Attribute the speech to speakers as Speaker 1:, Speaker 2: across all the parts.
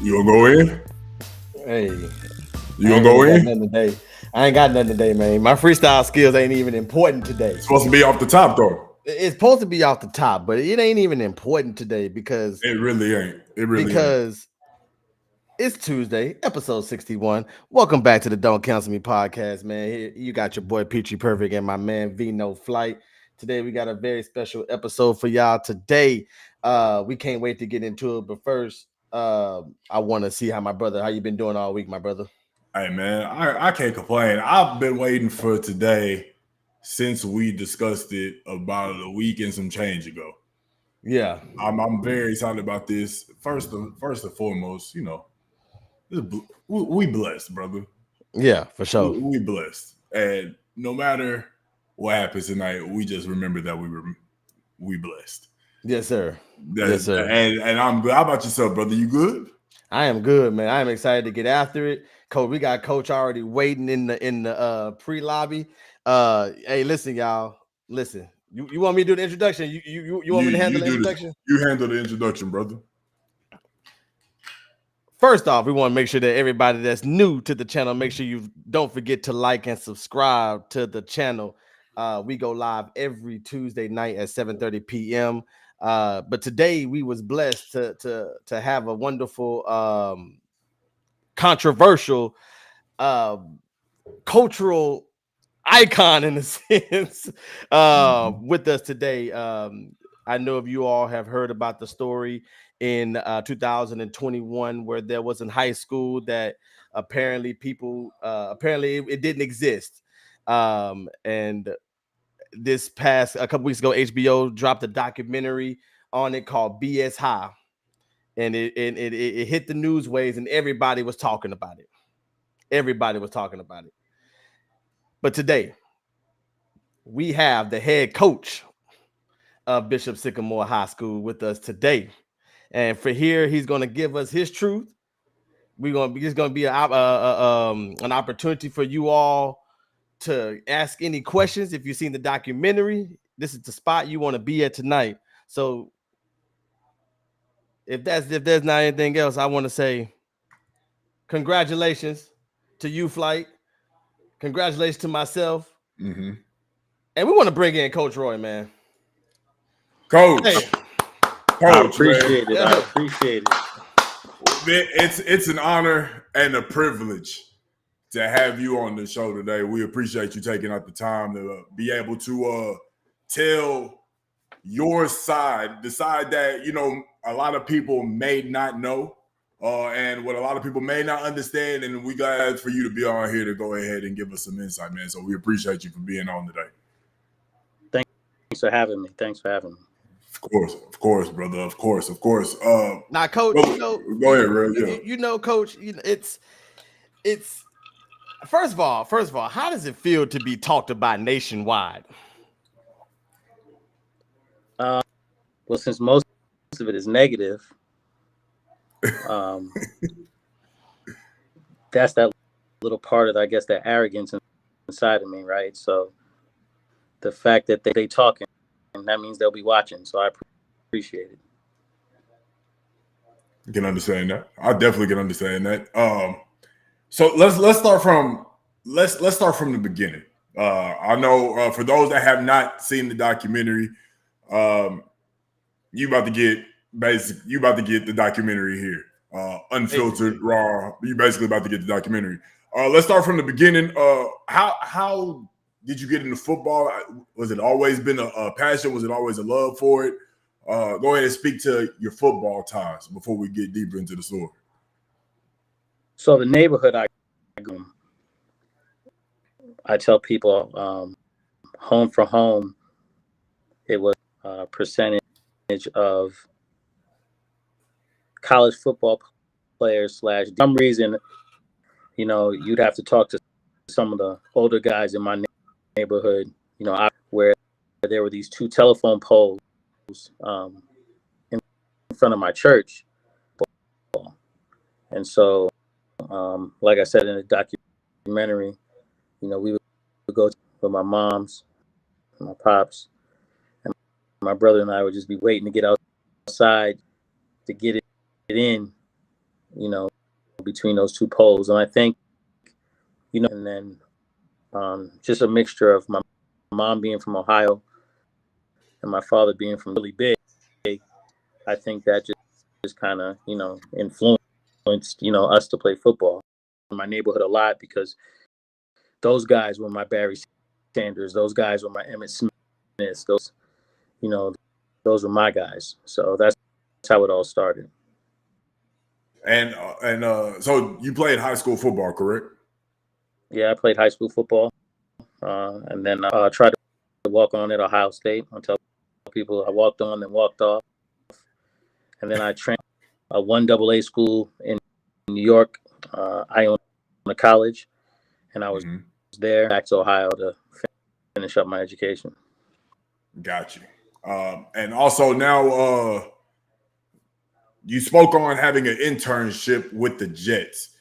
Speaker 1: You gonna go in?
Speaker 2: Hey,
Speaker 1: You
Speaker 2: I
Speaker 1: gonna
Speaker 2: ain't
Speaker 1: go
Speaker 2: really got
Speaker 1: in?
Speaker 2: nothing today. I ain't got nothing today, man. My freestyle skills ain't even important today.
Speaker 1: It's supposed to be off the top though.
Speaker 2: It's supposed to be off the top, but it ain't even important today because
Speaker 1: It really ain't. It really ain't.
Speaker 2: because it's Tuesday, episode 61. Welcome back to the Don't Cancel Me podcast, man. Here you got your boy Peachy Perfect and my man Vino Flight. Today we got a very special episode for y'all today. We can't wait to get into it, but first, I want to see how you been doing all week, my brother.
Speaker 1: Hey man, I can't complain. I've been waiting for today since we discussed it about a week and some change ago.
Speaker 2: Yeah,
Speaker 1: I'm very excited about this. First and foremost, we blessed, brother.
Speaker 2: yeah, for sure.
Speaker 1: We blessed, and no matter what happens tonight, we just remember that we blessed.
Speaker 2: Yes, sir.
Speaker 1: Yes,
Speaker 2: Yes, sir.
Speaker 1: And I'm good. How about yourself, brother? You good?
Speaker 2: I am good, man. I am excited to get after it. Coach, we got Coach already waiting in the pre-lobby. Hey, listen, y'all. Listen. You want me to do the introduction? You want me to handle the introduction?
Speaker 1: You handle the introduction, brother.
Speaker 2: First off, we want to make sure that everybody that's new to the channel, make sure you don't forget to like and subscribe to the channel. We go live every Tuesday night at 7:30 p.m. But today we was blessed to have a wonderful controversial cultural icon in a sense with us today. I know if you all have heard about the story in 2021 where there was in high school that apparently it didn't exist. And this past a couple weeks ago, HBO dropped a documentary on it called BS High. And it hit the news waves and everybody was talking about it. Everybody was talking about it. But today, we have the head coach of Bishop Sycamore High School with us today. And for here, he's going to give us his truth. It's going to be an opportunity for you all to ask any questions. If you've seen the documentary, this is the spot you want to be at tonight. So if there's not anything else, I want to say congratulations to you, Flight. Congratulations to myself.
Speaker 1: Mm-hmm.
Speaker 2: And we want to bring in Coach Roy, man.
Speaker 1: Coach.
Speaker 2: Hey.
Speaker 3: I appreciate it. I appreciate it.
Speaker 1: It's an honor and a privilege to have you on the show today. We appreciate you taking out the time to be able to tell your side, the side that, a lot of people may not know and what a lot of people may not understand. And we glad for you to be on here to go ahead and give us some insight, man. So we appreciate you for being on today.
Speaker 3: Thanks for having me.
Speaker 1: Of course, brother. Of course.
Speaker 2: Now, Coach,
Speaker 1: go ahead, Red. Yeah.
Speaker 2: Coach, it's first of all, how does it feel to be talked about nationwide?
Speaker 3: Well, since most of it is negative, that's that little part of, I guess, that arrogance inside of me, right? So the fact that they talking, that means they'll be watching. So I appreciate it.
Speaker 1: You can understand that. I definitely can understand that. So let's start from the beginning. I know for those that have not seen the documentary, you about to get the documentary here, unfiltered, raw. You basically about to get the documentary. Let's start from the beginning. How did you get into football? Was it always been a passion? Was it always a love for it? Go ahead and speak to your football ties before we get deeper into the story.
Speaker 3: So the neighborhood I tell people, home for home, it was a percentage of college football players / some reason, you'd have to talk to some of the older guys in my neighborhood, where there were these two telephone poles in front of my church. And so, like I said in the documentary, we would go with my moms, my pops, and my brother and I would just be waiting to get outside to get it in you know, between those two poles. And I think, you know, and then just a mixture of my mom being from Ohio and my father being from really big, I think that just kind of, you know, influenced, you know, us to play football in my neighborhood a lot, because those guys were my Barry Sanders, those guys were my Emmett Smiths, those, you know, those were my guys. So that's how it all started.
Speaker 1: And so you played high school football, correct?
Speaker 3: Yeah, I played high school football, and then tried to walk on at Ohio State. I'll tell people I walked on, then walked off, and then I trained a 1AA school in New York, Iona College, and I was there back to Ohio to finish up my education.
Speaker 1: Got you. And also now you spoke on having an internship with the Jets.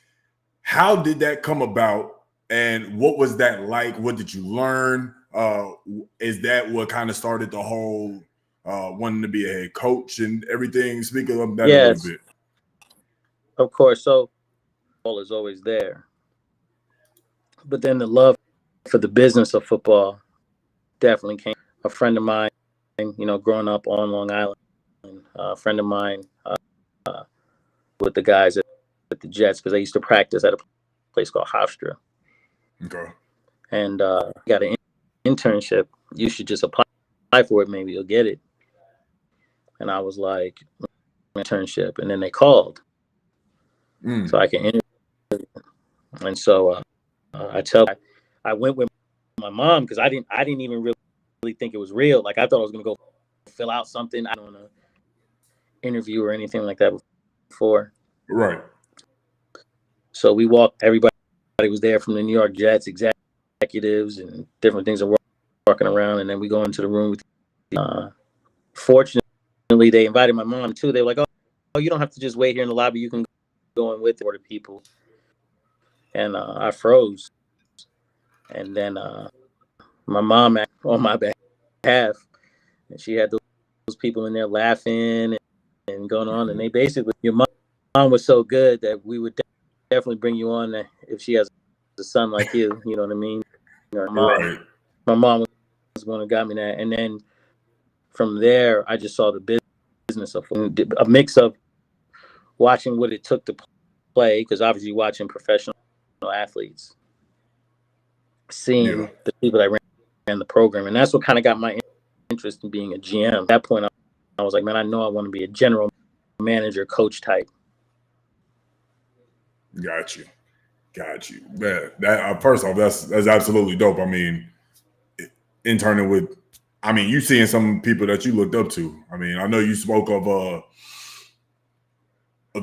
Speaker 1: How did that come about, and what was that like? What did you learn? Is that what kind of started the whole wanting to be a head coach and everything? Speak of that a little bit.
Speaker 3: Of course. So football is always there, but then the love for the business of football definitely came. A friend of mine, you know, growing up on Long Island, a friend of mine with the guys at the Jets, because I used to practice at a place called Hofstra.
Speaker 1: Okay.
Speaker 3: And got an internship. You should just apply for it. Maybe you'll get it. And I was like, internship. And then they called. So I can interview. And so I went with my mom, because I didn't even really think it was real. Like, I thought I was going to go fill out something. I don't want to interview or anything like that before.
Speaker 1: Right.
Speaker 3: So we walked, everybody was there from the New York Jets, executives and different things, are walking around. And then we go into the room with, fortunately, they invited my mom too. They were like, oh, you don't have to just wait here in the lobby. You can go in with the people. And I froze. And then my mom on my behalf, and she had those people in there laughing and going on. And they basically, your mom was so good that we would definitely bring you on if she has a son like you. You know what I mean? You know, my mom was the one who got me that. And then from there, I just saw the business of a mix of watching what it took to play, because obviously watching professional athletes, seeing the people that ran the program. And that's what kind of got my interest in being a GM. At that point, I was like, man, I know I want to be a general manager, coach type.
Speaker 1: Got you. That first off, that's absolutely dope. I mean, interning with, I mean, you seeing some people that you looked up to. I mean, I know you spoke of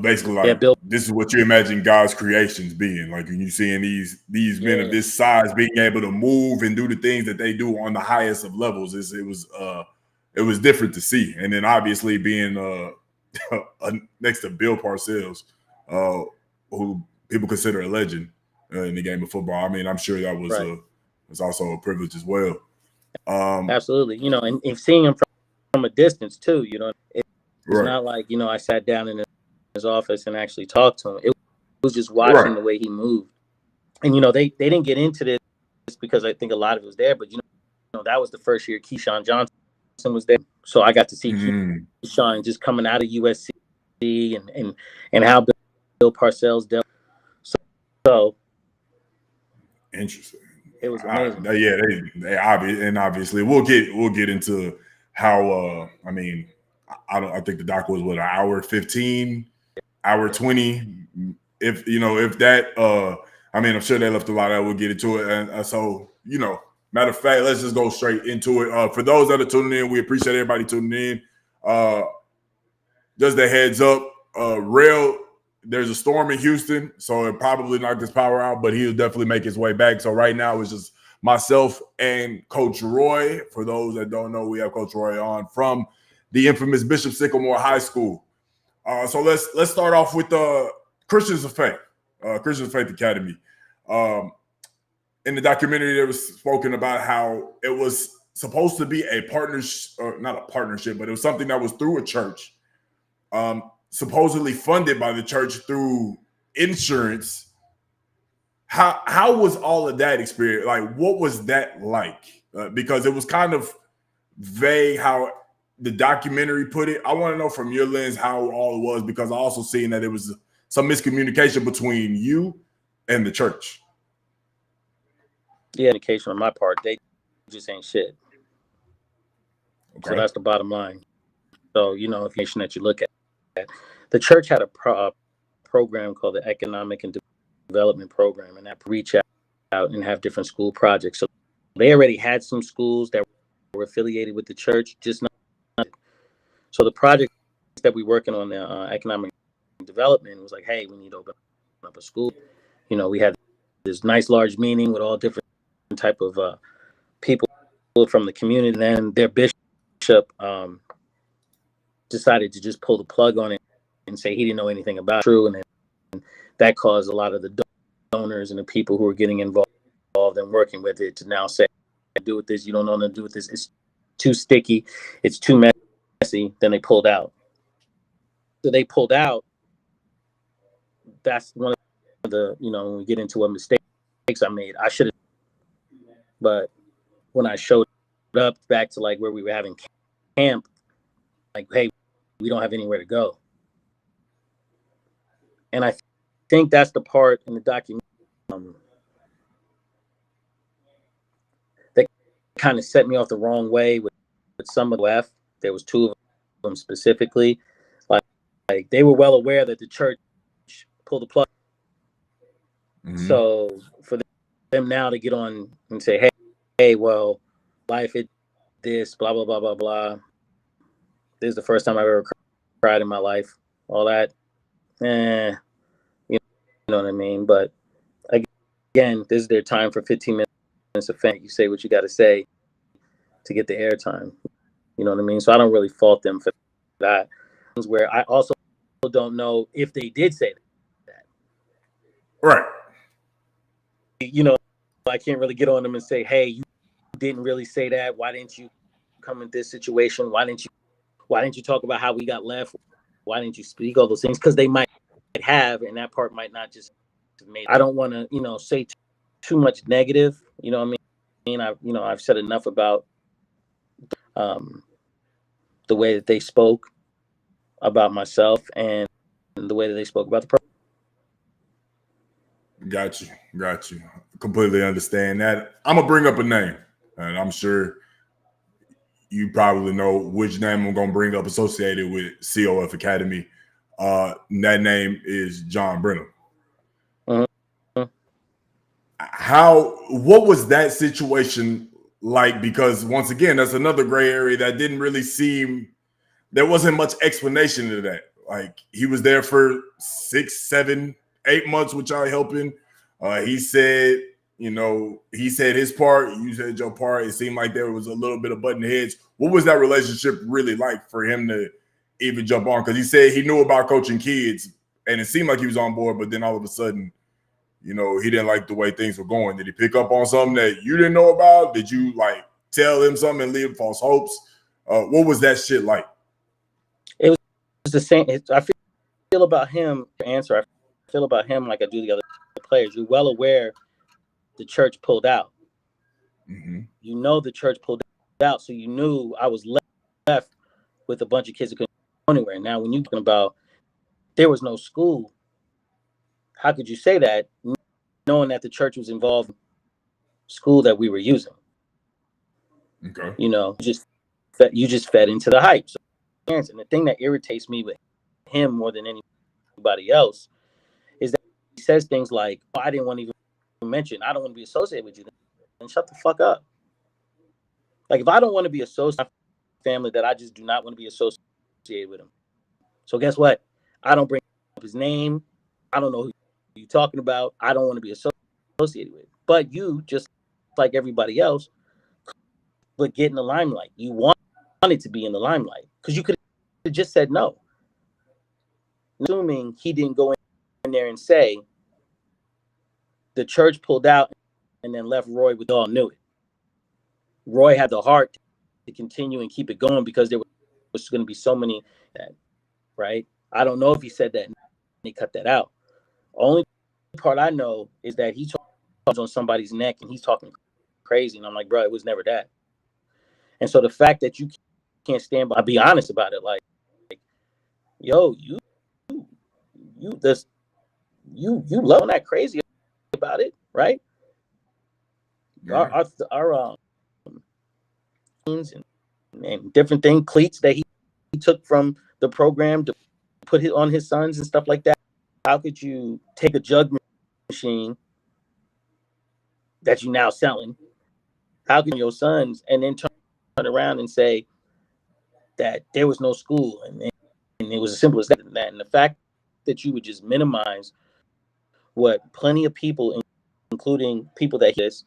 Speaker 1: basically like, this is what you imagine God's creations being. Like, when you seeing these men of this size being able to move and do the things that they do on the highest of levels, it was different to see. And then obviously being next to Bill Parcells, who people consider a legend in the game of football. I mean, I'm sure that was also a privilege as well.
Speaker 3: Absolutely. You know, and seeing him from a distance too, you know, it's not like, you know, I sat down in his office and actually talked to him. It was just watching the way he moved. And, you know, they didn't get into this because I think a lot of it was there, but, you know, that was the first year Keyshawn Johnson was there. So I got to see Keyshawn just coming out of USC and how Bill Parcells dealt. So
Speaker 1: interesting.
Speaker 3: It was amazing.
Speaker 1: They obviously we'll get into how I mean, I think the doc was what, an hour 15, hour 20. If that I mean, I'm sure they left a lot out. We'll get into it. And so, you know, matter of fact, let's just go straight into it. For those that are tuning in, we appreciate everybody tuning in. Just a heads up, there's a storm in Houston, so it probably knocked his power out, but he'll definitely make his way back. So right now it's just myself and Coach Roy. For those that don't know, we have Coach Roy on from the infamous Bishop Sycamore High School. So let's start off with Christians of Faith, Christians of Faith Academy. In the documentary, there was spoken about how it was supposed to be a partnership, or not a partnership, but it was something that was through a church. supposedly funded by the church through insurance. How was all of that experience? Like, what was that like? Because it was kind of vague how the documentary put it. I want to know from your lens how all it was, because I also seen that it was some miscommunication between you and the church.
Speaker 3: Yeah, indication on my part, they just ain't shit.
Speaker 1: Okay.
Speaker 3: So that's the bottom line. So, you know, information that you look at, the church had a program called the Economic and Development Program, and that reach out and have different school projects. So they already had some schools that were affiliated with the church, just not. So the project that we working on, the economic development, was like, hey, we need to open up a school. You know, we had this nice large meeting with all different type of people from the community, and then their bishop decided to just pull the plug on it and say he didn't know anything about it. True, and that caused a lot of the donors and the people who were getting involved and working with it to now say, do with this, you don't know what to do with this, it's too sticky, it's too messy. Then they pulled out. So they pulled out. That's one of the, you know, when we get into what mistakes I made, I should have, but when I showed up back to like where we were having camp, like, hey, we don't have anywhere to go. And I think that's the part in the document that kind of set me off the wrong way with some of the F. There was two of them specifically. Like they were well aware that the church pulled the plug. Mm-hmm. So for them now to get on and say, hey, well, life is this, blah, blah, blah, blah, blah. This is the first time I've ever cried in my life. All that, you know what I mean? But again, this is their time for 15 minutes of fame. You say what you got to say to get the airtime. You know what I mean? So I don't really fault them for that. Where I also don't know if they did say that.
Speaker 1: Right.
Speaker 3: You know, I can't really get on them and say, hey, you didn't really say that. Why didn't you come in this situation? Why didn't you talk about how we got left? Why didn't you speak all those things? Because they might have, and that part might not just have made. I don't want to, you know, say too much negative. You know what I mean? I've said enough about the way that they spoke about myself and the way that they spoke about the program.
Speaker 1: Got you. Completely understand that. I'm gonna bring up a name, and I'm sure you probably know which name I'm gonna bring up associated with COF Academy. That name is John Brenham.
Speaker 3: Mm-hmm.
Speaker 1: What was that situation like? Because once again, that's another gray area that didn't really seem. There wasn't much explanation to that. Like, he was there for 6, 7, 8 months with y'all helping. He said his part, you said your part. It seemed like there was a little bit of button heads. What was that relationship really like for him to even jump on? Because he said he knew about coaching kids, and it seemed like he was on board, but then all of a sudden, you know, he didn't like the way things were going. Did he pick up on something that you didn't know about? Did you like tell him something and leave false hopes? What was that shit like?
Speaker 3: It was the same. I feel about him. I feel about him like I do the other players. You're well aware the church pulled out. Mm-hmm. You know the church pulled out, so you knew I was left with a bunch of kids that couldn't go anywhere. Now, when you're talking about there was no school, how could you say that, knowing that the church was involved in school that we were using?
Speaker 1: Okay.
Speaker 3: You know, you just fed into the hype. So, and the thing that irritates me with him more than anybody else is that he says things like, oh, I didn't want to even mention, I don't want to be associated with you. Then shut the fuck up. Like, if I don't want to be associated with my family, that I just do not want to be associated with him. So guess what? I don't bring up his name. I don't know who you're talking about. I don't want to be associated with. But you, just like everybody else, but get in the limelight. You wanted to be in the limelight because you could have just said no. Assuming he didn't go in there and say the church pulled out and then left Roy with all knew it. Roy had the heart to continue and keep it going because there was going to be so many that, right? I don't know if he said that and he cut that out. Only part I know is that he talks on somebody's neck and he's talking crazy. And I'm like, bro, it was never that. And so the fact that you can't stand by, be honest about it, like yo, you love that crazy about it, right?
Speaker 1: Yeah.
Speaker 3: Our and different thing, cleats that he took from the program to put it on his sons and stuff like that. How could you take a jug machine that you now selling? How can your sons and then turn around and say that there was no school and it was as simple as that? And the fact that you would just minimize what plenty of people, including people that this,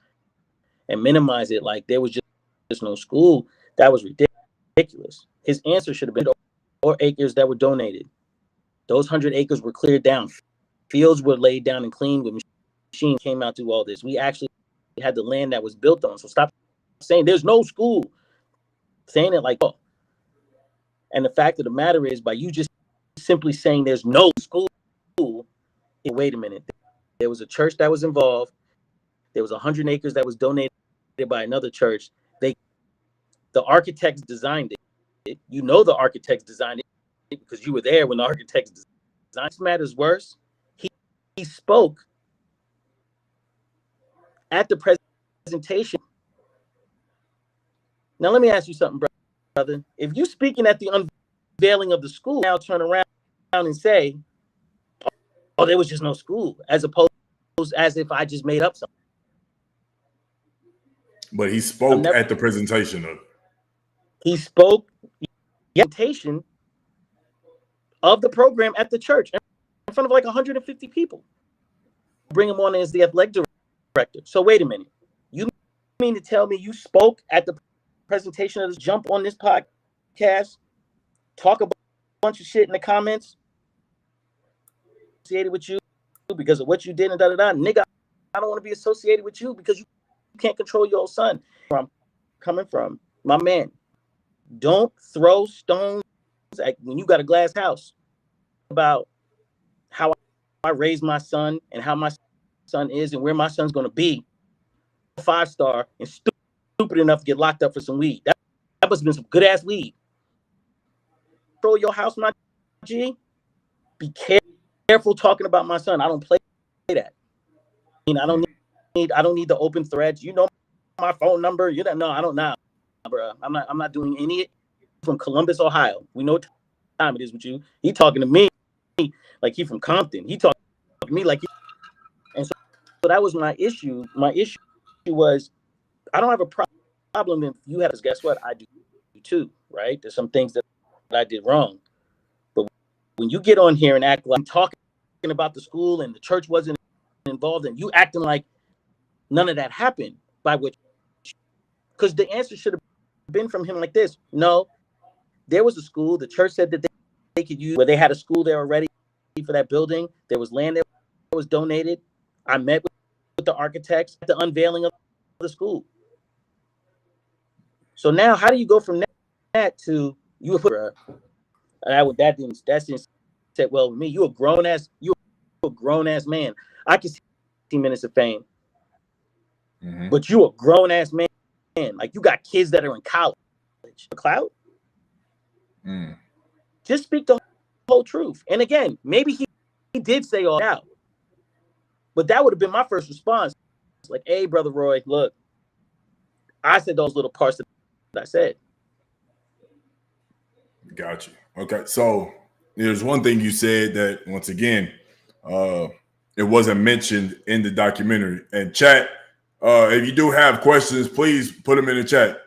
Speaker 3: and minimize it like there was just no school, that was ridiculous. His answer should have been or acres that were donated. Those 100 acres were cleared down. Fields were laid down and cleaned with machines came out to do all this. We actually had the land that was built on. So stop saying there's no school. Saying it like, oh. And the fact of the matter is, by you just simply saying there's no school, wait a minute. There was a church that was involved. There was 100 acres that was donated by another church. The architects designed it. You know the architects designed it because you were there when the architects designed it. This matters worse. He spoke at the presentation. Now let me ask you something, brother. If you speaking at the unveiling of the school, now turn around and say, "Oh, there was just no school," as opposed as if I just made up something.
Speaker 1: But he spoke at the presentation of it.
Speaker 3: He spoke presentation of the program at the church in front of like 150 people. Bring him on as the athletic director. So wait a minute. You mean to tell me you spoke at the presentation of this, jump on this podcast, talk a bunch of shit in the comments associated with you because of what you did and da-da-da. Nigga, I don't want to be associated with you because you can't control your own son. Where I'm coming from, my man. Don't throw stones when you got a glass house. About how I raised my son and how my son is and where my son's going to be. 5-star and stupid enough to get locked up for some weed. That must have been some good ass weed. Throw your house, my G. Be careful talking about my son. I don't play that. I mean, I don't need the open threads. You know my phone number. You don't know. I don't know, bro. I'm not doing any from Columbus, Ohio. We know what time it is with you. He talking to me like he from Compton. He talking to me like he. And so that was my issue. My issue was I don't have a problem if you have. Guess what? I do too, right? There's some things that I did wrong. But when you get on here and act like I'm talking about the school and the church wasn't involved and you acting like none of that happened, by which, because the answer should have been from him like this. No, there was a school. The church said that they could use where they had a school there already for that building. There was land that was donated. I met with the architects at the unveiling of the school. So now, how do you go from that to you? That didn't sit well with me. You're a grown ass man. I can see 15 minutes of fame, but you a grown ass man. Like you got kids that are in college. Clout. Just speak the whole truth. And again, maybe he did say all out, but that would have been my first response. It's like, hey, brother Roy, look, I said those little parts that I said.
Speaker 1: Got you. Okay, so there's one thing you said that once again, it wasn't mentioned in the documentary. And chat, if you do have questions, please put them in the chat.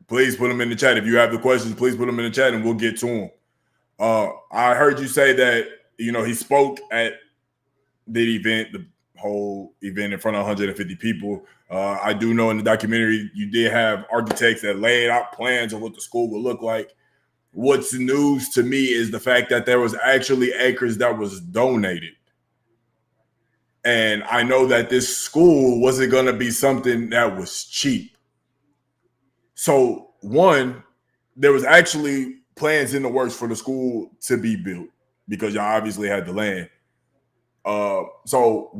Speaker 1: Please put them in the chat. If you have the questions, please put them in the chat, and we'll get to them. I heard you say that he spoke at the event, the whole event in front of 150 people. I do know in the documentary you did have architects that laid out plans of what the school would look like. What's news to me is the fact that there was actually acres that was donated. And I know that this school wasn't going to be something that was cheap. So one, there was actually plans in the works for the school to be built because y'all obviously had the land. So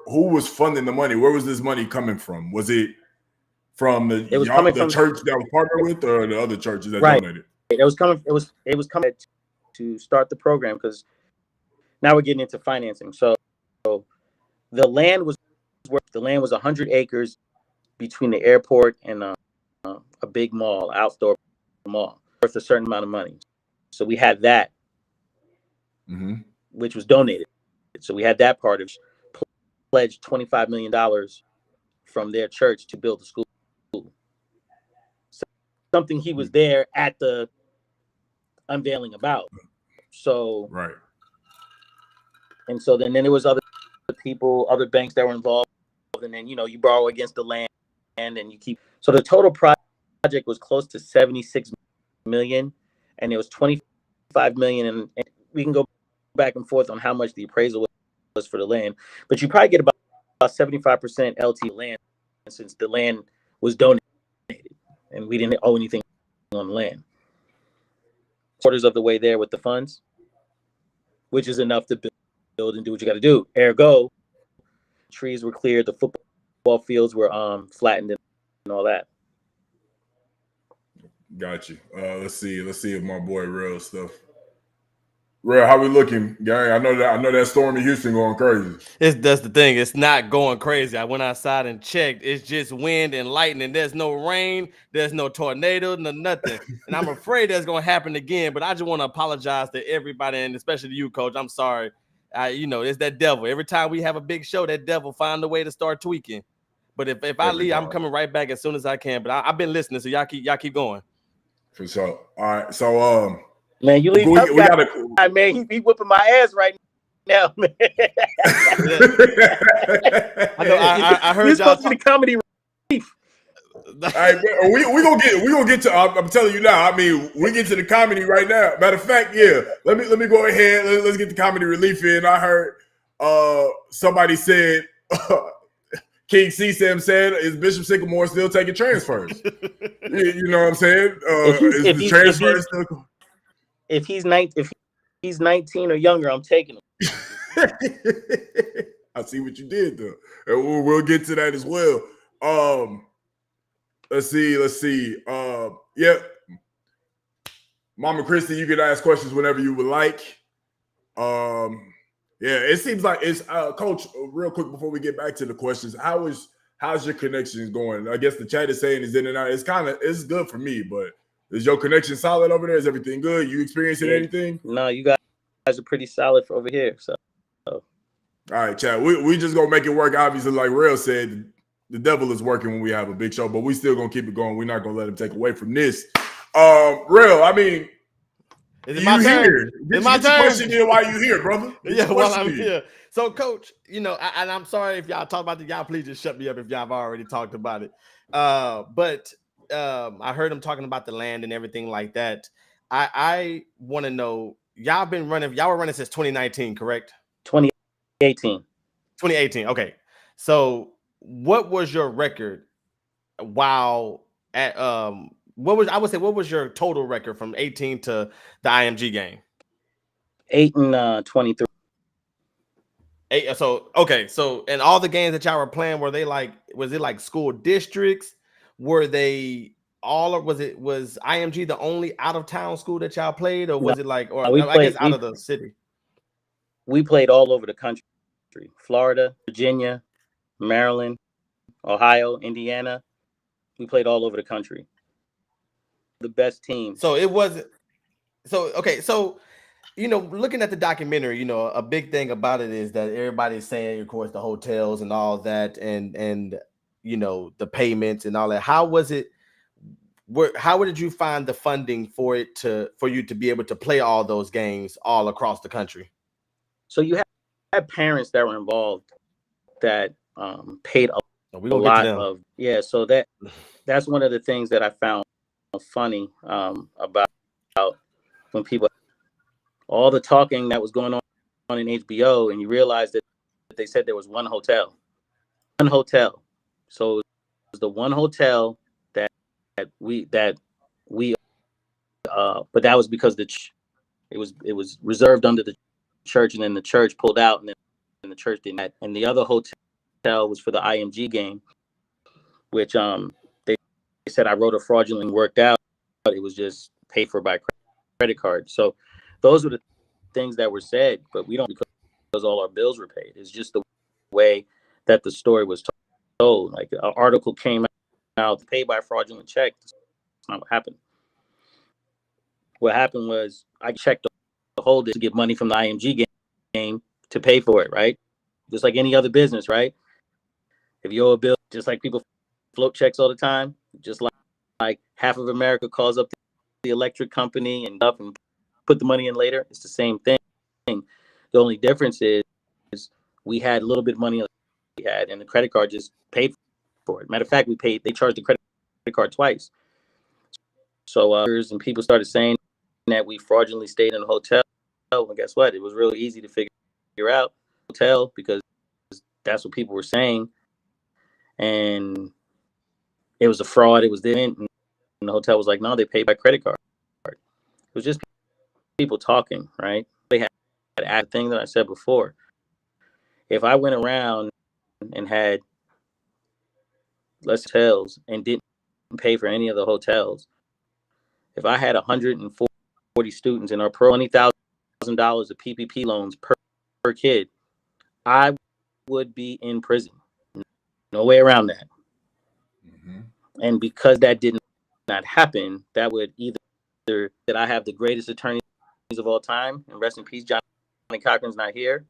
Speaker 1: who was funding the money? Where was this money coming from? Was it from the church that was partnered with, or the other churches that donated?
Speaker 3: It was coming to start the program, because now we're getting into financing. So the land was 100 acres between the airport and a big mall, outdoor mall, worth a certain amount of money. So we had that, which was donated. So we had that part of pledged $25 million from their church to build the school. So something he was there at the unveiling about. So
Speaker 1: right.
Speaker 3: And so then there was other people, other banks that were involved, and then you borrow against the land and you keep. So the total project was close to 76 million, and it was 25 million, and we can go back and forth on how much the appraisal was for the land, but you probably get about 75% LT land, since the land was donated and we didn't owe anything on the land. Quarters of the way there with the funds, which is enough to build and do what you got to do. Ergo, trees were cleared, the football fields were flattened and all that.
Speaker 1: Got you. Let's see if my boy Real stuff. Real, how we looking, gang? I know that storm in Houston going crazy.
Speaker 2: That's the thing. It's not going crazy. I went outside and checked. It's just wind and lightning. There's no rain. There's no tornado. No nothing. And I'm afraid that's going to happen again. But I just want to apologize to everybody, and especially to you, Coach. I'm sorry. It's that devil. Every time we have a big show, that devil find a way to start tweaking. But if I leave, I'm coming right back as soon as I can. But I've been listening, so y'all keep going.
Speaker 1: For sure. All right. So
Speaker 3: man, you leave guy, man. He whipping my ass right now, man.
Speaker 2: I heard
Speaker 3: you're supposed to be the comedy relief.
Speaker 1: All right, we gonna get to. I'm telling you now. I mean, we get to the comedy right now. Matter of fact, yeah. Let me go ahead. Let's get the comedy relief in. I heard somebody said King C-Sam said, "Is Bishop Sycamore still taking transfers?" You know what I'm saying?
Speaker 3: If he's 19 or younger, I'm taking him.
Speaker 1: I see what you did though, and we'll get to that as well. Let's see. Yeah, Mama Christy, you can ask questions whenever you would like. Yeah, it seems like it's Coach. Real quick before we get back to the questions, how's your connections going? I guess the chat is saying is in and out. It's good for me, but is your connection solid over there? Is everything good? You experiencing anything?
Speaker 3: No, you guys are pretty solid over here. So,
Speaker 1: all right, chat. We just gonna make it work. Obviously, like Real said, the devil is working when we have a big show, but we still gonna keep it going. We're not gonna let him take away from this. Real, I mean.
Speaker 2: Is it my turn?
Speaker 1: It's my turn. Question in while you here, brother.
Speaker 2: Yeah, while I'm here. So, Coach, and I'm sorry if y'all talk about it. Y'all please just shut me up if y'all have already talked about it. But I heard him talking about the land and everything like that. I want to know, y'all were running since 2019, correct?
Speaker 3: 2018.
Speaker 2: 2018. Okay. So, what was your record while at what was your total record from 18 to the IMG game?
Speaker 3: 8-23.
Speaker 2: 8. So okay. So and all the games that y'all were playing, was it like school districts? Were they all, or was IMG the only out of town school that y'all played, or was it like, or I guess out of the city?
Speaker 3: We played all over the country: Florida, Virginia, Maryland, Ohio, Indiana. We played all over the country. The best team.
Speaker 2: So it wasn't. So okay. So looking at the documentary, a big thing about it is that everybody's saying, of course, the hotels and all that, and the payments and all that. How was it? How did you find the funding for you to be able to play all those games all across the country?
Speaker 3: So you had parents that were involved that paid a lot of. Yeah. So that's one of the things that I found funny about when people, all the talking that was going on in HBO, and you realize that they said there was one hotel. So it was the one hotel that we but that was because it was reserved under the church, and then the church pulled out, and then the church didn't. And the other hotel was for the IMG game, which they said I wrote a fraudulent worked out. It was just paid for by credit card. So those were the things that were said, but we don't, because all our bills were paid. It's just the way that the story was told. Like an article came out, paid by fraudulent check. That's not what happened. What happened was I checked the hold to get money from the IMG game to pay for it, right? Just like any other business, right? If you owe a bill, just like people float checks all the time, just like half of America calls up the electric company and stuff and put the money in later. It's the same thing. The only difference is we had a little bit of money we had, and the credit card just paid for it. Matter of fact, they charged the credit card twice. So and people started saying that we fraudulently stayed in a hotel. Well, guess what? It was really easy to figure out hotel, because that's what people were saying, and it was a fraud. It was different, and the hotel was like, no, they paid by credit card. It was just people talking, right? They had a thing that I said before. If I went around and had less hotels and didn't pay for any of the hotels, if I had 140 students in our $20,000 of PPP loans per kid, I would be in prison. No way around that. Mm-hmm. And because that did not happen, that would either that I have the greatest attorneys of all time, and rest in peace, Johnny Cochran's not here,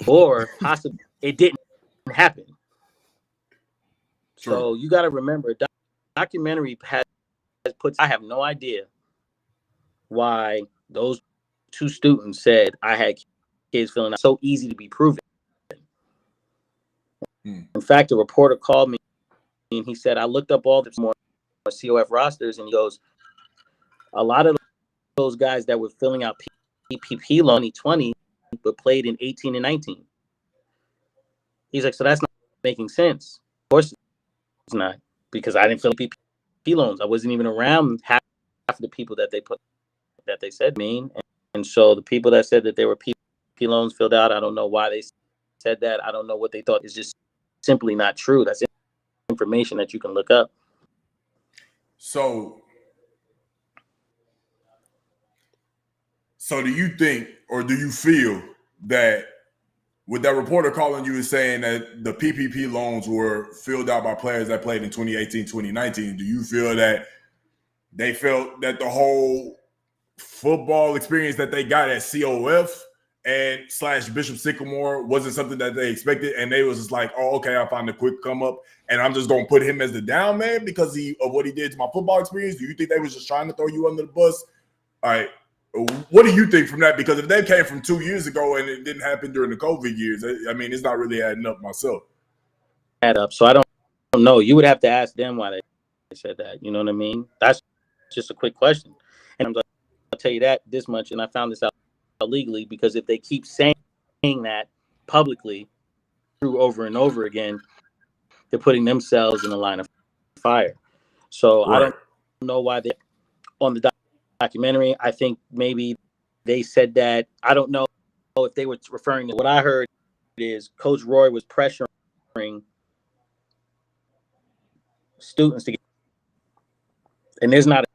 Speaker 3: or possibly it didn't happen. True. So you got to remember, documentary has put. I have no idea why those two students said I had kids filling out. So easy to be proven. In fact, a reporter called me and he said, I looked up all the more COF rosters, and he goes, a lot of those guys that were filling out PPP loan in 2020 but played in 18 and 19. He's like, so that's not making sense. Of course it's not, because I didn't fill PPP loans. I wasn't even around half of the people that they said mean. And so the people that said that they were PPP loans filled out, I don't know why they said that. I don't know what they thought. It's just simply not true. That's information that you can look up.
Speaker 1: So do you think, or do you feel that with that reporter calling you and saying that the PPP loans were filled out by players that played in 2018, 2019, do you feel that they felt that the whole football experience that they got at COF and / Bishop Sycamore wasn't something that they expected, and they was just like, oh, okay, I found a quick come up, and I'm just going to put him as the down man because of what he did to my football experience? Do you think they was just trying to throw you under the bus? All right. What do you think from that? Because if they came from 2 years ago and it didn't happen during the COVID years, I mean, it's not really adding up myself.
Speaker 3: Add up. So I don't know. You would have to ask them why they said that. You know what I mean? That's just a quick question. And I'll tell you that this much, and I found this out legally, because if they keep saying that publicly through over and over again, they're putting themselves in the line of fire. So right. I don't know why they on the documentary. I think maybe they said that. I don't know if they were referring to what I heard is Coach Roy was pressuring students to get, and there's not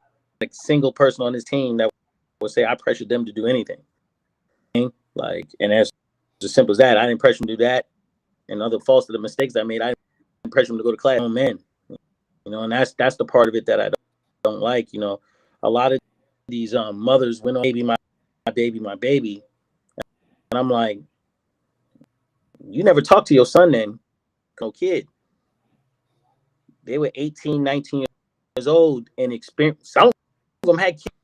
Speaker 3: a single person on his team that would say I pressured them to do anything. Like, and as simple as that, I didn't pressure them to do that. And other faults of the mistakes I made, I didn't pressure them to go to class. Oh, man, you know, and that's the part of it that I don't like. You know, a lot of these mothers went on baby, my baby, and I'm like, you never talked to your son then, no kid. They were 18, 19 years old and experienced. Some of them had kids.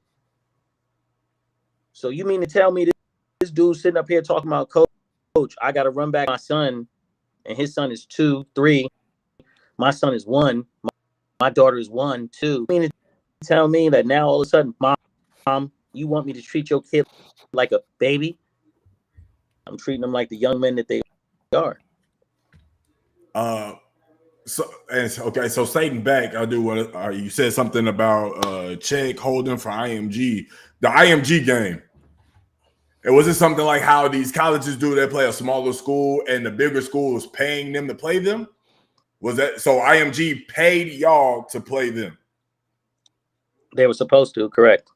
Speaker 3: So you mean to tell me this dude sitting up here talking about, coach, I got to run back my son, and his son is 2, 3. My son is 1. My daughter is 1, 2. You mean to tell me that now all of a sudden, mom, you want me to treat your kid like a baby? I'm treating them like the young men that they are.
Speaker 1: So stating back, I do what you said something about check holding for IMG. The IMG game. It wasn't something like how these colleges do. They play a smaller school, and the bigger school is paying them to play them. Was that so? IMG paid y'all to play them.
Speaker 3: They were supposed to, correct?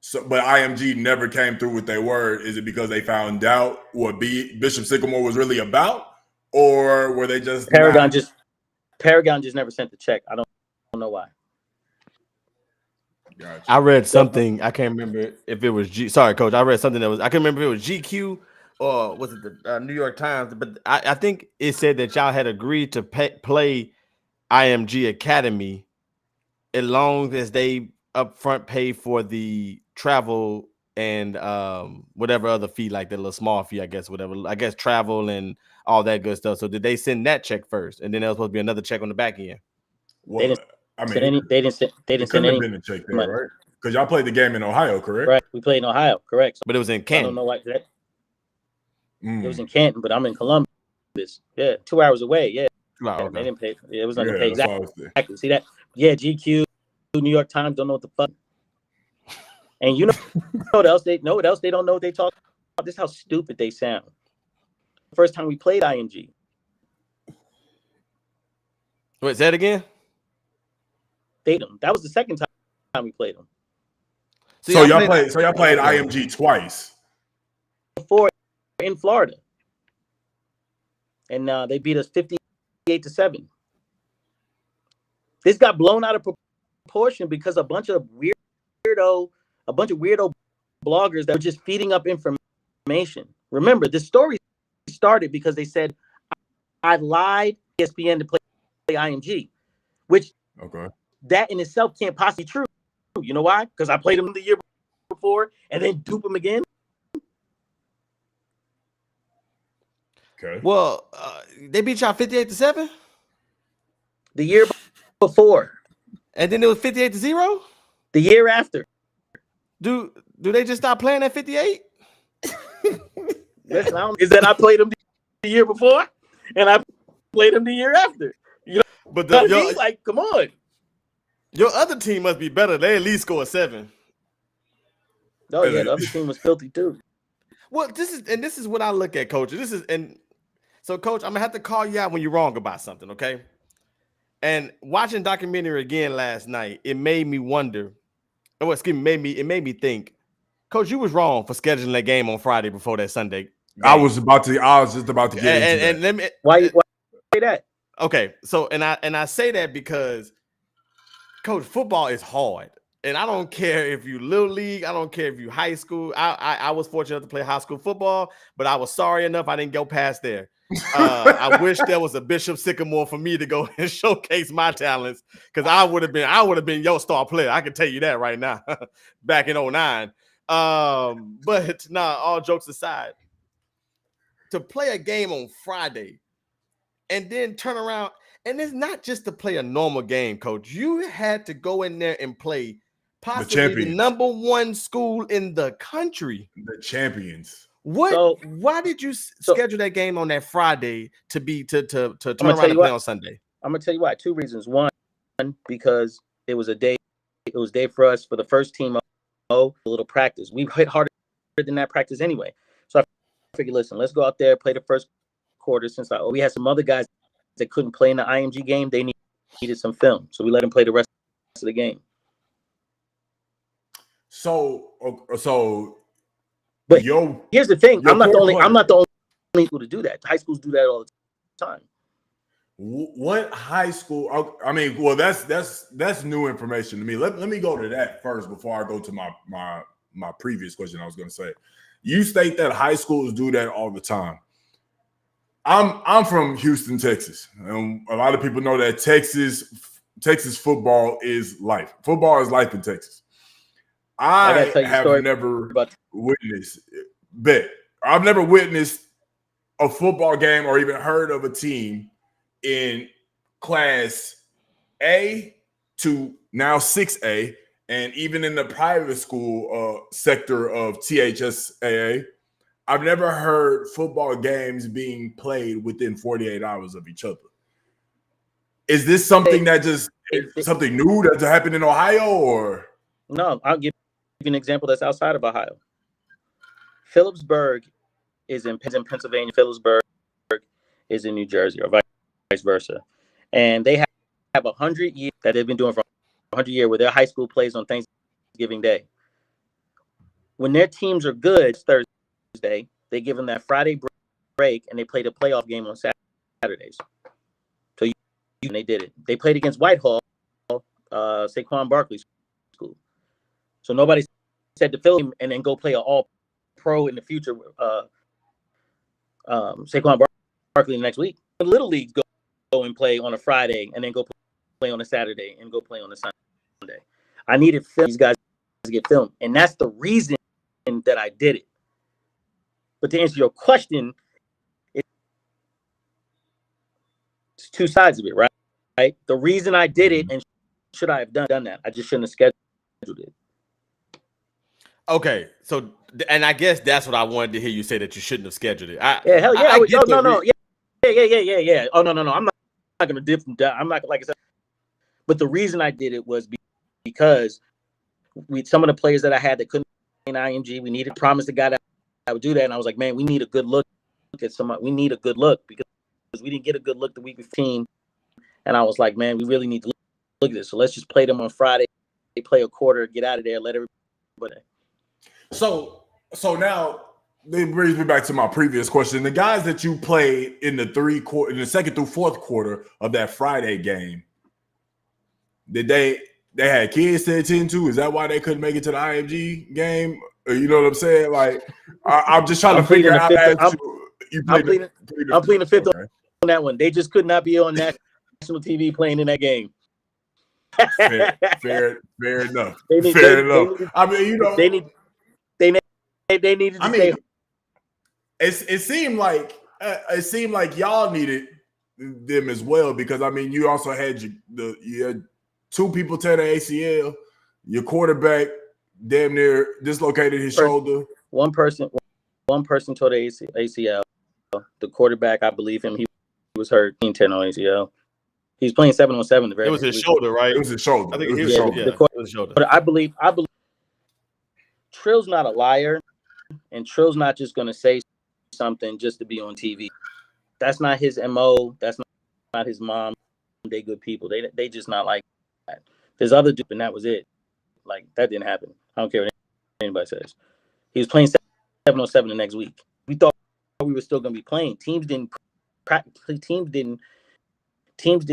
Speaker 1: So, but IMG never came through with their word. Is it because they found out what Bishop Sycamore was really about, or were they just
Speaker 3: Paragon just nenever sent the check? I don't know why.
Speaker 2: Gotcha. I read something. I can't remember if it was Sorry, Coach. I read something that was. I can't remember if it was GQ or was it the New York Times. But I think it said that y'all had agreed to play IMG Academy as long as they upfront pay for the travel and whatever other fee, like the little small fee, I guess, whatever. I guess travel and all that good stuff. So did they send that check first, and then there was supposed to be another check on the back end?
Speaker 1: Well,
Speaker 3: they didn't send any.
Speaker 1: Been a check there, right? Because y'all played the game in Ohio, correct?
Speaker 3: Right, we played in Ohio, correct. So
Speaker 2: but it was in Canton.
Speaker 3: I don't know why that. It was in Canton, but I'm in Columbus. Yeah, 2 hours away. Yeah,
Speaker 2: okay.
Speaker 3: They didn't pay. It was under pay exactly. See that? Yeah, GQ, New York Times don't know what the fuck. And you know what else they know? What else they don't know what they talk about? This is how stupid they sound. First time we played IMG.
Speaker 2: Wait, say it again.
Speaker 3: That was the second time we played them.
Speaker 1: So y'all played IMG twice.
Speaker 3: Before in Florida. And they beat us 58-7. This got blown out of proportion because a bunch of weirdo bloggers that were just feeding up information. Remember, this story started because they said I lied to ESPN to play IMG, which that in itself can't possibly be true. You know why? Because I played them the year before and then dupe them again.
Speaker 1: Okay.
Speaker 2: Well, they beat y'all 58-7
Speaker 3: the year before,
Speaker 2: and then it was 58-0
Speaker 3: the year after.
Speaker 2: Do they just stop playing at 58?
Speaker 3: Listen, is that I played them the year before and I played them the year after. You know, but like, come on.
Speaker 2: Your other team must be better. They at least score 7.
Speaker 3: Oh yeah, the other team was filthy too.
Speaker 2: Well, this is what I look at, Coach. So, Coach, I'm gonna have to call you out when you're wrong about something, okay? And watching documentary again last night, it made me wonder. Oh, excuse me, it made me think, Coach, you was wrong for scheduling that game on Friday before that Sunday game.
Speaker 1: I was just about to get into that.
Speaker 3: Why say that?
Speaker 2: Okay, so and I say that because, Coach, football is hard. And I don't care if you little league, I don't care if you high school. I was fortunate enough to play high school football, but I was sorry enough I didn't go past there. I wish there was a Bishop Sycamore for me to go and showcase my talents, because I would have been your star player. I can tell you that right now, back in 2009. But all jokes aside, to play a game on Friday and then turn around, and it's not just to play a normal game, Coach. You had to go in there and play possibly the number one school in the country.
Speaker 1: The champions.
Speaker 2: Why did you schedule that game on that Friday to turn around and play on Sunday?
Speaker 3: I'm gonna tell you why. 2 reasons. One, because it was a day for us for the first team a little practice. We hit harder than that practice anyway. So I figured, listen, let's go out there, play the first quarter, since we had some other guys that couldn't play in the IMG game. They needed some film. So we let them play the rest of the game. But here's the thing: I'm not the only school to do that. High schools do that all the time.
Speaker 1: What high school? I mean, well, that's new information to me. Let me go to that first before I go to my previous question. I was going to say, you state that high schools do that all the time. I'm from Houston, Texas, and a lot of people know that Texas football is life. Football is life in Texas. I have never witnessed a football game or even heard of a team in Class A to now 6A, and even in the private school sector of THSAA, I've never heard football games being played within 48 hours of each other. Is this something that just something new that's happened in Ohio, or?
Speaker 3: No, I'll give you an example that's outside of Ohio. Phillipsburg is in Pennsylvania. Phillipsburg is in New Jersey, or vice versa. And they have 100 years that they've been doing for 100 years, where their high school plays on Thanksgiving Day. When their teams are good, it's Thursday. They give them that Friday break, and they play the playoff game on Saturdays. So and they did it. They played against Whitehall, Saquon Barkley's school. So nobody said to Philly and then go play an all-pro in the future. Saquon Barkley next week. The Little Leagues go and play on a Friday, and then go play on a Saturday, and go play on a Sunday. I needed these guys to get filmed, and that's the reason that I did it. But to answer your question, it's two sides of it, right? The reason I did it, and should I have done that? I just shouldn't have scheduled it.
Speaker 2: Okay, so and I guess that's what I wanted to hear you say, that you shouldn't have scheduled it.
Speaker 3: Yeah, hell yeah. Yeah. Oh no. I'm not gonna dip from that. I'm not, like I said. But the reason I did it was because some of the players that I had that couldn't play in IMG, we needed, promised the guy that I would do that, and I was like, man, we need a good look at somebody. We need a good look, because we didn't get a good look the week before team. And I was like, man, we really need to look at this. So let's just play them on Friday. They play a quarter, get out of there, let everybody.
Speaker 1: So now it brings me back to my previous question. The guys that you played in the second through fourth quarter of that Friday game, did they had kids to attend to? Is that why they couldn't make it to the IMG game? Or, you know what I'm saying? Like, I'm just trying to figure out.
Speaker 3: I'm pleading the fifth on that one. They just could not be on national TV playing in that game.
Speaker 1: Fair enough. Fair enough. I mean, you know,
Speaker 3: they needed to stay.
Speaker 1: It seemed like y'all needed them as well, because I mean, you also had you had two people tear the ACL. Your quarterback damn near dislocated his shoulder.
Speaker 3: One person tore the ACL. The quarterback, I believe him, he was hurt. He tear no ACL. He's playing 7-on-7.
Speaker 2: It was his shoulder, right?
Speaker 1: It was his shoulder.
Speaker 2: I think
Speaker 1: it was his shoulder.
Speaker 2: It was his shoulder.
Speaker 3: But I believe Trill's not a liar, and Trill's not just going to say something just to be on TV. That's not his MO. That's not his mom. They good people. They just not like that. There's other dude, and that was it. Like, that didn't happen. I don't care what anybody says. He was playing 7-on-7 the next week. We thought we were still going to be playing. Teams didn't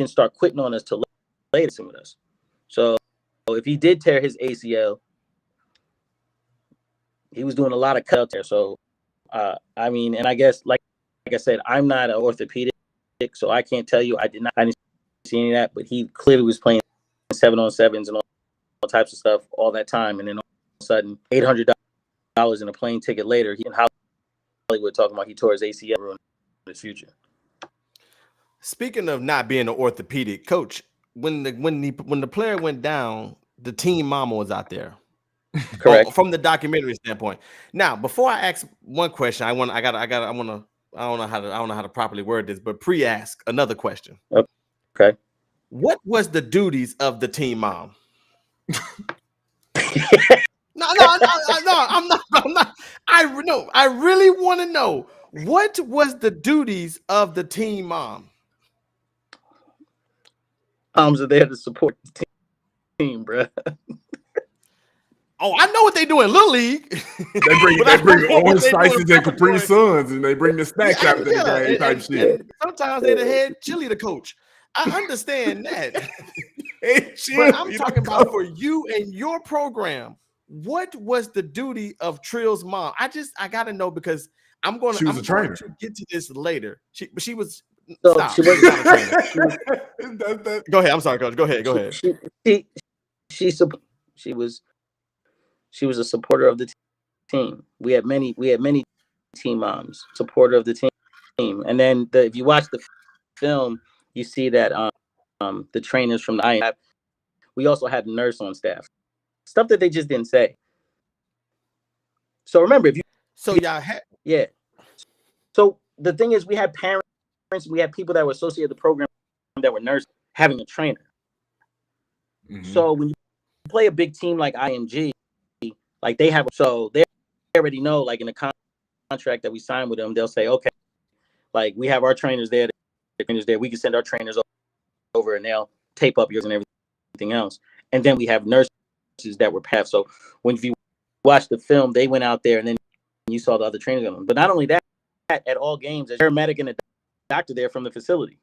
Speaker 3: start quitting on us till later with us. So if he did tear his ACL, he was doing a lot of cuts there. So I mean, and I guess like I said, I'm not an orthopedic, so I can't tell you. I didn't see any of that, but he clearly was playing 7-on-7s and all types of stuff all that time, and then all of a sudden, $800 in a plane ticket later, he in Hollywood talking about he tore his ACL in his future.
Speaker 2: Speaking of not being an orthopedic coach, when the player went down, the team mama was out there.
Speaker 3: Correct.
Speaker 2: From the documentary standpoint. Now, before I ask one question, I don't know how to properly word this, but pre-ask another question.
Speaker 3: Okay.
Speaker 2: What was the duties of the team mom? No, I'm not. I really want to know, what was the duties of the team mom?
Speaker 3: Moms are there to support the team, bro.
Speaker 2: Oh, I know what they do in Little League.
Speaker 1: They bring orange slices and Capri Suns, and they bring the snacks out of the game type shit.
Speaker 2: Sometimes they're the head cheerleader coach. I understand that. But I'm talking about for you and your program. What was the duty of Trill's mom? I got to know, because I'm going to get to this later. She was. Stop. She was not a trainer. Go ahead. I'm sorry, coach. Go ahead.
Speaker 3: She was a supporter of the team. We had many team moms, supporter of the team. And then if you watch the film, you see that the trainers from the INF, we also had a nurse on staff. Stuff that they just didn't say. So remember, yeah. So the thing is, we had parents, we had people that were associated with the program that were nurses. having a trainer. So when you play a big team like IMG, like they already know, like in the contract that we signed with them, they'll say, okay, like we have our trainers there, we can send our trainers over and they'll tape up yours and everything else. And then we have nurses that were passed. So when you watch the film, they went out there and then you saw the other trainers on them. But not only that, at all games, there's a paramedic and a doctor there from the facility.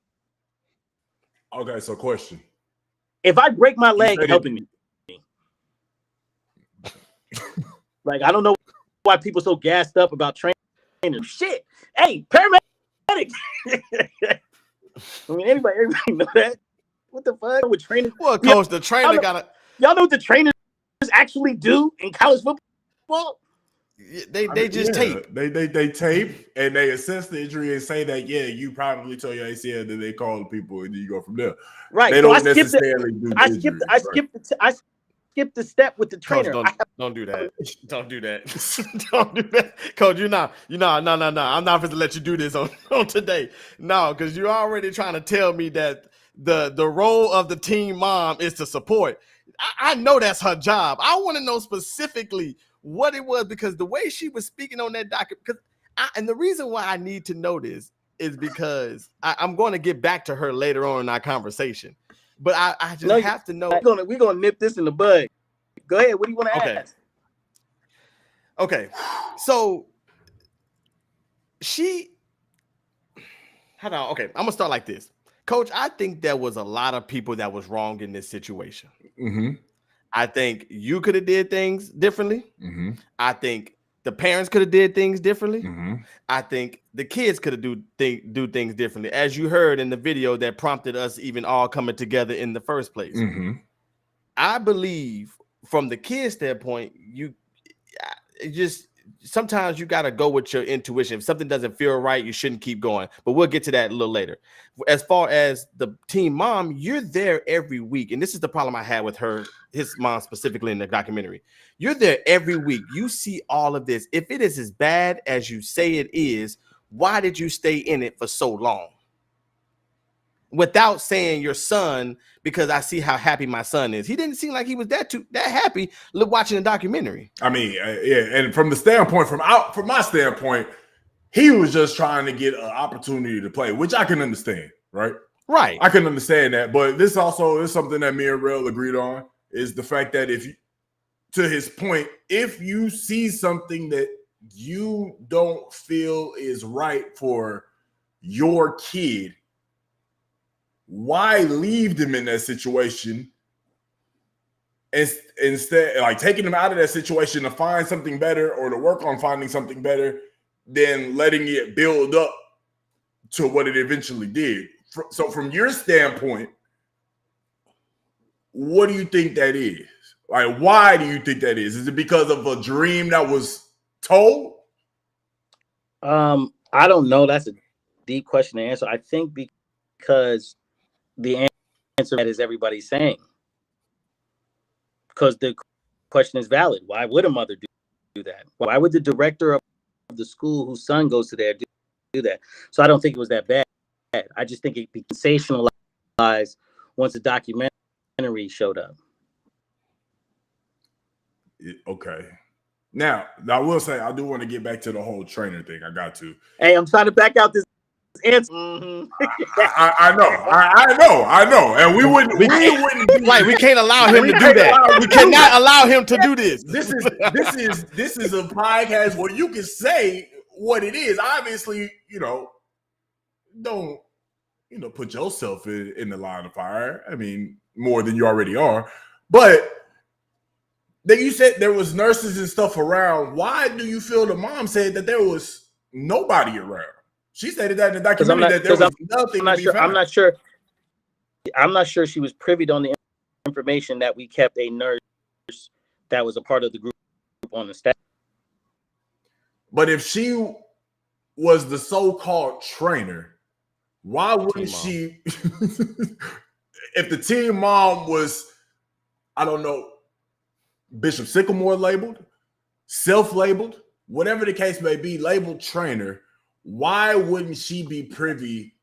Speaker 1: Okay, so question.
Speaker 3: If I break my leg, helping me. Like, I don't know why people so gassed up about training. Shit. Hey, paramedic. I mean, everybody know that. What the fuck with training?
Speaker 2: Well, coach, the trainer
Speaker 3: y'all know what the trainers actually do in college football?
Speaker 2: They just tape.
Speaker 1: They tape and they assess the injury and say that, yeah, you probably tore your ACL, then they call the people and then you go from there.
Speaker 3: Right.
Speaker 1: They
Speaker 3: so
Speaker 1: don't necessarily do
Speaker 3: I skipped the step with the trainer.
Speaker 2: Coach, don't do that. Don't do that. Don't do that. Coach, no. I'm not going to let you do this on today. No, because you're already trying to tell me that the role of the team mom is to support. I know that's her job. I want to know specifically what it was, because the way she was speaking on that document, and the reason why I need to know this is because I'm going to get back to her later on in our conversation. But I just have to know.
Speaker 3: We're gonna nip this in the bud. Go ahead. What do you want to ask?
Speaker 2: Okay. So hold on. Okay, I'm gonna start like this. Coach, I think there was a lot of people that was wrong in this situation. I think you could have did things differently. I think the parents could have did things differently. I think the kids could have do things differently, as you heard in the video that prompted us even all coming together in the first place. I believe from the kids' standpoint, sometimes you got to go with your intuition. If something doesn't feel right, you shouldn't keep going. But we'll get to that a little later. As far as the team mom, you're there every week. And this is the problem I had with his mom specifically in the documentary. You're there every week. You see all of this. If it is as bad as you say it is, why did you stay in it for so long? Without saying your son, because I see how happy my son is. He didn't seem like he was that happy watching the documentary.
Speaker 1: I mean, yeah, and from my standpoint, he was just trying to get an opportunity to play, which I can understand, right?
Speaker 2: Right.
Speaker 1: I can understand that, but this also is something that me and Rel agreed on, is the fact that to his point, if you see something that you don't feel is right for your kid, why leave them in that situation instead, like taking them out of that situation to find something better or to work on finding something better than letting it build up to what it eventually did? So from your standpoint, what do you think that is? Like, why do you think that is? Is it because of a dream that was told?
Speaker 3: I don't know. That's a deep question to answer. I think because the answer is everybody's saying, because the question is valid. Why would a mother do that? Why would the director of the school whose son goes to there do that? So I don't think it was that bad. I just think it became sensationalized once the documentary showed up.
Speaker 1: Okay. Now, I will say, I do want to get back to the whole trainer thing. I got to.
Speaker 3: Hey, I'm trying to back out this answer.
Speaker 1: I know, and we wouldn't do
Speaker 2: right. We can't allow him to do that. We cannot allow him to do this.
Speaker 1: This is a podcast where you can say what it is. Obviously, don't put yourself in the line of fire. I mean, more than you already are. But then you said there was nurses and stuff around. Why do you feel the mom said that there was nobody around? She stated that in the documentary that there was nothing.
Speaker 3: I'm not sure she was privy on the information that we kept a nurse that was a part of the group on the staff.
Speaker 1: But if she was the so-called trainer, why wouldn't she? If the team mom was, I don't know, Bishop Sycamore labeled, self-labeled, whatever the case may be, labeled trainer, why wouldn't she be privy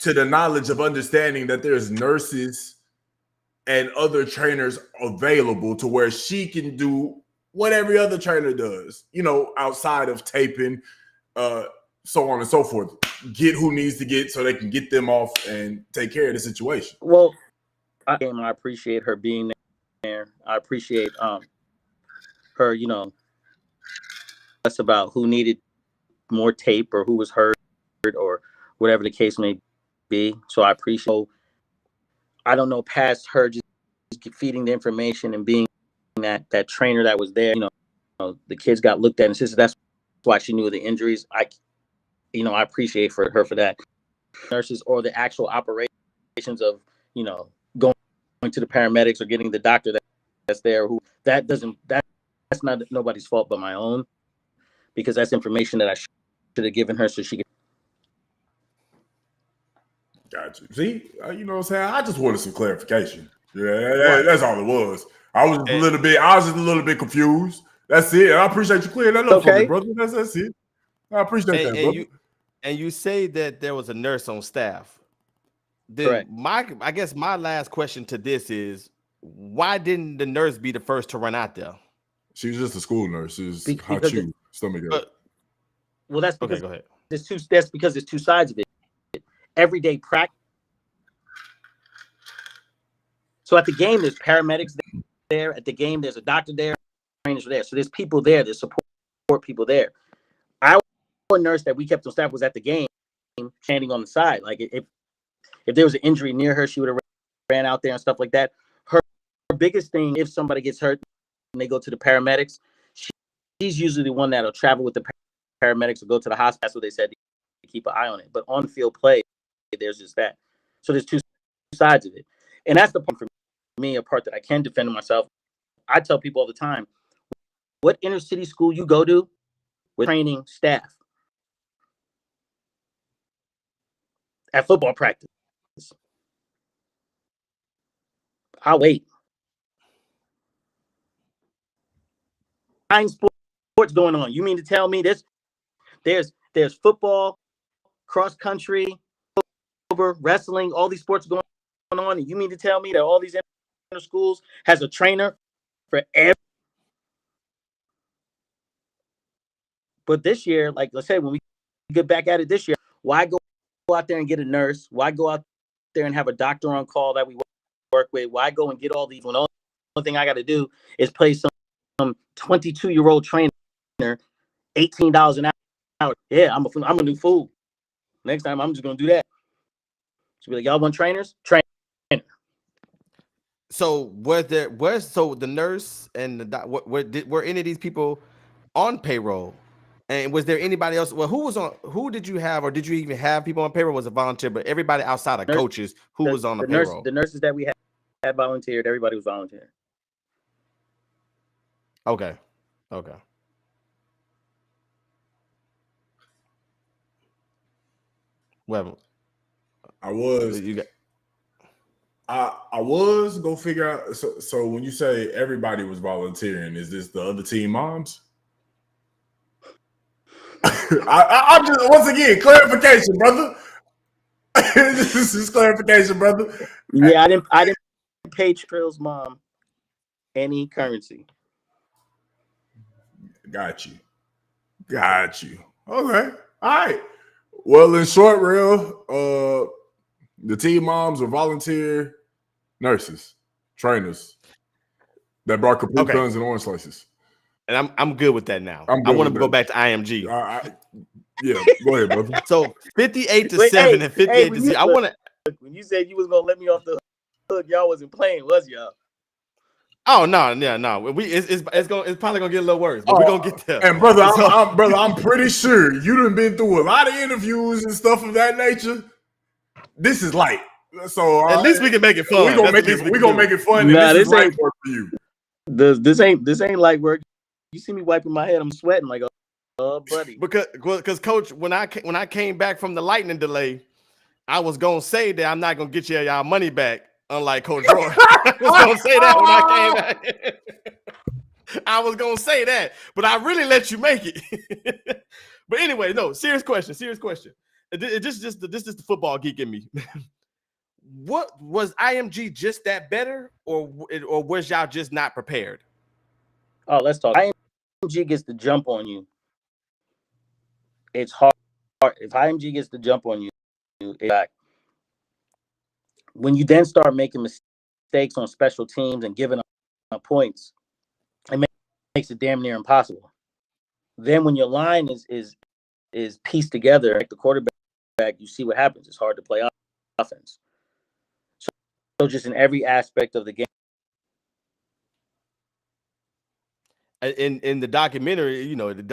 Speaker 1: to the knowledge of understanding that there's nurses and other trainers available to where she can do what every other trainer does, outside of taping, so on and so forth. Get who needs to get so they can get them off and take care of the situation.
Speaker 3: Well, I appreciate her being there. I appreciate her, that's about who needed more tape or who was hurt or whatever the case may be. So I appreciate. I don't know past her just feeding the information and being that trainer that was there. The kids got looked at and said that's why she knew the injuries. I appreciate her for that. Nurses or the actual operations of going to the paramedics or getting the doctor that's there. That's not nobody's fault but my own, because that's information that I should have given her so she could.
Speaker 1: Got you. See, you know what I'm saying? I just wanted some clarification. Yeah, that's all it was. I was just a little bit confused. That's it. I appreciate you clearing that up for me, brother. That's it. I appreciate that, brother.
Speaker 2: You say that there was a nurse on staff. Then
Speaker 3: Correct.
Speaker 2: I guess my last question to this is, why didn't the nurse be the first to run out there?
Speaker 1: She was just a school nurse. It was stomach ache.
Speaker 3: Well, that's because
Speaker 2: go ahead.
Speaker 3: That's because there's two sides of it. Everyday practice. So at the game, there's paramedics there. At the game, there's a doctor there. Trainers are there. So there's people there. There's support people there. Our nurse that we kept on staff was at the game, standing on the side. Like if there was an injury near her, she would have ran out there and stuff like that. Her biggest thing, if somebody gets hurt and they go to the paramedics, she's usually the one that'll travel with the paramedics or go to the hospital. That's what they said, to keep an eye on it. But on field play, there's just that. So there's two sides of it. And that's the part for me, a part that I can defend myself. I tell people all the time, what inner city school you go to with training staff at football practice, I'll wait. 9 sports going on. You mean to tell me there's football, cross country, over wrestling, all these sports going on, and you mean to tell me that all these inner schools has a trainer for every? But this year, like let's say when we get back at it this year, why go out there and get a nurse? Why go out there and have a doctor on call that we work with? Why go and get all these when the only thing I got to do is play some 22-year-old trainer, $18 an hour? Yeah, I'm a new fool. Next time I'm just gonna do that. So be like, y'all want trainers? Trainer.
Speaker 2: So the nurse and the were any of these people on payroll? And was there anybody else? Well, who did you have, or did you even have people on payroll? Was a volunteer, but everybody outside of coaches who was on the payroll?
Speaker 3: The nurses that we had volunteered, everybody was volunteering.
Speaker 2: Okay. Well,
Speaker 1: I was go figure out. So when you say everybody was volunteering, is this the other team moms? I'm just, once again, clarification, brother. This is clarification, brother.
Speaker 3: Yeah, I didn't pay Trill's mom any currency.
Speaker 1: Got you. Okay. All right. Well, in short, the team moms were volunteer nurses, trainers that brought Capri Suns and orange slices.
Speaker 2: And I'm good with that now. I want to go back to IMG.
Speaker 1: Yeah, go ahead, brother.
Speaker 2: So 58-7 and 58-0. I want to.
Speaker 3: When you said you was gonna let me off the hook, y'all wasn't playing, was y'all?
Speaker 2: Oh no. It's probably gonna get a little worse, but we're gonna get there.
Speaker 1: And brother, I'm pretty sure you done been through a lot of interviews and stuff of that nature. This is light, so
Speaker 2: at least we can make it fun.
Speaker 1: We're gonna make it fun.
Speaker 3: Nah,
Speaker 1: and this is light work for you.
Speaker 3: This ain't light work. You see me wiping my head, I'm sweating like, oh, buddy.
Speaker 2: Because Coach, when I came back from the lightning delay, I was gonna say that I'm not gonna get y'all money back, unlike Coach Roy. I was gonna say that when I came back. I was gonna say that, but I really let you make it. But anyway, no, serious question. this is the football geek in me. What was IMG just that better, or was y'all just not prepared?
Speaker 3: Oh, let's talk. IMG gets the jump on you. It's hard. If IMG gets the jump on you, it's back. When you then start making mistakes on special teams and giving up points, it makes it damn near impossible. Then when your line is pieced together, like the quarterback, you see what happens. It's hard to play offense. So just in every aspect of the game.
Speaker 2: In the documentary, they're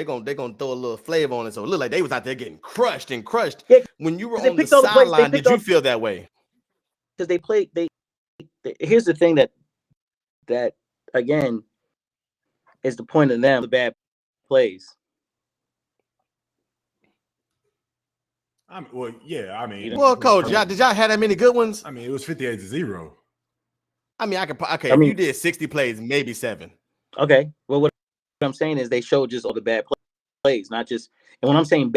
Speaker 2: gonna throw a little flavor on it, so it looked like they was out there getting crushed.
Speaker 3: Yeah,
Speaker 2: when you were on the sideline, did you feel that way?
Speaker 3: Because they played. They here's the thing that again is the point of them, the bad plays.
Speaker 1: Well,
Speaker 2: coach, did y'all have that many good ones?
Speaker 1: I mean, it was 58-0.
Speaker 2: I mean, if you did 60 plays, maybe 7.
Speaker 3: Okay. Well, what I'm saying is they showed just all the bad plays, not just. And when I'm saying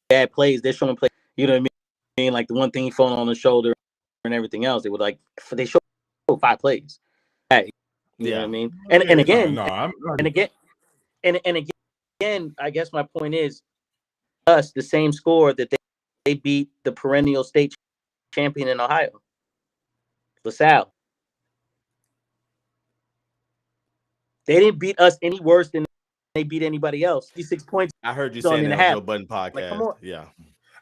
Speaker 3: bad plays, they're showing plays. You know what I mean? Like the one thing falling on the shoulder and everything else. They showed 5 plays. You know what I mean? And again, I guess my point is, us the same score that they beat the perennial state champion in Ohio, LaSalle. They didn't beat us any worse than they beat anybody else. 56 points.
Speaker 2: I heard you saying that on Joe Budden podcast.
Speaker 3: Like, come on.
Speaker 2: Yeah.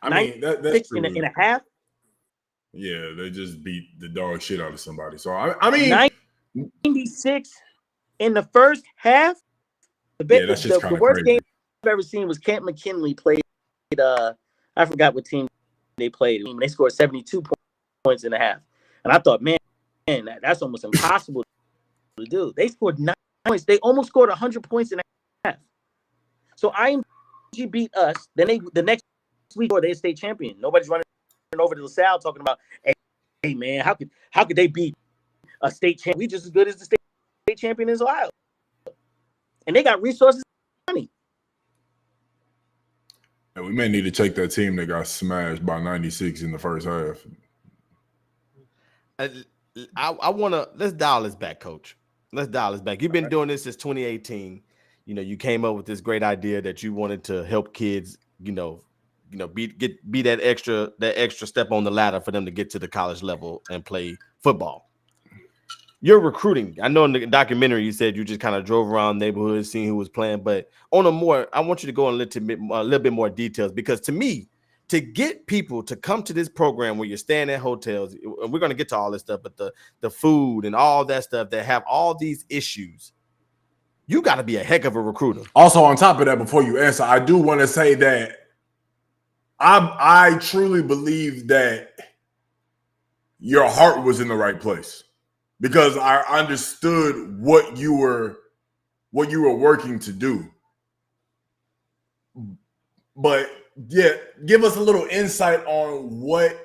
Speaker 1: I mean, that's true.
Speaker 3: in a half.
Speaker 1: Yeah, they just beat the dog shit out of somebody. So, I mean.
Speaker 3: 96 in the first half.
Speaker 1: That's just
Speaker 3: the worst game I've ever seen was Camp McKinley played. I forgot what team they played. They scored 72 points in a half. And I thought, man, that's almost impossible to do. They scored 9 points. They almost scored 100 points in a half. So IMG beat us. Then the next week they're state champion. Nobody's running over to LaSalle talking about, hey man, how could they beat a state champion? We just as good as the state champion is Ohio. And they got resources and money.
Speaker 1: And we may need to check that team that got smashed by 96 in the first half.
Speaker 2: I want to let's dial this back, Coach. Let's dial this back. You've been doing this since 2018. You came up with this great idea that you wanted to help kids, be that extra step on the ladder for them to get to the college level and play football. You're recruiting. I know in the documentary you said you just kind of drove around neighborhoods, seeing who was playing, but I want you to go in a little bit more details, because to me, to get people to come to this program where you're staying at hotels, and we're going to get to all this stuff, but the food and all that stuff that have all these issues, you got to be a heck of a recruiter.
Speaker 1: Also, on top of that, before you answer, I do want to say that I truly believe that your heart was in the right place, because I understood what you were working to do. But yeah, give us a little insight on what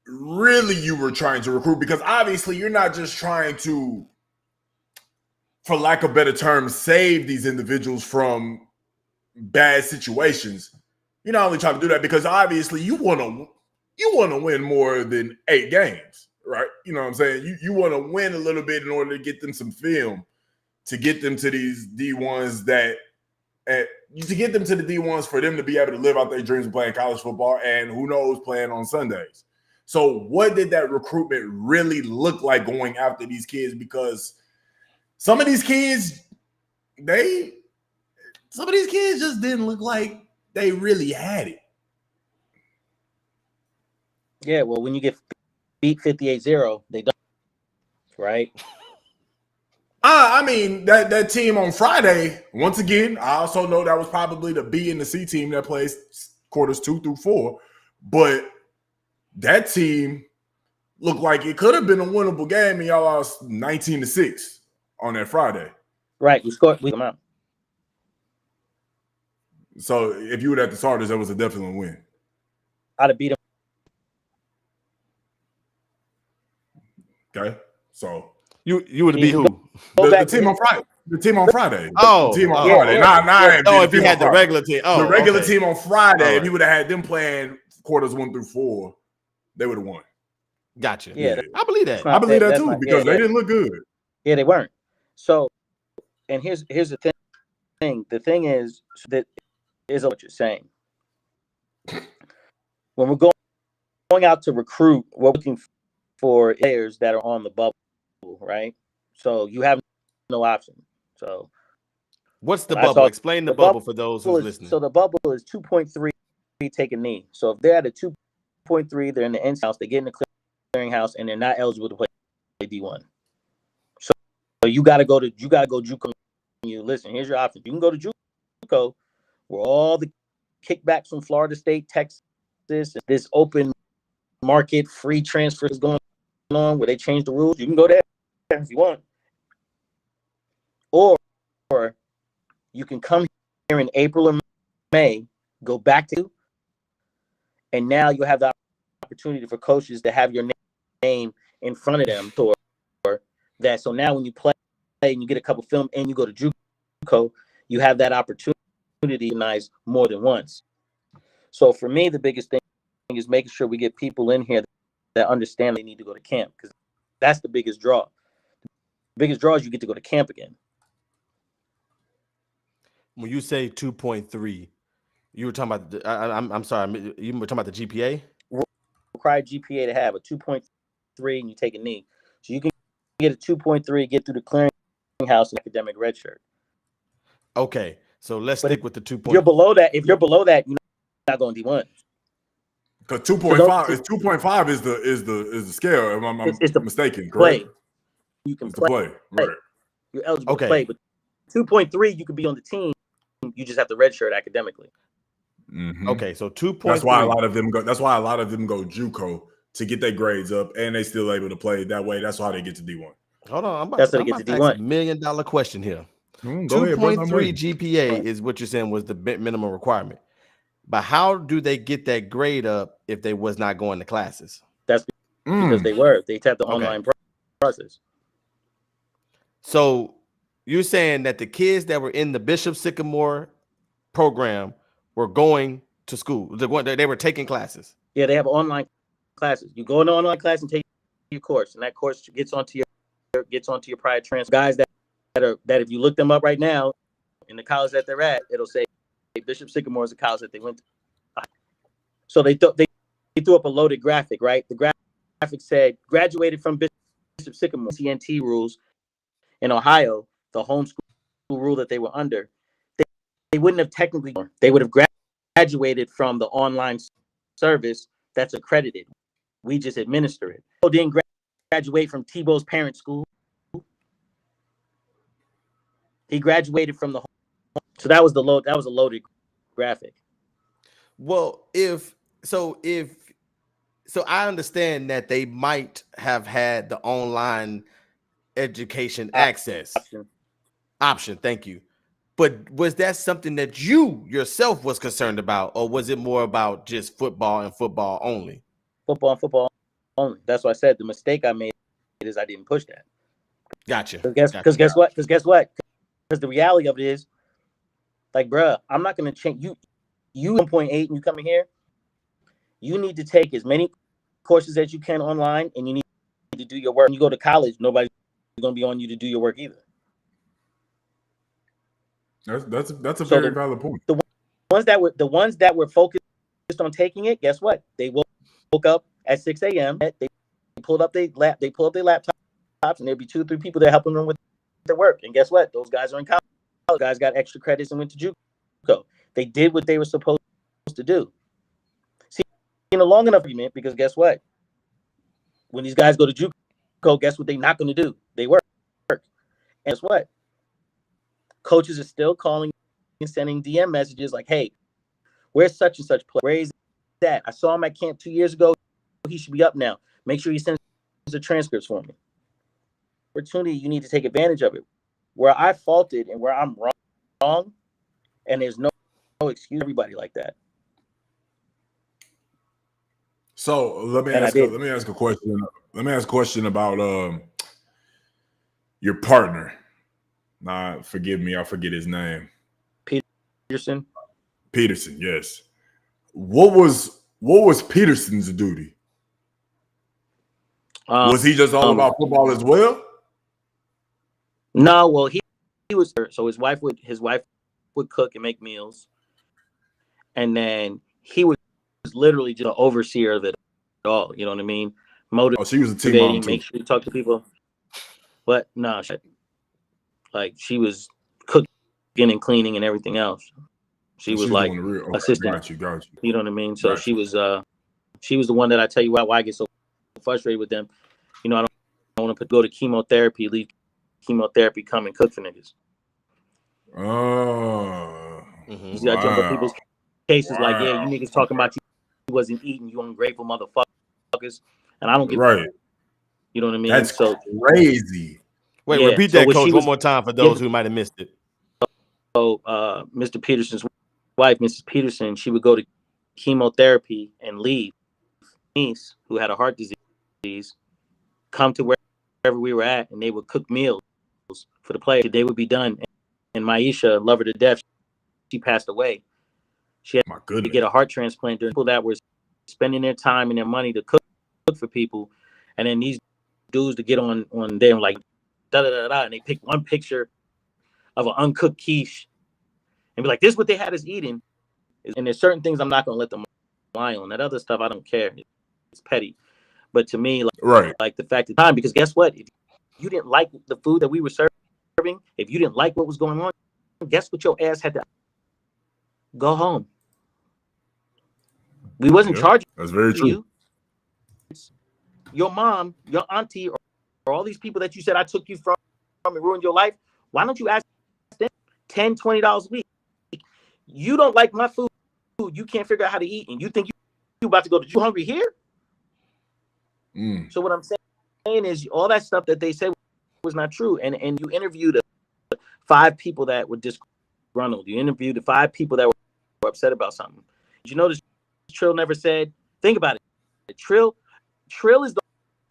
Speaker 1: really you were trying to recruit, because obviously you're not just trying to, for lack of better terms, save these individuals from bad situations. You're not only trying to do that because obviously you want to win more than 8 games, right? You know what I'm saying? You want to win a little bit in order to get them some film, to get them to these D1s to get them to the D1s for them to be able to live out their dreams of playing college football and, who knows, playing on Sundays. So what did that recruitment really look like going after these kids? Because some of these kids just didn't look like they really had it.
Speaker 3: Yeah, well, when you get beat 58-0, they don't, right?
Speaker 1: I mean, that team on Friday, once again, I also know that was probably the B and the C team that plays quarters 2 through 4. But that team looked like it could have been a winnable game, and y'all lost 19-6 on that Friday.
Speaker 3: Right, we come out.
Speaker 1: So if you were at the starters, that was a definite win.
Speaker 3: I'd have beat them.
Speaker 1: Okay, so
Speaker 2: you would have beat who?
Speaker 1: The team on Friday. The team on Friday.
Speaker 2: Oh,
Speaker 1: the team on
Speaker 2: oh,
Speaker 1: Friday.
Speaker 3: yeah.
Speaker 2: Oh, if he had the regular team. Oh,
Speaker 1: the regular
Speaker 2: okay.
Speaker 1: team on Friday,
Speaker 2: All
Speaker 1: if
Speaker 2: right.
Speaker 1: he would have had them playing quarters 1 through 4, they would have won.
Speaker 2: Gotcha.
Speaker 3: Yeah,
Speaker 2: I believe that.
Speaker 1: I believe that too, because they didn't look good.
Speaker 3: Yeah, they weren't. So, and here's the thing. The thing is that is what you're saying. When we're going out to recruit, we're looking for players that are on the bubble, right? So you have no option. So
Speaker 2: what's the bubble? Explain the bubble for those who's listening.
Speaker 3: So the bubble is 2.3 take a knee. So if they're at a 2.3, they're in the end house, they get in the clearinghouse, and they're not eligible to play D1. So you gotta go JUCO. You listen, here's your option. You can go to JUCO, where all the kickbacks from Florida State, Texas, this open market free transfer is going on, where they change the rules. You can go there if you want, or you can come here in April or May, go back to, and now you'll have the opportunity for coaches to have your name in front of them, or that. So now when you play and you get a couple film and you go to JUCO, you have that opportunity to recognize more than once. So for me, the biggest thing is making sure we get people in here that understand they need to go to camp, because that's the biggest draw. The biggest draw is you get to go to camp again.
Speaker 2: When you say 2.3, you were talking about I'm sorry, you were talking about the GPA?
Speaker 3: Required GPA to have a 2.3 and you take a knee. So you can get a 2.3, get through the clearinghouse and academic redshirt.
Speaker 2: Okay, so let's stick with the 2.
Speaker 3: If you're below that, you're not going D1.
Speaker 1: Because 2.5 is 2.5 is the scale. I'm mistaken, correct?
Speaker 3: Play. You can
Speaker 1: play. Right.
Speaker 3: You're eligible to play, but 2.3 you could be on the team. You just have to redshirt academically.
Speaker 1: Mm-hmm.
Speaker 2: Okay, so 2.3.
Speaker 1: That's why a lot of them go JUCO to get their grades up, and they still able to play that way. That's how they get to D1.
Speaker 2: Hold on, I'm
Speaker 3: about to
Speaker 2: ask $1 million question here. 2.3 GPA is what you're saying was the minimum requirement. But how do they get that grade up if they was not going to classes?
Speaker 3: That's because they tapped the online process.
Speaker 2: So you're saying that the kids that were in the Bishop Sycamore program were going to school. They were taking classes.
Speaker 3: Yeah, they have online classes. You go in an online class and take your course, and that course gets onto your prior transfer. Guys that if you look them up right now in the college that they're at, it'll say Bishop Sycamore is a college that they went to. So they threw up a loaded graphic, right? The graphic said graduated from Bishop Sycamore. CNT rules in Ohio, the homeschool rule that they were under, they wouldn't have technically. They would have graduated from the online service that's accredited. We just administer it. So didn't graduate from Tebow's parent school. He graduated from the home. So that was a loaded graphic.
Speaker 2: Well, so I understand that they might have had the online education access option. Thank you. But was that something that you yourself was concerned about, or was it more about just football and football only?
Speaker 3: Football and football only. That's why I said the mistake I made is I didn't push that.
Speaker 2: Gotcha.
Speaker 3: Because guess what? Because the reality of it is, like, bruh, I'm not going to change you. You 1.8 and you coming here, you need to take as many courses as you can online, and you need to do your work. When you go to college, nobody's going to be on you to do your work either.
Speaker 1: That's a very valid point.
Speaker 3: The ones that were focused on taking it, guess what? They woke up at 6 a.m. They pulled up their laptops, and there'd be 2 or 3 people there helping them with their work. And guess what? Those guys are in college. Those guys got extra credits and went to JUCO. They did what they were supposed to do. See, in a long enough argument, because guess what? When these guys go to JUCO, guess what they're not going to do? They work. And guess what? Coaches are still calling and sending DM messages like, hey, where's such and such player? Where is that? I saw him at camp 2 years ago. He should be up now. Make sure he sends the transcripts for me. Opportunity, you need to take advantage of it. Where I faulted and where I'm wrong, and there's no excuse everybody like that.
Speaker 1: So let me ask a question. Let me ask a question about your partner. Nah, forgive me, I forget his name.
Speaker 3: Peterson.
Speaker 1: Peterson, yes. What was Peterson's duty? Was he just all about football as well?
Speaker 3: No, well, he was, so his wife would cook and make meals, and then he was literally just an overseer of it all. You know what I mean?
Speaker 1: Oh, she was a team mom too.
Speaker 3: Make sure you talk to people. But no, like she was cooking and cleaning and everything else. She was like assistant.
Speaker 1: Got you.
Speaker 3: You know what I mean? So she was the one that I tell you why I get so frustrated with them. You know, I don't want to go to chemotherapy, leave chemotherapy, come and cook for niggas.
Speaker 1: Oh,
Speaker 3: you got to jump on people's cases like, yeah, you niggas talking about you wasn't eating, you ungrateful motherfuckers, and I don't give
Speaker 1: right.
Speaker 3: You know what I mean?
Speaker 1: That's so crazy.
Speaker 2: Wait, repeat that, Coach, one more time for those who might have missed it.
Speaker 3: So, Mr. Peterson's wife, Mrs. Peterson, she would go to chemotherapy and leave. Niece, who had a heart disease, come to wherever we were at, and they would cook meals for the players. They would be done. And Maisha, love her to death, she passed away. She had to get a heart transplant. During people that were spending their time and their money to cook for people, and then these dudes to get on them like da da da da, and they pick one picture of an uncooked quiche and be like, "This is what they had us eating." And there's certain things I'm not gonna let them lie on. That other stuff I don't care. It's petty. But to me, like the fact of time, because guess what? If you didn't like the food that we were serving, if you didn't like what was going on, guess what your ass had to go home. We wasn't charging.
Speaker 1: That's very true.
Speaker 3: Your mom, your auntie, or all these people that you said I took you from and ruined your life. Why don't you ask them $10, $20 a week? You don't like my food. You can't figure out how to eat, and you think you about to go to you hungry here? So what I'm saying is all that stuff that they said was not true. And you interviewed 5 people that were disgruntled. You interviewed the 5 people that were upset about something. Did you notice Trill never said, think about it. Trill is the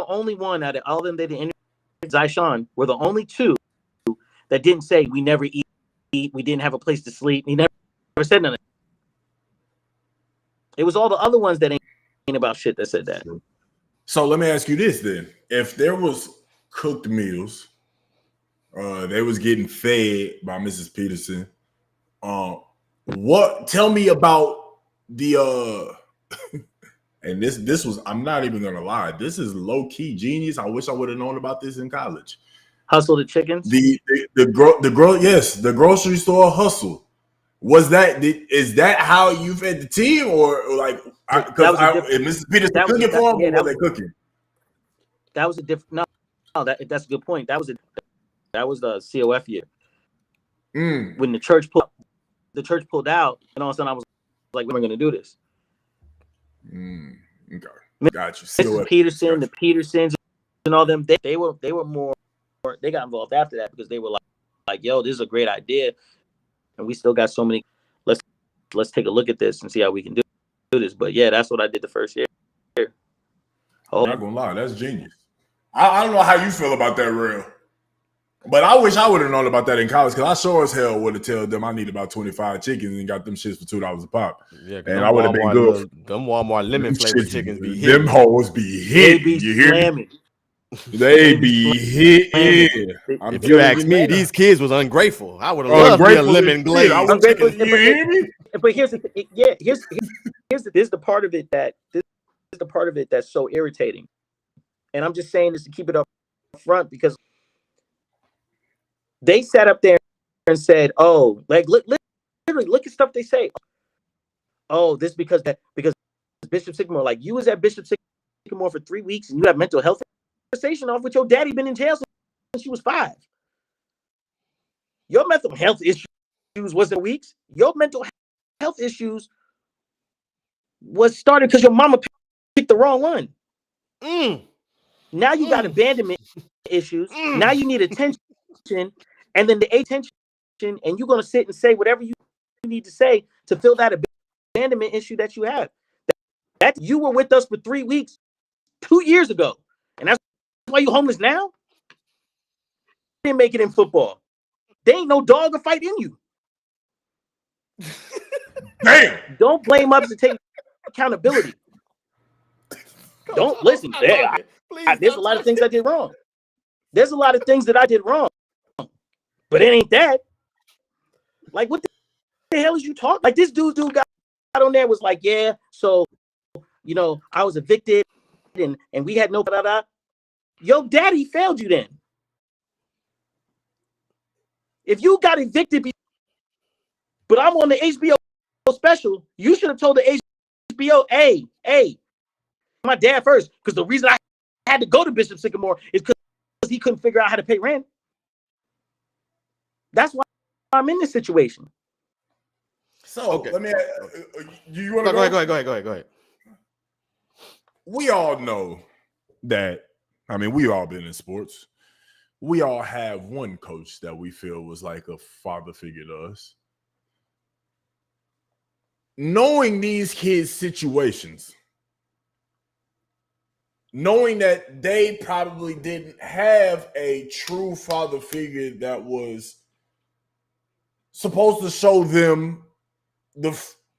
Speaker 3: only one out of all of them that interviewed. Zyshawn were the only 2 that didn't say we never eat, we didn't have a place to sleep. He never said nothing. It was all the other ones that ain't about shit that said that.
Speaker 1: So let me ask you this then. If there was cooked meals, they was getting fed by Mrs. Peterson. Tell me about the and this was, I'm not even gonna lie, this is low-key genius. I wish I would have known about this in college.
Speaker 3: Hustle the chickens?
Speaker 1: The grocery store hustle. Is that how you fed the team, or like because Mrs. Peterson cooking for them, or were they cooking?
Speaker 3: That was a different. No, that's a good point. That was the COF year when the church pulled out, and all of a sudden I was like, "We're going to do this."
Speaker 1: Okay, got you.
Speaker 3: Mrs. Peterson, the Petersons, and all them. They were more. They got involved after that because they were like, "Yo, this is a great idea." And we still got so many. Let's take a look at this and see how we can do this. But yeah, that's what I did the first year.
Speaker 1: I'm not gonna lie, that's genius. I don't know how you feel about that, real. But I wish I would have known about that in college, because I sure as hell would have told them I need about 25 chickens and got them shits for $2 a pop.
Speaker 2: Yeah,
Speaker 1: and I would have been good.
Speaker 2: Them Walmart lemon flavored chickens be
Speaker 1: hitting. Them hoes be hitting. You hear me? They be hitting.
Speaker 2: If you ask me, these kids was ungrateful. I would have loved me a lemon glaze.
Speaker 1: You hear me?
Speaker 3: But here's the part of it that's so irritating. And I'm just saying this to keep it up front, because they sat up there and said, "Oh, like literally look at stuff they say. Oh, this because Bishop Sycamore, like you was at Bishop Sycamore for 3 weeks and you have mental health conversation off with your daddy been in jail since you was 5. Your mental health issues wasn't weeks. Your mental health issues was started because your mama picked the wrong one. Now you got abandonment issues. Now you need attention, and then the attention, and you're gonna sit and say whatever you need to say to fill that abandonment issue that you have. That you were with us for 3 weeks 2 years ago, and that's why you homeless now. You didn't make it in football. There ain't no dog or fight in you.
Speaker 1: Damn.
Speaker 3: Don't blame others to take accountability. Don't listen. There's a lot of things I did wrong. There's a lot of things that I did wrong. But it ain't that. Like, what the hell is you talking? Like, this dude got on there was like, yeah, so, you know, I was evicted and we had no da-da-da. Yo, daddy failed you then. If you got evicted, but I'm on the HBO special, you should have told the HBO, hey, my dad first. Because the reason I had to go to Bishop Sycamore is because he couldn't figure out how to pay rent. That's why I'm in this situation.
Speaker 1: So
Speaker 2: okay.
Speaker 1: let me. You want to
Speaker 2: go ahead.
Speaker 1: We all know that. I mean, we all been in sports. We all have one coach that we feel was like a father figure to us. Knowing these kids' situations, knowing that they probably didn't have a true father figure that was supposed to show them the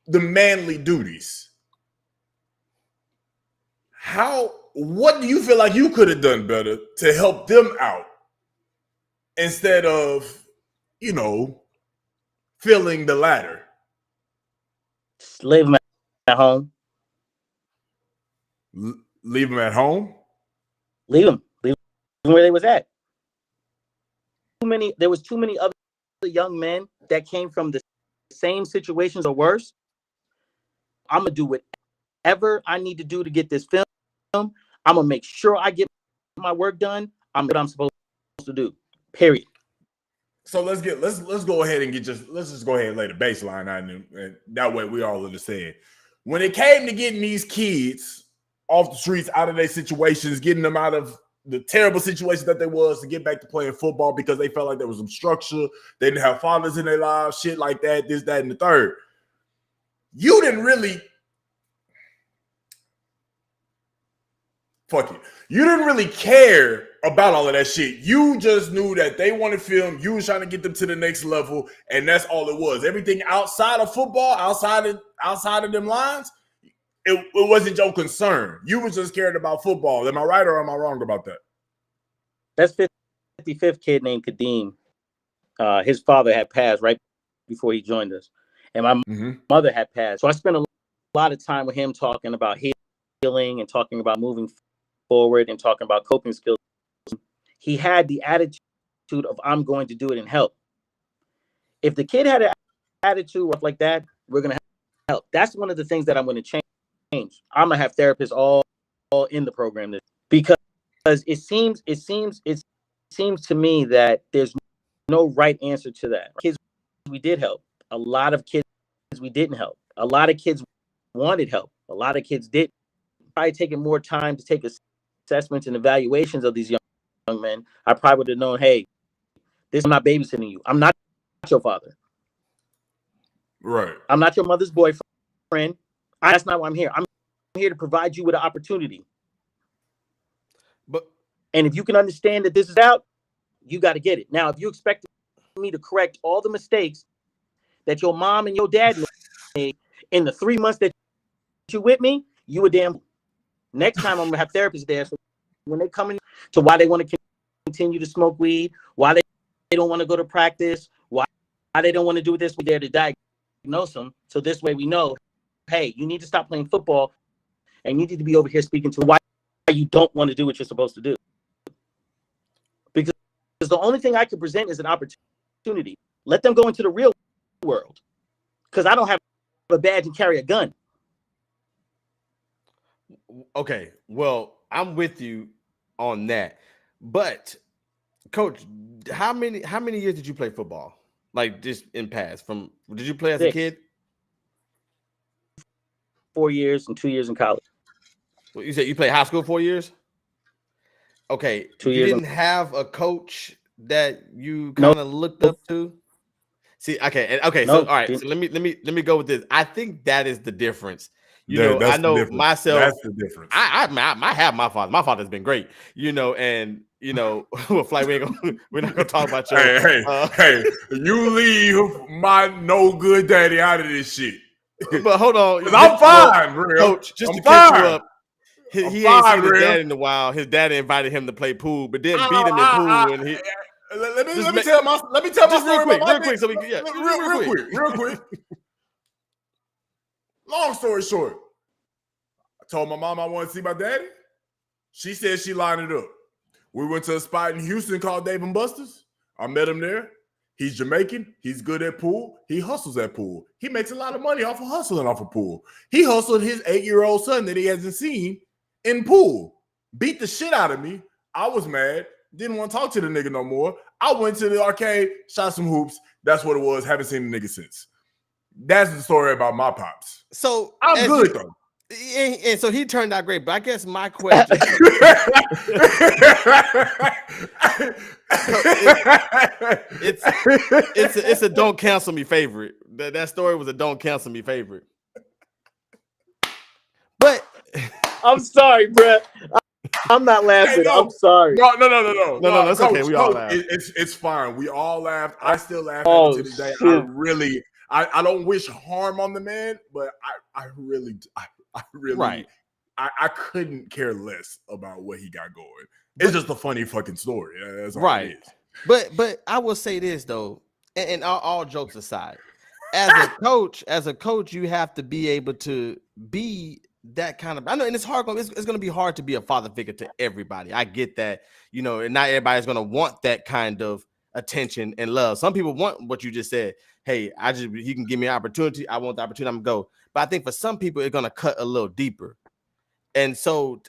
Speaker 1: manly duties. What do you feel like you could have done better to help them out instead of, you know, filling the ladder?
Speaker 3: Just leave them at home.
Speaker 1: Leave them at home?
Speaker 3: Leave them where they was at. There was too many other young men that came from the same situations or worse. I'm going to do whatever I need to do to get this film. I'm going to make sure I get my work done. I'm what I'm supposed to do. Period.
Speaker 1: So let's go ahead and let's just go ahead and lay the baseline on them, and that way we all understand. When it came to getting these kids off the streets, out of their situations, getting them out of the terrible situation that they was to get back to playing football because they felt like there was some structure, they didn't have fathers in their lives, shit like that, this, that, and the third. You didn't really You didn't really care about all of that shit. You just knew that they wanted film. You was trying to get them to the next level, and that's all it was. Everything outside of football, outside of them lines, it wasn't your concern. You was just caring about football. Am I right or am I wrong about that?
Speaker 3: That's 55th kid named Kadeem. His father had passed right before he joined us, and my mother had passed. So I spent a lot of time with him talking about healing and talking about moving forward and talking about coping skills. He had the attitude of, I'm going to do it and help. If the kid had an attitude like that, we're going to help. That's one of the things that I'm going to change. I'm going to have therapists all in the program because it seems to me that there's no right answer to that. Kids we did help. A lot of kids we didn't help. A lot of kids wanted help. A lot of kids didn't. Probably taking more time to take assessments and evaluations of these young men, I probably would have known, hey, I'm not babysitting you. I'm not your father.
Speaker 1: Right.
Speaker 3: I'm not your mother's boyfriend. That's not why I'm here. I'm here to provide you with an opportunity. And if you can understand that this is out, you got to get it. Now, if you expect me to correct all the mistakes that your mom and your dad made in the 3 months that you with me, you a damn. Next time I'm gonna have therapists there, so when they come in to why they want to continue to smoke weed, why they don't want to go to practice, why they don't want to do this, we're there to diagnose them. So this way we know, hey, you need to stop playing football and you need to be over here speaking to why you don't want to do what you're supposed to do. Because the only thing I can present is an opportunity. Let them go into the real world. Because I don't have a badge and carry a gun.
Speaker 2: Okay, well, I'm with you on that. But Coach, how many years did you play football? Like just in past? Did you play as
Speaker 3: 6.
Speaker 2: a kid?
Speaker 3: 4 years and 2 years in college.
Speaker 2: Well, you said you played high school 4 years? Okay.
Speaker 3: 2
Speaker 2: you
Speaker 3: years
Speaker 2: didn't have a coach that you kind of looked up to? See, okay. So all right. So let me go with this. I think that is the difference. I know
Speaker 1: difference.
Speaker 2: myself.
Speaker 1: That's the difference.
Speaker 2: I have my father. My father's been great, and with Flight, we're not gonna talk about your.
Speaker 1: Hey, you leave my no good daddy out of this shit.
Speaker 2: But hold on,
Speaker 1: I'm fine, real.
Speaker 2: Coach. Just
Speaker 1: I'm
Speaker 2: to catch
Speaker 1: fine.
Speaker 2: you up, he ain't seen his dad in a while. His dad invited him to play pool, but then beat him in pool, and he.
Speaker 1: Let me tell my story
Speaker 2: real quick, so we can
Speaker 1: real quick. Long story short, I told my mom I wanted to see my daddy. She said she lined it up. We went to a spot in Houston called Dave & Buster's. I met him there. He's Jamaican. He's good at pool. He hustles at pool. He makes a lot of money off of hustling off of pool. He hustled his 8-year-old son that he hasn't seen in pool. Beat the shit out of me. I was mad. Didn't want to talk to the nigga no more. I went to the arcade, shot some hoops. That's what it was. Haven't seen the nigga since. That's the story about my pops.
Speaker 2: So
Speaker 1: I'm good though.
Speaker 2: And so he turned out great. But I guess my question it's a don't cancel me favorite. That story was a don't cancel me favorite. But
Speaker 3: I'm sorry, bro. I'm not laughing.
Speaker 1: Hey, no.
Speaker 3: I'm sorry.
Speaker 1: No.
Speaker 2: It's okay. We all laugh.
Speaker 1: It's fine. We all laughed. I still laugh to this day.
Speaker 3: Shit.
Speaker 1: I don't wish harm on the man, but I really
Speaker 2: right.
Speaker 1: I couldn't care less about what he got going. It's just a funny fucking story. That's all
Speaker 2: right.
Speaker 1: it is.
Speaker 2: But I will say this though, and all jokes aside, as a coach, you have to be able to be that kind of. I know, and it's hard. It's going to be hard to be a father figure to everybody. I get that, and not everybody's going to want that kind of attention and love. Some people want what you just said. Hey, he can give me an opportunity. I want the opportunity. I'm gonna go. But I think for some people, it's going to cut a little deeper. And so,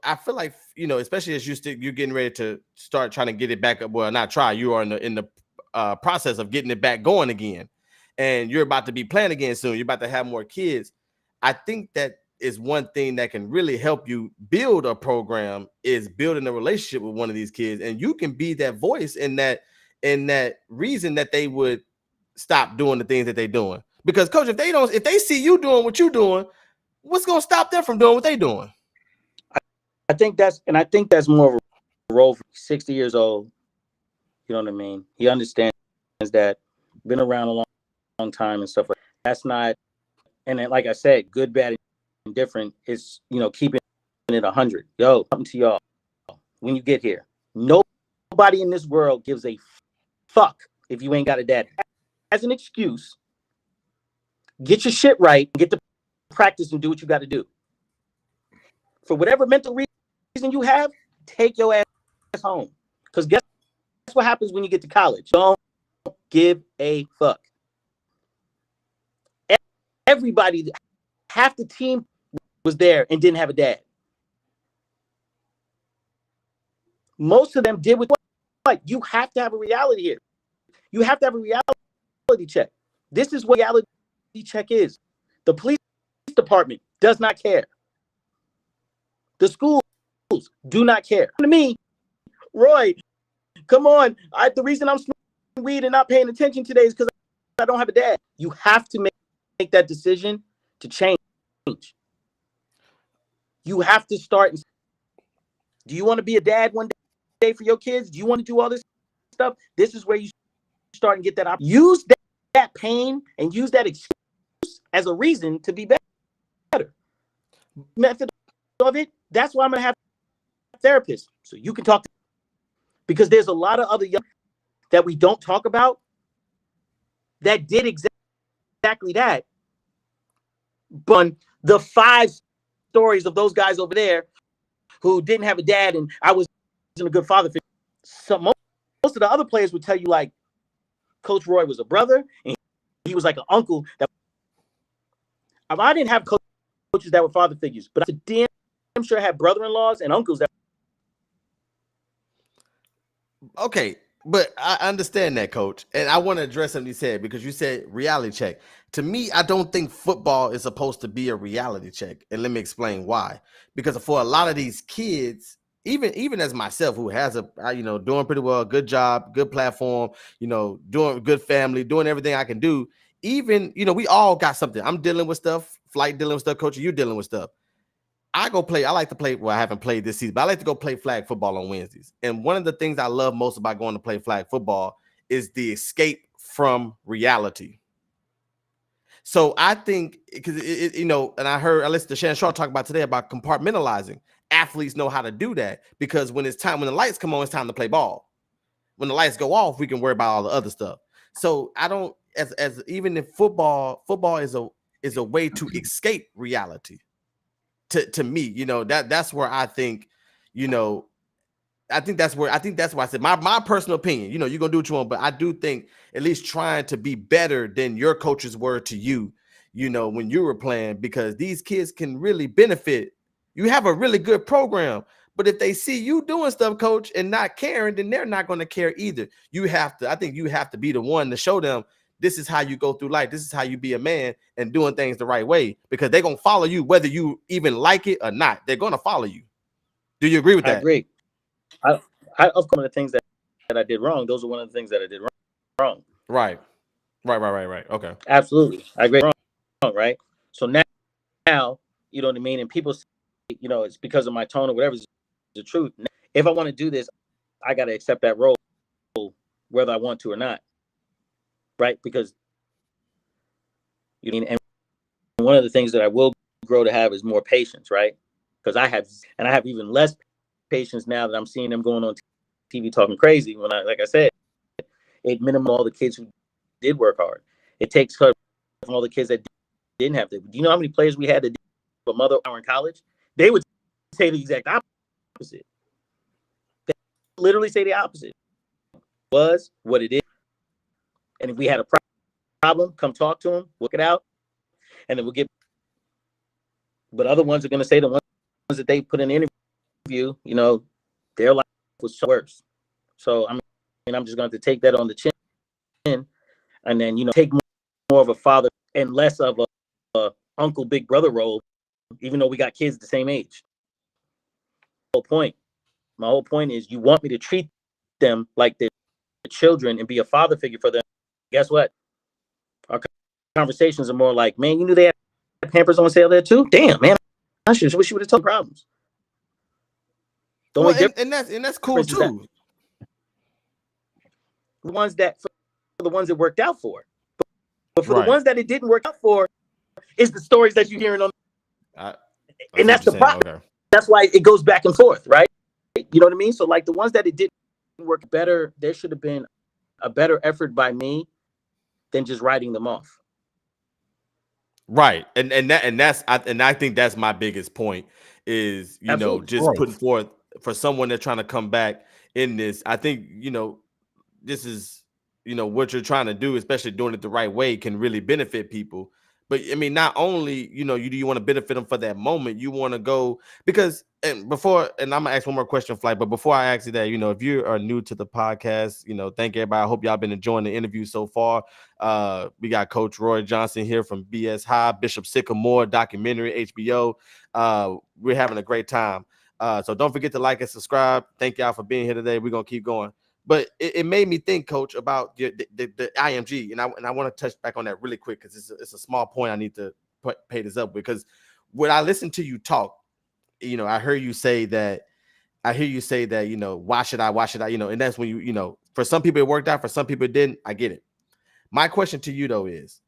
Speaker 2: I feel like, especially as you're getting ready to start trying to get it back up. Well, not try. You are in the process of getting it back going again, and you're about to be playing again soon. You're about to have more kids. I think that is one thing that can really help you build a program is building a relationship with one of these kids, and you can be that voice in that reason that they would stop doing the things that they're doing. Because coach, if they see you doing what you're doing, what's going to stop them from doing what they're doing?
Speaker 3: I think that's more of a role for 60 years old. You know what I mean? He understands that, been around a long time and stuff like that. That's not, and then, like I said, good, bad, and different is, keeping it 100. Yo, something to y'all. When you get here, nobody in this world gives a fuck if you ain't got a dad. As an excuse, get your shit right, get to practice and do what you got to do. For whatever mental reason you have, take your ass home. Because guess what happens when you get to college? Don't give a fuck. Everybody, half the team was there and didn't have a dad. Most of them did with what? You have to have a reality here. You have to have a reality check. This is what reality check is. The police department does not care. The schools do not care. To me, Roy, come on. The reason I'm smoking weed and not paying attention today is because I don't have a dad. You have to make that decision to change. You have to start. Do you want to be a dad one day for your kids? Do you want to do all this stuff? This is where you start and get that opportunity. Use that pain and use that excuse as a reason to be better. Method of it, that's why I'm going to have therapists. So you can talk to them. Because there's a lot of other young that we don't talk about that did exactly that. But the 5 stories of those guys over there who didn't have a dad and I wasn't a good father figure. So most of the other players would tell you like Coach Roy was a brother and he was like an uncle. I didn't have coaches that were father figures, but I damn sure had brother-in-laws and uncles that.
Speaker 2: Okay, but I understand that, Coach, and I want to address something you said because you said reality check. To me, I don't think football is supposed to be a reality check, and let me explain why. Because for a lot of these kids, even as myself, who has doing pretty well, good job, good platform, doing good family, doing everything I can do. even, we all got something. I'm dealing with stuff, Flight dealing with stuff, Coach, you dealing with stuff. I like to play. Well, I haven't played this season, but I like to go play flag football on Wednesdays. And one of the things I love most about going to play flag football is the escape from reality. So I think, because and I listened to Shannon Sharp talk about today about compartmentalizing. Athletes know how to do that, because when the lights come on, it's time to play ball. When the lights go off, we can worry about all the other stuff. So I don't, as even in football is a way to escape reality. To me, that's where I think, I think that's why I said my personal opinion. You're gonna do what you want, but I do think at least trying to be better than your coaches were to you, when you were playing, because these kids can really benefit. You have a really good program, but if they see you doing stuff, Coach, and not caring, then they're not going to care either. I think you have to be the one to show them this is how you go through life. This is how you be a man and doing things the right way, because they're going to follow you whether you even like it or not. They're going to follow you. Do you agree with that?
Speaker 3: I agree. Of course, the things that I did wrong, those are one of the things that I did wrong.
Speaker 2: Right. Okay.
Speaker 3: Absolutely. I agree. Wrong, right? So now, you know what I mean? And people say, it's because of my tone or whatever is the truth. If I want to do this, I got to accept that role, whether I want to or not. Right? Because, and one of the things that I will grow to have is more patience, right? Because I have even less patience now that I'm seeing them going on TV talking crazy. When like I said, it minimum all the kids who did work hard. It takes her from all the kids that didn't have to. Do you know how many players we had that did a mother hour in college? They would say the exact opposite. They literally say the opposite. Was what it is. And if we had a problem, come talk to them, work it out, and then we'll get. But other ones are going to say the ones that they put in the interview, their life was worse. So I'm just going to take that on the chin, and then take more of a father and less of a uncle, big brother role, even though we got kids the same age. My whole point is, you want me to treat them like they're children and be a father figure for them. Guess what? Our conversations are more like, man, you knew they had Pampers on sale there too? Damn, man, I wish you would have told problems.
Speaker 2: And that's cool too.
Speaker 3: The ones that worked out for, but for the ones that it didn't work out for, is the stories that you're hearing on. And that's the problem. Okay. That's why it goes back and forth, right? You know what I mean? So like the ones that it didn't work better, there should have been a better effort by me than just writing them off.
Speaker 2: Right. And I think that's my biggest point is,
Speaker 3: Absolutely.
Speaker 2: Just putting forth for someone that's trying to come back in this. I think, this is, what you're trying to do, especially doing it the right way, can really benefit people. But I mean, not only, you want to benefit them for that moment, you want to go because, and I'm gonna ask one more question, Flight. But before I ask you that, if you are new to the podcast, thank everybody. I hope y'all been enjoying the interview so far. We got Coach Roy Johnson here from BS High, Bishop Sycamore documentary, HBO. We're having a great time. So don't forget to like and subscribe. Thank y'all for being here today. We're gonna keep going. But it made me think, Coach, about the IMG, and I want to touch back on that really quick because it's a small point I need to pay this up, because when I listen to you talk, I hear you say that, why should I, and that's when you for some people it worked out, for some people it didn't. I get it. My question to you though is,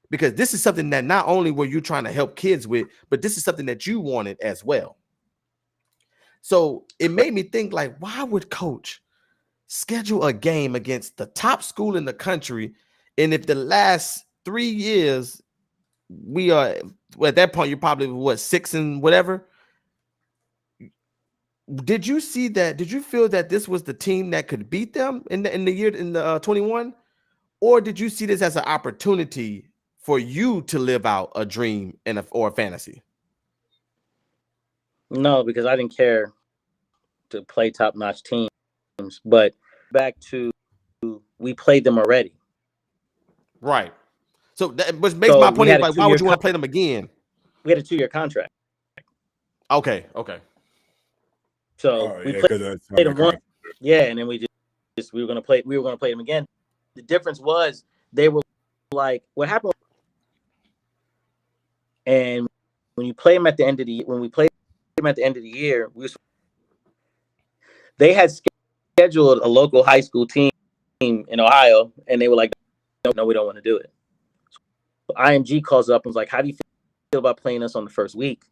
Speaker 2: because this is something that not only were you trying to help kids with, but this is something that you wanted as well. So it made me think, like, why would Coach schedule a game against the top school in the country, and if the last 3 years we are, well, at that point you're probably 6 and whatever, did you see that? Did you feel that this was the team that could beat them in the 21, or did you see this as an opportunity for you to live out a dream or a fantasy?
Speaker 3: No, because I didn't care to play top-notch teams, but back to, we played them already.
Speaker 2: Right. So that makes my point, like, why would you want to play them again?
Speaker 3: We had a 2-year contract.
Speaker 2: Okay.
Speaker 3: So we played them once. Yeah, and then we were going to play them again. The difference was they were like what happened, and when you play them at the end of the when we played them at the end of the year, they had scheduled a local high school team in Ohio, and they were like, no, we don't want to do it. So IMG calls up and was like, how do you feel about playing us on the first week?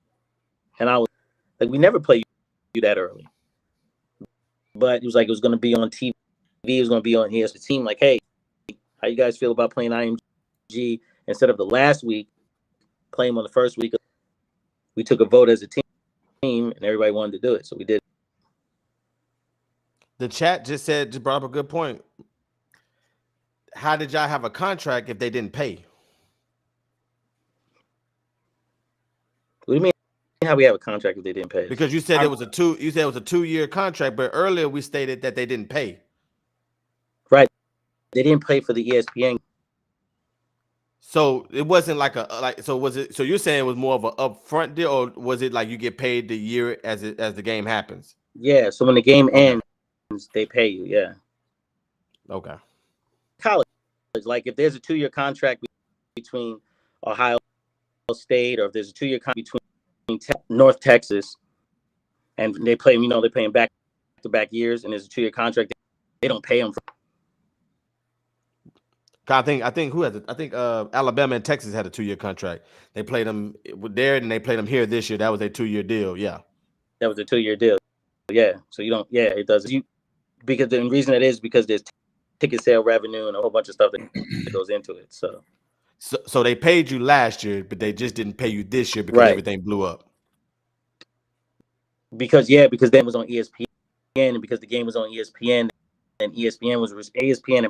Speaker 3: And I was like, we never play you that early. But it was like it was going to be on TV. It was going to be on ESPN. Like, hey, how you guys feel about playing IMG instead of the last week, playing on the first week? We took a vote as a team, and everybody wanted to do it, so we did.
Speaker 2: The chat just brought up a good point. How did y'all have a contract if they didn't pay?
Speaker 3: What do you mean? How we have a contract if they didn't pay?
Speaker 2: Because you said it was a 2-year contract, but earlier we stated that they didn't pay.
Speaker 3: Right. They didn't pay for the ESPN.
Speaker 2: So it wasn't like so was it, so you're saying it was more of an upfront deal, or was it like you get paid the year as the game happens?
Speaker 3: Yeah, so when the game ends, they pay you, yeah.
Speaker 2: Okay.
Speaker 3: College, like if there's a 2-year contract between Ohio State, or if there's a 2-year contract between North Texas, and they play, they're paying back-to-back years, and there's a 2-year contract, they don't pay them.
Speaker 2: I think Alabama and Texas had a 2-year contract. They played them there, and they played them here this year. That was a 2-year deal. Yeah,
Speaker 3: that was a 2-year deal. Yeah, so you don't. Yeah, it does. Because the reason it is because there's ticket sale revenue and a whole bunch of stuff that goes into it.
Speaker 2: So they paid you last year, but they just didn't pay you this year because everything blew up.
Speaker 3: Because then it was on ESPN, and because the game was on ESPN, and ESPN and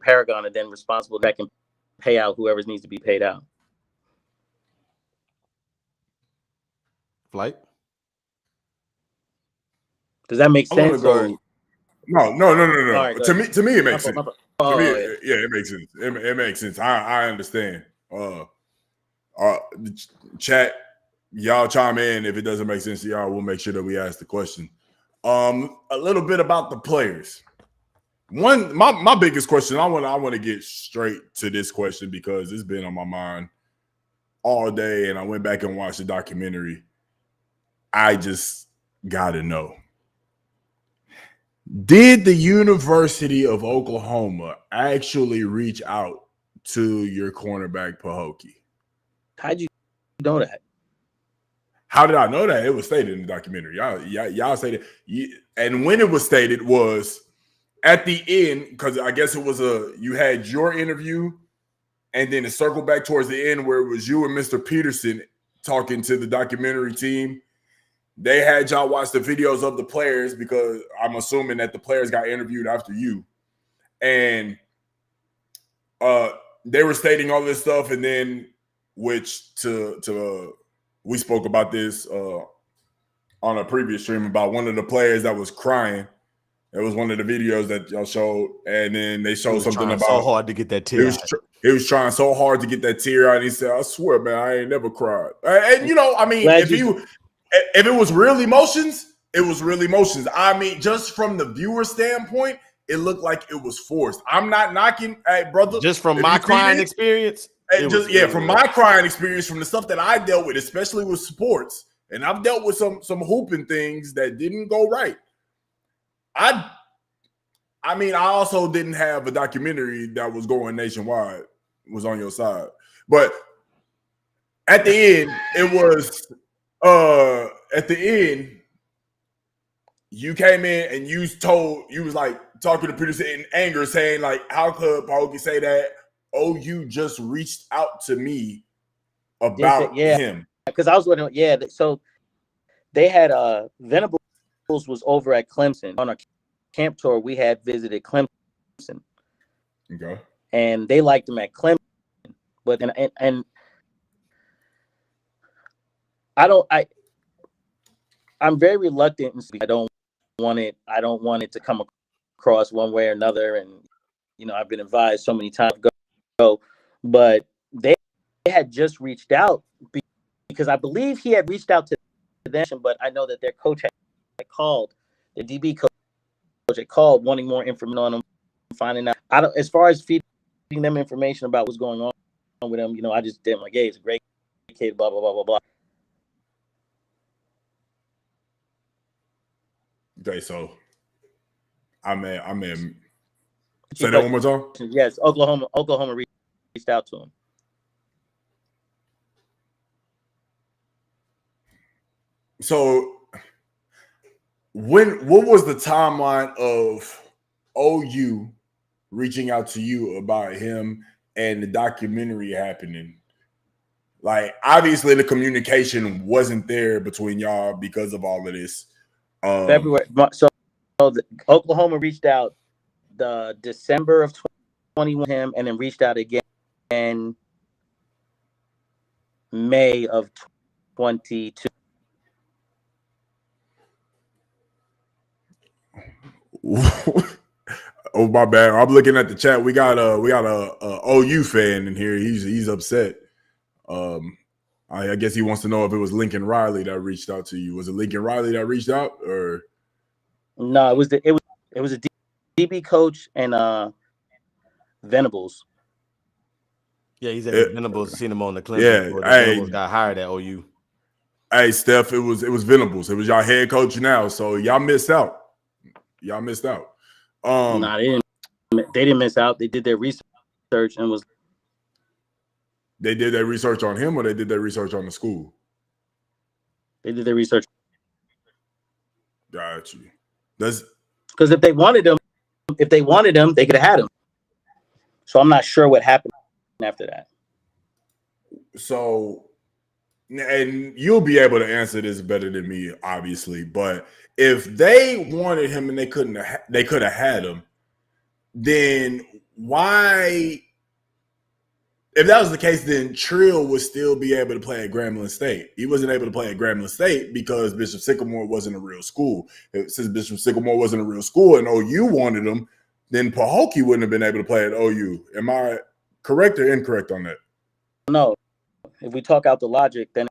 Speaker 3: Paragon are then responsible that can pay out whoever needs to be paid out.
Speaker 2: Flight?
Speaker 3: Does that make sense?
Speaker 1: No. Right, to me, it makes sense. It makes sense. It makes sense. I understand. Chat, y'all chime in if it doesn't make sense to y'all. We'll make sure that we ask the question. A little bit about the players. My biggest question, I want to get straight to this question because it's been on my mind all day, and I went back and watched the documentary. I just gotta know. Did the University of Oklahoma actually reach out to your cornerback Pahokee?
Speaker 3: How'd you know that?
Speaker 1: How did I know that? It was stated in the documentary. Y'all stated, and when it was stated was at the end, because I guess it was you had your interview, and then it circled back towards the end where it was you and Mr. Peterson talking to the documentary team. They had y'all watch the videos of the players because I'm assuming that the players got interviewed after you. And they were stating all this stuff, and then we spoke about this on a previous stream about one of the players that was crying. It was one of the videos that y'all showed, and then they showed something about
Speaker 2: so hard to get that tear.
Speaker 1: He was trying so hard to get that tear out. And he said, "I swear, man, I ain't never cried." And if it was real emotions, it was real emotions. I mean, just from the viewer standpoint, it looked like it was forced. I'm not knocking, hey, brother.
Speaker 2: Just from my crying experience,
Speaker 1: from my crying experience, from the stuff that I dealt with, especially with sports, and I've dealt with some hooping things that didn't go right. I also didn't have a documentary that was going nationwide, was on your side. But at the end, it was at the end, you came in and you was like talking to Peterson in anger, saying like, how could Pahokee say that? OU just reached out to me about him.
Speaker 3: Because I was wondering, so they had Venables was over at Clemson on our camp tour. We had visited Clemson.
Speaker 1: Okay.
Speaker 3: And they liked him at Clemson. But and I'm very reluctant and I don't want it to come across one way or another. And I've been advised so many times go, but they had just reached out because I believe he had reached out to them, but I know that their coach had called, the DB coach had called, wanting more information on him, finding out. As far as feedback them information about what's going on with him. I just didn't like, hey, he's a great kid, blah, blah, blah, blah, blah.
Speaker 1: Okay, so I mean, say that one more time.
Speaker 3: Yes, Oklahoma reached out to him.
Speaker 1: So what was the timeline of OU reaching out to you about him and the documentary happening? Like, obviously the communication wasn't there between y'all because of all of this.
Speaker 3: February. So Oklahoma reached out the December of 21 him, and then reached out again in May of 22.
Speaker 1: Oh, my bad. I'm looking at the chat. We got a OU fan in here. He's upset. I guess he wants to know if it was Lincoln Riley that reached out to you. Was it Lincoln Riley that reached out, or
Speaker 3: no? It was a DB coach and Venables.
Speaker 2: Yeah, he's at Venables. Seen him on the Clemson.
Speaker 1: Yeah,
Speaker 2: Venables got hired at OU.
Speaker 1: Hey, Steph, it was Venables. It was y'all head coach now, so y'all missed out.
Speaker 3: Nah, they didn't miss out. They did their research and was.
Speaker 1: They did their research on him, or they did their research on the school?
Speaker 3: They did their research.
Speaker 1: Got you. That's
Speaker 3: because if they wanted him, they could have had him. So I'm not sure what happened after that.
Speaker 1: So, and you'll be able to answer this better than me, obviously. But if they wanted him and they could have had him, then why? If that was the case, then Trill would still be able to play at Grambling State. He wasn't able to play at Grambling State because Bishop Sycamore wasn't a real school. Since Bishop Sycamore wasn't a real school and OU wanted him, then Pahokee wouldn't have been able to play at OU. Am I correct or incorrect on that?
Speaker 3: No. If we talk out the logic, then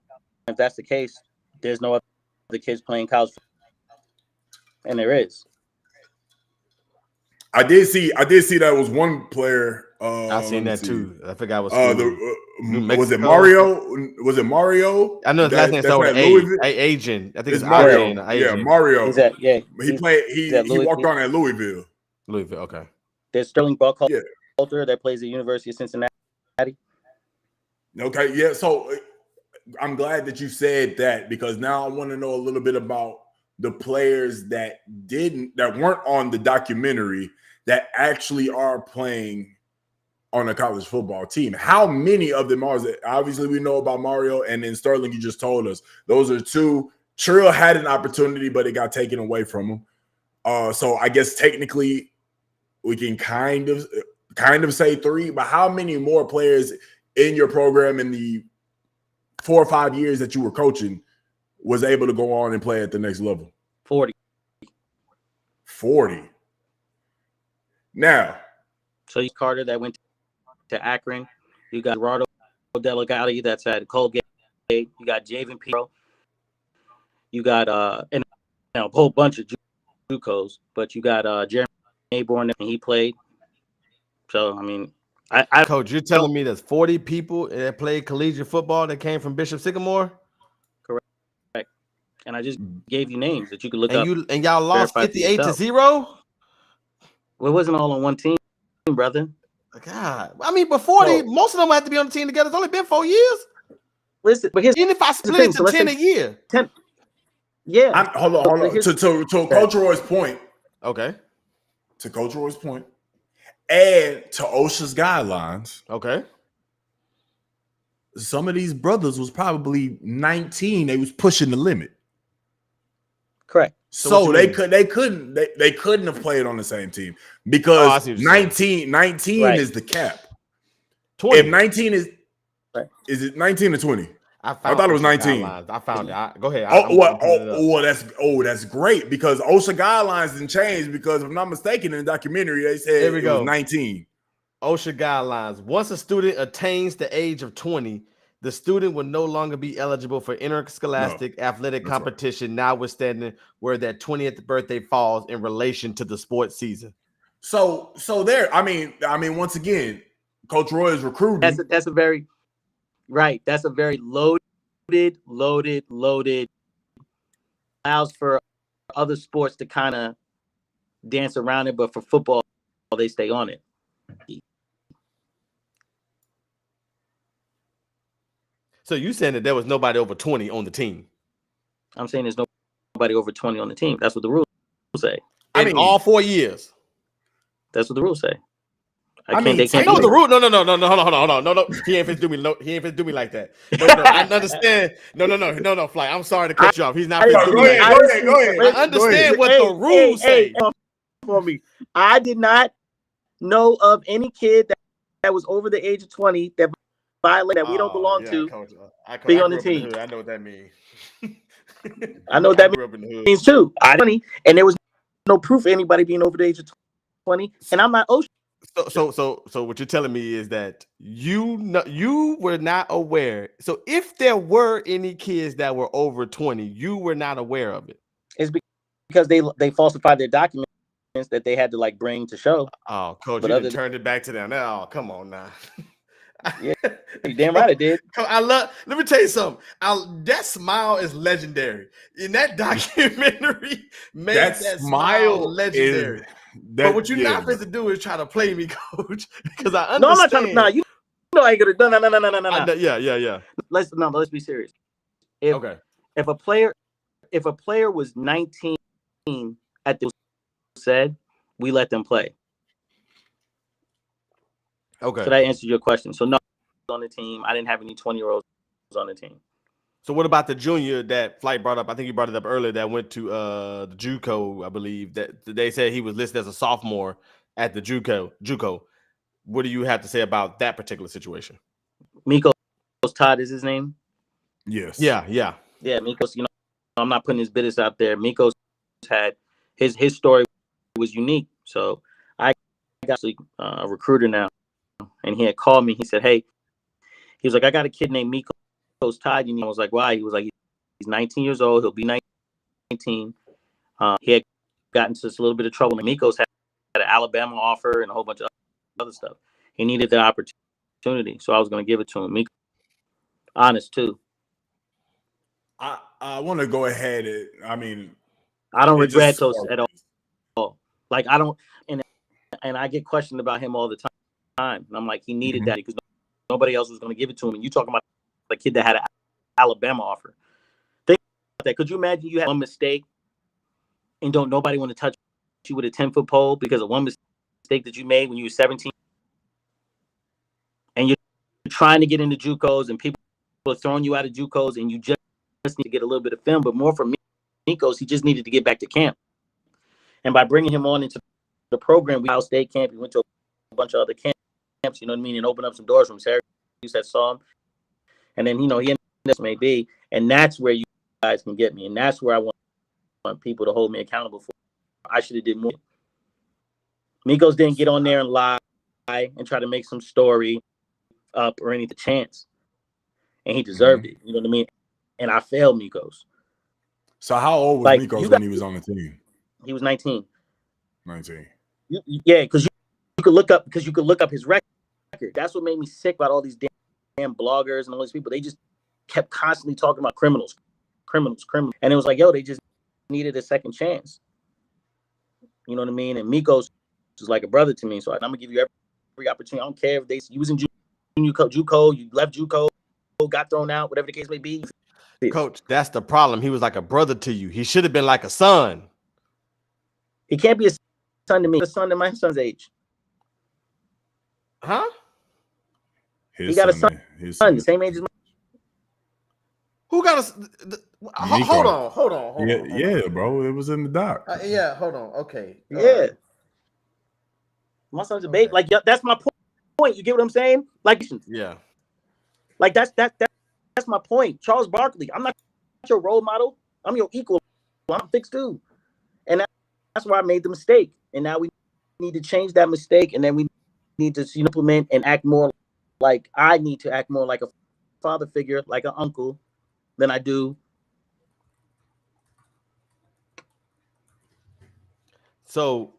Speaker 3: if that's the case, there's no other kids playing college football. And there is.
Speaker 1: I did see that was one player.
Speaker 2: I seen that too. I forgot what
Speaker 1: was it Mario? Was it Mario?
Speaker 2: I know his last name started with A. Agent. I think it's
Speaker 1: Mario.
Speaker 2: Yeah,
Speaker 1: Mario.
Speaker 3: He
Speaker 1: played. He walked on at Louisville.
Speaker 2: Louisville. Okay.
Speaker 3: There's Sterling Buckhalter that plays at University of Cincinnati.
Speaker 1: Okay. Yeah. So I'm glad that you said that, because now I want to know a little bit about the players that weren't on the documentary that actually are playing on a college football team. How many of them are there? Obviously, we know about Mario, and then Sterling, you just told us. Those are two. Trill had an opportunity, but it got taken away from him. So I guess technically we can kind of say three, but how many more players in your program in the 4 or 5 years that you were coaching was able to go on and play at the next level?
Speaker 3: 40.
Speaker 1: Now,
Speaker 3: so you Carter that went to Akron. You got Gerardo Delegati that's at Colgate. You got Javen Piero. You got and a whole bunch of JUCOs, but you got Jeremy Aborn, and he played. So I mean,
Speaker 2: Coach, you're telling me there's 40 people that played collegiate football that came from Bishop Sycamore?
Speaker 3: Correct. And I just gave you names that you could look up.
Speaker 2: And y'all lost 58-0?
Speaker 3: Well, it wasn't all on one team, brother.
Speaker 2: God, I mean, before most of them had to be on the team together. It's only been 4 years.
Speaker 3: Listen, but
Speaker 2: even if I split it to 10 a year,
Speaker 3: 10. Yeah.
Speaker 1: Hold on. To Coach Roy's point.
Speaker 2: Okay.
Speaker 1: To Coach Roy's point, and to OSHA's guidelines.
Speaker 2: Okay.
Speaker 1: Some of these brothers was probably 19. They was pushing the limit.
Speaker 3: Correct.
Speaker 1: So they couldn't have played on the same team because 19 right. is the cap. 20. If 19 is it 19 or 20? I thought it was 19.
Speaker 2: I found it. Go ahead.
Speaker 1: That's great, because OSHA guidelines didn't change, because if I'm not mistaken, in the documentary they said it was 19.
Speaker 2: OSHA guidelines. Once a student attains the age of 20, the student will no longer be eligible for interscholastic athletic competition, notwithstanding where that 20th birthday falls in relation to the sports season.
Speaker 1: So there, I mean, once again, Coach Roy is recruiting.
Speaker 3: That's a very loaded. Allows for other sports to kind of dance around it, but for football, they stay on it.
Speaker 2: So you saying that there was nobody over 20 on the team?
Speaker 3: I'm saying there's nobody over 20 on the team. That's what the rules say.
Speaker 2: In all 4 years.
Speaker 3: That's what the rules say.
Speaker 2: They can't. No, the rule. No. Hold on. No. He ain't finna do me. He ain't finna do me like that. No. I understand. No. Fly. I'm sorry to cut you off. He's not finna do me like that. Go ahead. I understand what the rules say.
Speaker 3: For me, I did not know of any kid that was over the age of 20 that violated that we don't belong to. Being on the team.
Speaker 2: I know what that means.
Speaker 3: I know what that means too. And there was no proof of anybody being over the age of 20. And I'm not OSHA.
Speaker 2: So what you're telling me is that you were not aware. So if there were any kids that were over 20, you were not aware of it.
Speaker 3: It's because they falsified their documents that they had to like bring to show.
Speaker 2: Oh, coach, but you turned it back to them. Oh, come on now.
Speaker 3: Yeah, you damn right it did.
Speaker 2: Let me tell you something. That smile is legendary. In that documentary, made that smile legendary. But what you're not supposed to do is try to play me, coach, because I understand.
Speaker 3: No, I'm not trying to. Nah, you know I ain't gonna do. No.
Speaker 2: Yeah.
Speaker 3: Let's be serious. If a player was 19 at the said, we let them play.
Speaker 2: Okay.
Speaker 3: So that answers your question. So no on the team. I didn't have any 20-year-olds on the team.
Speaker 2: So what about the junior that Flight brought up? I think you brought it up earlier that went to the JUCO, I believe. That they said he was listed as a sophomore at the JUCO. What do you have to say about that particular situation?
Speaker 3: Mikos Todd is his name?
Speaker 2: Yes. Yeah.
Speaker 3: Mikos, I'm not putting his business out there. Mikos had his story was unique. So I got a recruiter now, and he had called me. He said, "Hey," he was like, "I got a kid named Mikos Todd." I was like, "Why?" He was like, "He's 19 years old. He'll be 19." He had gotten into a little bit of trouble. And Mikos had an Alabama offer and a whole bunch of other stuff. He needed the opportunity, so I was going to give it to him. Mikos, honest too.
Speaker 1: I want to go ahead.
Speaker 3: I don't regret those at all. Like I don't, and I get questioned about him all the time. And I'm like, he needed that because nobody else was going to give it to him. And you talking about the kid that had an Alabama offer. Think about that. Could you imagine you had one mistake and don't nobody want to touch you with a 10-foot pole because of one mistake that you made when you were 17, and you're trying to get into JUCOs and people are throwing you out of JUCOs and you just need to get a little bit of film, but more for Mikos, he just needed to get back to camp. And by bringing him on into the program, we State camp, he went to a bunch of other camps, you know what I mean, and opened up some doors from Syracuse that saw him. And then, he ended up may be, and that's where you guys can get me. And that's where I want people to hold me accountable for. I should have did more. Mikos didn't get on there and lie and try to make some story up or anything chance. And he deserved it. You know what I mean? And I failed Mikos.
Speaker 1: So how old was Mikos when he was on the team?
Speaker 3: He was 19.
Speaker 1: 19.
Speaker 3: Yeah, because you could look up his record. That's what made me sick about all these damn bloggers and all these people. They just kept constantly talking about criminals. And it was like, yo, they just needed a second chance. You know what I mean? And Mikos is like a brother to me. So I'm gonna give you every opportunity. I don't care if you was in JUCO, you left JUCO, got thrown out, whatever the case may be.
Speaker 2: Coach, that's the problem. He was like a brother to you. He should have been like a son.
Speaker 3: He can't be a son to me. A son to my son's age.
Speaker 2: Huh?
Speaker 3: He got a son the same age as me.
Speaker 2: Who got a? Hold on.
Speaker 1: Yeah, bro. It was in the doc.
Speaker 2: Hold on. Okay.
Speaker 3: Yeah. My son's a baby. Like, that's my point. You get what I'm saying? Like,
Speaker 2: yeah.
Speaker 3: Like that's my point. Charles Barkley. I'm not your role model. I'm your equal. I'm 6'2". And that's why I made the mistake. And now we need to change that mistake. And then we need to implement and act more like I need to act more like a father figure, like an uncle, than I do.
Speaker 2: So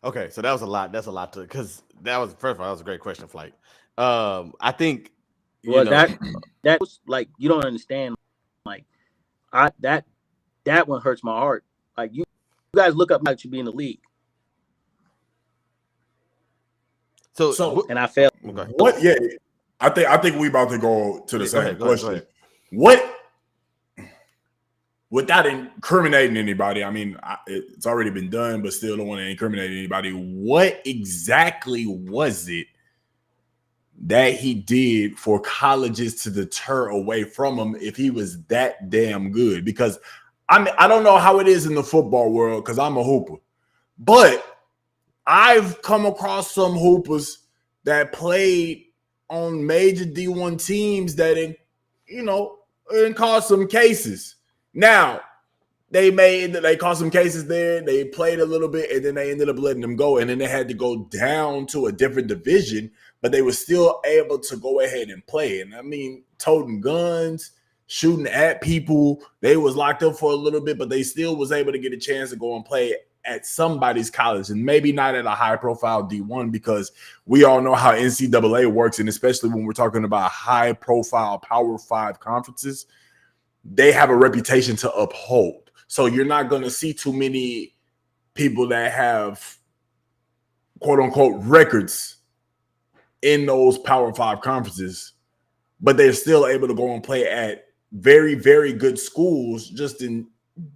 Speaker 2: Okay, so that was a lot. That's a lot to because that was first of all that was a great question, Flight. I think
Speaker 3: Well, that was like you don't understand. Like that one hurts my heart. Like you guys look up like should be in the league.
Speaker 2: So
Speaker 3: And I failed.
Speaker 2: okay.
Speaker 1: What? Yeah, I think we about to go to the same question.
Speaker 2: Go ahead.
Speaker 1: What? Without incriminating anybody, I mean, it's already been done, but still don't want to incriminate anybody. What exactly was it that he did for colleges to deter away from him if he was that damn good? Because I don't know how it is in the football world because I'm a hooper, but I've come across some hoopers that played on major D1 teams that, it caused some cases. Now, they caused some cases there. They played a little bit, and then they ended up letting them go. And then they had to go down to a different division, but they were still able to go ahead and play. And I mean, toting guns, shooting at people. They was locked up for a little bit, but they still was able to get a chance to go and play at somebody's college, and maybe not at a high-profile D1 because we all know how NCAA works, and especially when we're talking about high-profile Power 5 conferences, they have a reputation to uphold. So you're not going to see too many people that have quote-unquote records in those Power 5 conferences, but they're still able to go and play at very, very good schools just in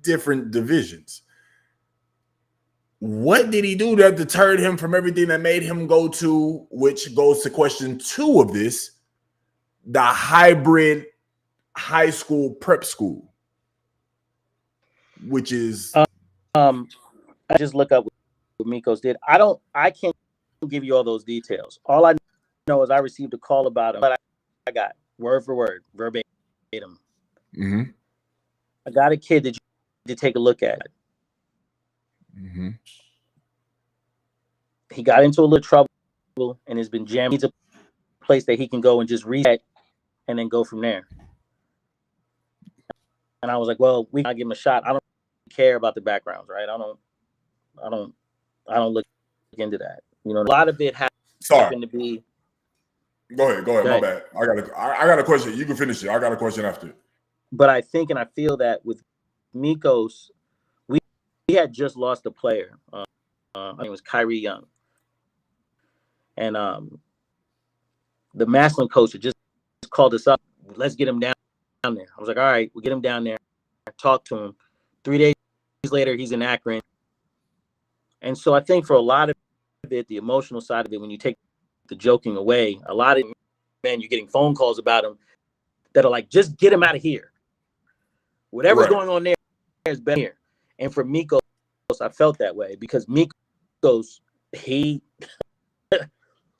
Speaker 1: different divisions. What did he do that deterred him from everything that made him go to, which goes to question 2 of this, the hybrid high school prep school, which is
Speaker 3: I just look up what Mikos did. I can't give you all those details. All I know is I received a call about him, but I got word for word, verbatim.
Speaker 1: mm-hmm.
Speaker 3: I got a kid that you need to take a look at.
Speaker 1: Mm-hmm.
Speaker 3: He got into a little trouble and has been jammed. He needs a place that he can go and just reset and then go from there. And I was like, well, we gotta give him a shot. I don't care about the backgrounds, right? I don't look into that. You know, a lot of it happened to be.
Speaker 1: Go ahead. My bad. I got a question. You can finish it. I got a question after.
Speaker 3: But I think and I feel that with Mikos, we had just lost a player. I think it was Kyrie Young. And the Maslin coach had just called us up. Let's get him down there. I was like, all right, we'll get him down there. Talk to him. 3 days later, he's in Akron. And so I think for a lot of it, the emotional side of it, when you take the joking away, a lot of men, you're getting phone calls about him that are like, just get him out of here. Whatever's going on there is better here. And for Mikos, I felt that way because Mikos, he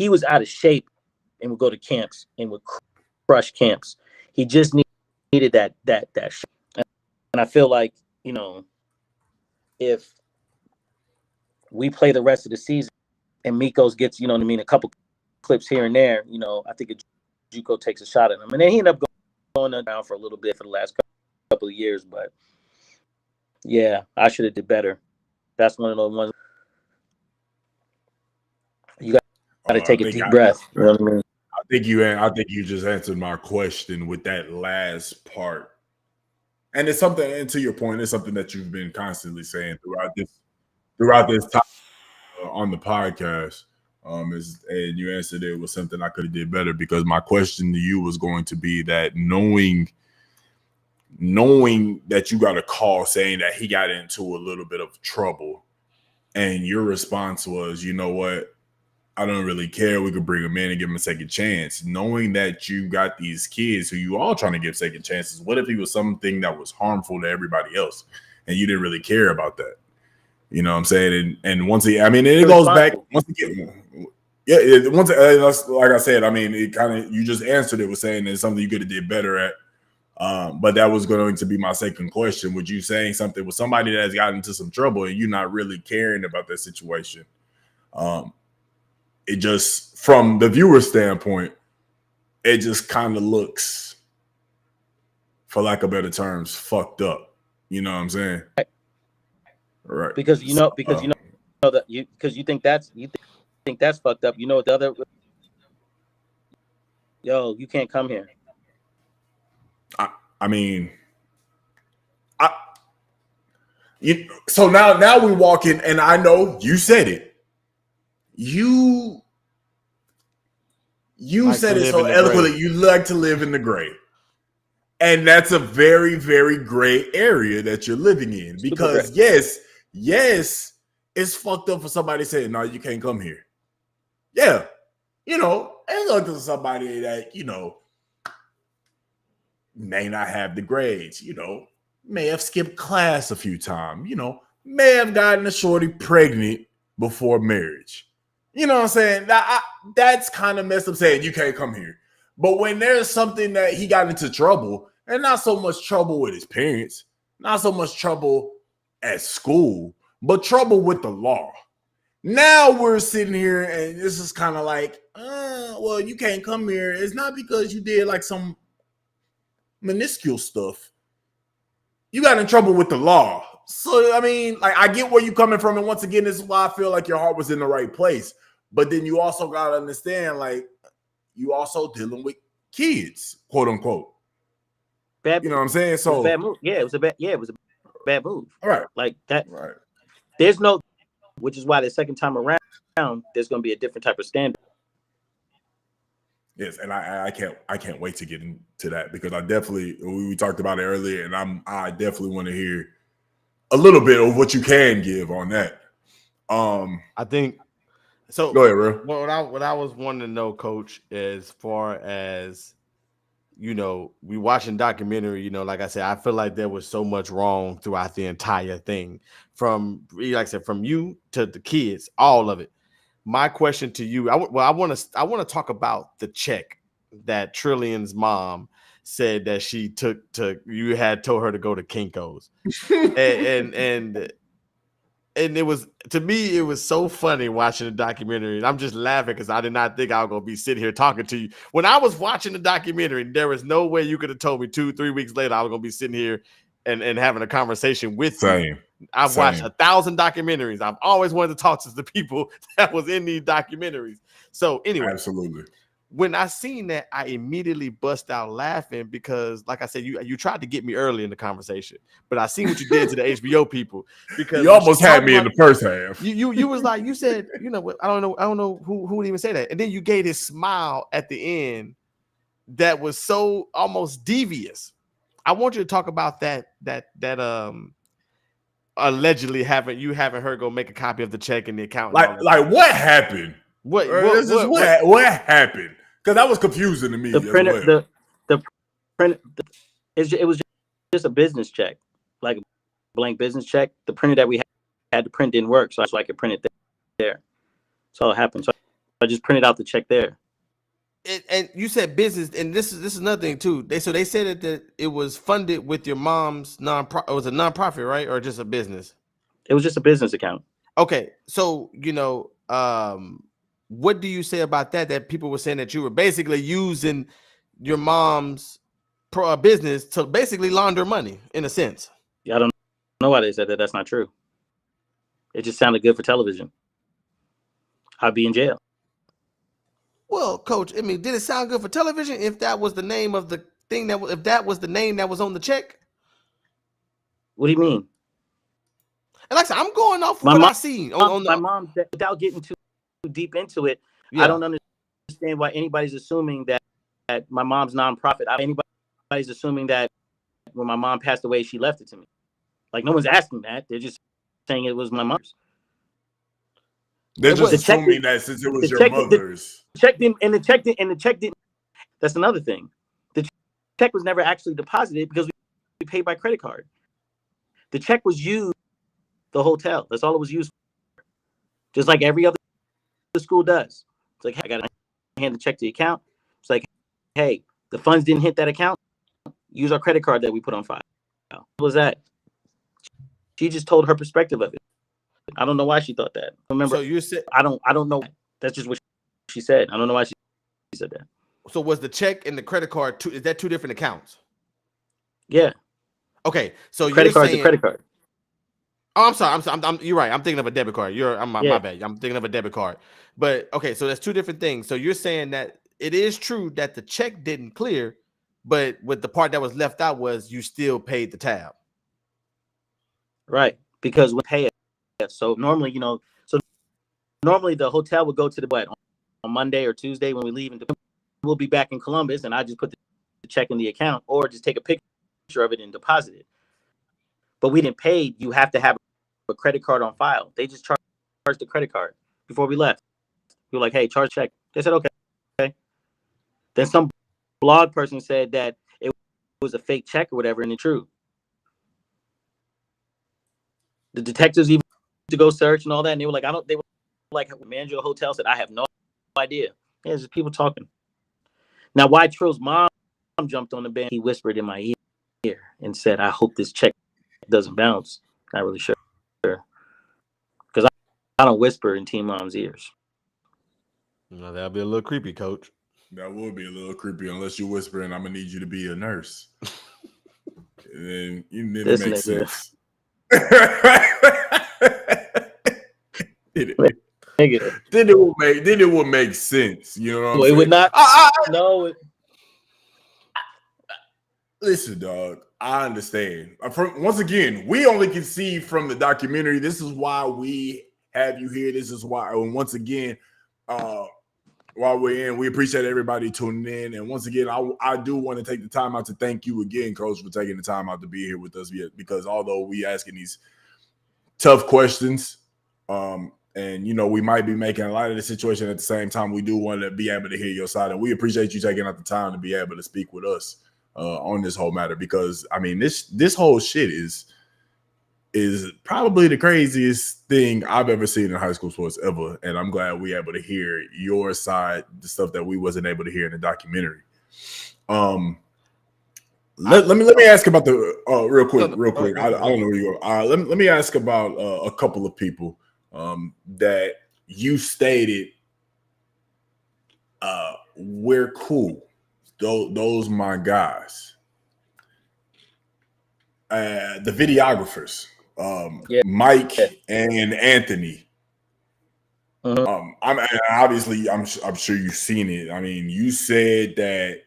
Speaker 3: was out of shape and would go to camps and would crush camps. He just needed that shot. And I feel like, if we play the rest of the season and Mikos gets, a couple clips here and there, I think JUCO takes a shot at him. And then he ended up going down for a little bit for the last couple of years. But, yeah, I should have did better. That's one of those ones. You got to take a deep breath. You know what I mean?
Speaker 1: I think you just answered my question with that last part. And it's something, and to your point, it's something that you've been constantly saying throughout this time on the podcast. And you answered it with something I could have did better because my question to you was going to be that knowing that you got a call saying that he got into a little bit of trouble, and your response was, you know what? I don't really care. We could bring him in and give him a second chance. Knowing that you got these kids who you all trying to give second chances. What if he was something that was harmful to everybody else and you didn't really care about that? You know what I'm saying? And once it goes back once again. Yeah, like I said, I mean, it kind of you just answered it with saying it's something you could have did better at. But that was going to be my second question. Would you saying something with somebody that has gotten into some trouble and you not really caring about that situation? It just, from the viewer standpoint, it just kind of looks, for lack of better terms, fucked up. You know what I'm saying?
Speaker 3: Right. Because that because you think that's fucked up. You know what the other? Yo, you can't come here.
Speaker 1: I mean, so now we walk in, and I know you said it. You
Speaker 2: Like
Speaker 1: said
Speaker 2: to
Speaker 1: it
Speaker 2: live
Speaker 1: so
Speaker 2: in the
Speaker 1: eloquently.
Speaker 2: gray.
Speaker 1: You like to live in the gray. And that's a very, very gray area that you're living in. Because yes, it's fucked up for somebody saying, no, you can't come here. Yeah. And look to somebody that, may not have the grades, may have skipped class a few times, may have gotten a shorty pregnant before marriage. You know what I'm saying? That's kind of messed up saying you can't come here. But when there's something that he got into trouble, and not so much trouble with his parents, not so much trouble at school, but trouble with the law. Now we're sitting here and this is kind of like, well, you can't come here. It's not because you did like some minuscule stuff. You got in trouble with the law. So, I mean, like, I get where you're coming from. And once again, this is why I feel like your heart was in the right place. But then you also got to understand, like, you also dealing with kids, quote unquote.
Speaker 3: Bad,
Speaker 1: you know what I'm saying? So
Speaker 3: it was a bad move. Yeah, it was a bad move.
Speaker 1: All right.
Speaker 3: Like that.
Speaker 1: Right.
Speaker 3: There's no, which is why the second time around, there's going to be a different type of standard.
Speaker 1: Yes, and I can't wait to get into that because we talked about it earlier, and I definitely want to hear a little bit of what you can give on that.
Speaker 2: I think so.
Speaker 1: Go ahead, bro.
Speaker 2: What I was wanting to know, Coach, as far as we watching documentary. Like I said, I feel like there was so much wrong throughout the entire thing, from like I said, from you to the kids, all of it. My question to you, I want to talk about the check that Trillion's mom said that she took you had told her to go to Kinko's, and it was, to me, it was so funny watching the documentary. And I'm just laughing because I did not think I was going to be sitting here talking to you. When I was watching the documentary, there was no way you could have told me 2-3 weeks later I was going to be sitting here and having a conversation with you. I've watched 1,000 documentaries. I've always wanted to talk to the people that was in these documentaries. So anyway,
Speaker 1: absolutely.
Speaker 2: When I seen that, I immediately bust out laughing because, like I said, you tried to get me early in the conversation, but I seen what you did to the HBO people because
Speaker 1: you almost had me in the first half.
Speaker 2: You was like, you said, I don't know who would even say that, and then you gave this smile at the end that was so almost devious. I want you to talk about that allegedly having her go make a copy of the check in the account.
Speaker 1: Like what happened? What happened? Because that was confusing to me.
Speaker 3: The printer, the print, it was just a business check, like a blank business check. The printer that we had to print didn't work, so I could print it there. So it happened. So I just printed out the check there.
Speaker 2: And you said business, and this is another thing too. They said that it was funded with your mom's nonprofit. It was a nonprofit, right, or just a business?
Speaker 3: It was just a business account.
Speaker 2: Okay, so what do you say about that? That people were saying that you were basically using your mom's business to basically launder money, in a sense.
Speaker 3: Yeah, I don't know why they said that. That's not true. It just sounded good for television. I'd be in jail.
Speaker 2: Well, Coach, I mean, did it sound good for television if that was the name of the thing if that was the name that was on the check?
Speaker 3: What do you mean?
Speaker 2: And like I said, I'm going off of what I seen on
Speaker 3: my mom, without getting too deep into it. Yeah. I don't understand why anybody's assuming that my mom's nonprofit. Anybody's assuming that when my mom passed away, she left it to me. Like, no one's asking that. They're just saying it was my mom's.
Speaker 1: They're just assuming that since it was your mother's.
Speaker 3: The check didn't. That's another thing. The check was never actually deposited because we paid by credit card. The check was used the hotel. That's all it was used for. Just like every other school does. It's like, hey, I got to hand the check to the account. It's like, hey, the funds didn't hit that account. Use our credit card that we put on file. What was that? She just told her perspective of it. I don't know why she thought that. Remember,
Speaker 2: so you said
Speaker 3: I don't know. That's just what she said. I don't know why she said that.
Speaker 2: So was the check and the credit card is that two different accounts?
Speaker 3: Yeah.
Speaker 2: Okay. So
Speaker 3: credit card's a credit card.
Speaker 2: Oh, I'm sorry. You're right. I'm thinking of a debit card. My bad. I'm thinking of a debit card. But okay, so that's two different things. So you're saying that it is true that the check didn't clear, but with the part that was left out was you still paid the tab.
Speaker 3: Right. Because we pay it. So normally, normally the hotel would go to the on Monday or Tuesday when we leave, and we'll be back in Columbus, and I just put the check in the account or just take a picture of it and deposit it. But we didn't pay. You have to have a credit card on file. They just charged the credit card before we left. We were like, hey, charge check. They said, okay. Then some blog person said that it was a fake check or whatever, and it's true. The detectives even to go search and all that, and they were like, they were like, manager of the hotel said, I have no idea. Yeah, it's just people talking. Now, why Trill's mom jumped on the band, he whispered in my ear and said, I hope this check doesn't bounce. Not really sure. Because I don't whisper in Team Mom's ears.
Speaker 2: No, that'll be a little creepy, Coach.
Speaker 1: That would be a little creepy unless you're whispering, I'm going to need you to be a nurse. And then it makes sense. Then it would make sense. You know what I'm saying?
Speaker 3: It would not. No.
Speaker 1: Listen, dog. I understand. Once again, we only can see from the documentary. This is why we have you here. This is why. And once again, while we're in, we appreciate everybody tuning in. And once again, I do want to take the time out to thank you again, Coach, for taking the time out to be here with us. Because although we asking these tough questions, and we might be making a lot of the situation at the same time, we do want to be able to hear your side, and we appreciate you taking out the time to be able to speak with us on this whole matter. Because I mean, this whole shit is probably the craziest thing I've ever seen in high school sports ever, and I'm glad we're able to hear your side, the stuff that we wasn't able to hear in the documentary. Let me ask about the real quick. I don't know where you are. Let me ask about a couple of people that you stated we're cool. Those my guys. The videographers, Mike and Anthony. I'm sure you've seen it. I mean, you said that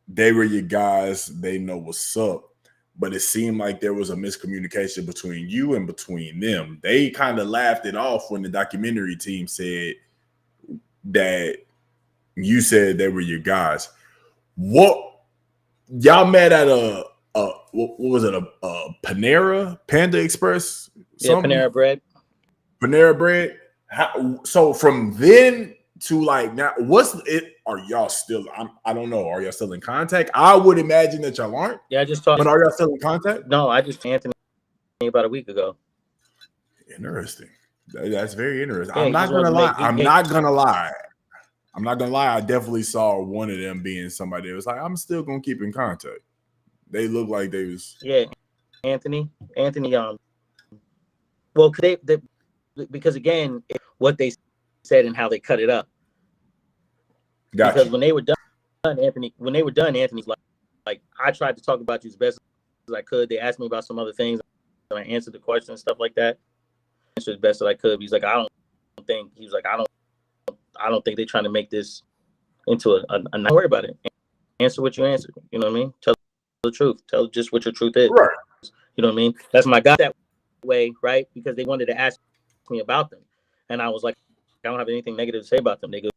Speaker 1: they were your guys. They know what's up. But it seemed like there was a miscommunication between you and between them. They kind of laughed it off when the documentary team said that you said they were your guys. What y'all met at what was it? A Panda Express?
Speaker 3: Something? Yeah,
Speaker 1: Panera Bread. So from then to like now, what's it? Are y'all still? I don't know. Are y'all still in contact? I would imagine that y'all aren't.
Speaker 3: Yeah, I just talked.
Speaker 1: But are y'all still in contact?
Speaker 3: No, I just Anthony about a week ago.
Speaker 1: Interesting. That's very interesting. Yeah, I'm not gonna lie. I'm not gonna lie. I definitely saw one of them being somebody that was like, I'm still gonna keep in contact. They look like they was.
Speaker 3: Yeah, Anthony. Well, because again, what they said and how they cut it up. Gotcha. Because when they were done, Anthony's like, I tried to talk about you as best as I could. They asked me about some other things, and I answered the question and stuff like that. I answered as best as I could. He's like, I don't think they're trying to make this into a not worry about it. Answer what you answered. You know what I mean? Tell the truth. Tell just what your truth is.
Speaker 1: Right.
Speaker 3: You know what I mean? That's my guy that way, right? Because they wanted to ask me about them, and I was like, I don't have anything negative to say about them. They go,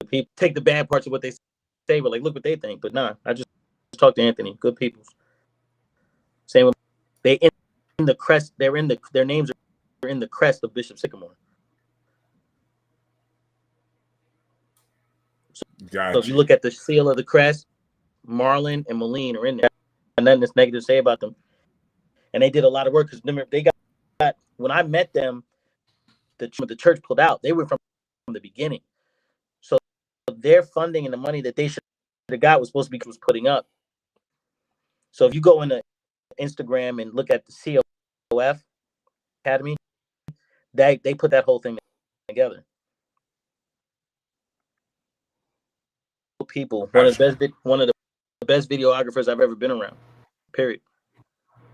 Speaker 3: people take the bad parts of what they say, but like, look what they think. But nah, I just talked to Anthony. Good people. Same with they in the crest. Their names are in the crest of Bishop Sycamore. So if you look at the seal of the crest, Marlon and Moline are in there, and nothing that's negative to say about them. And they did a lot of work because remember they got when I met them, the church pulled out. They were from the beginning, so their funding and the money that they should have got was supposed to be putting up. So if you go into Instagram and look at the COF Academy, they put that whole thing together. People, one of the best videographers I've ever been around. Period.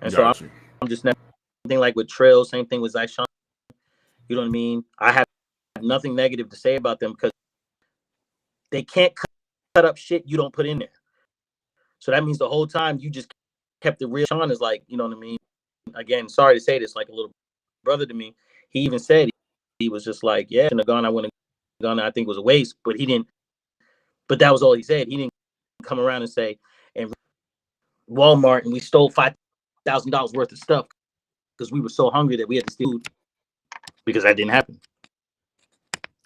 Speaker 3: And so I'm just never thing like with Trill, same thing with Zyshawn. You know what I mean? I have nothing negative to say about them because they can't cut up shit you don't put in there. So that means the whole time you just kept it real. Sean is like, you know what I mean? Again, sorry to say this, like a little brother to me. He even said he was just like, yeah, I shouldn't have gone. I wouldn't have gone. I think it was a waste, but he didn't. But that was all he said. He didn't come around and say, and Walmart and we stole $5,000 worth of stuff because we were so hungry that we had to steal food, because that didn't happen.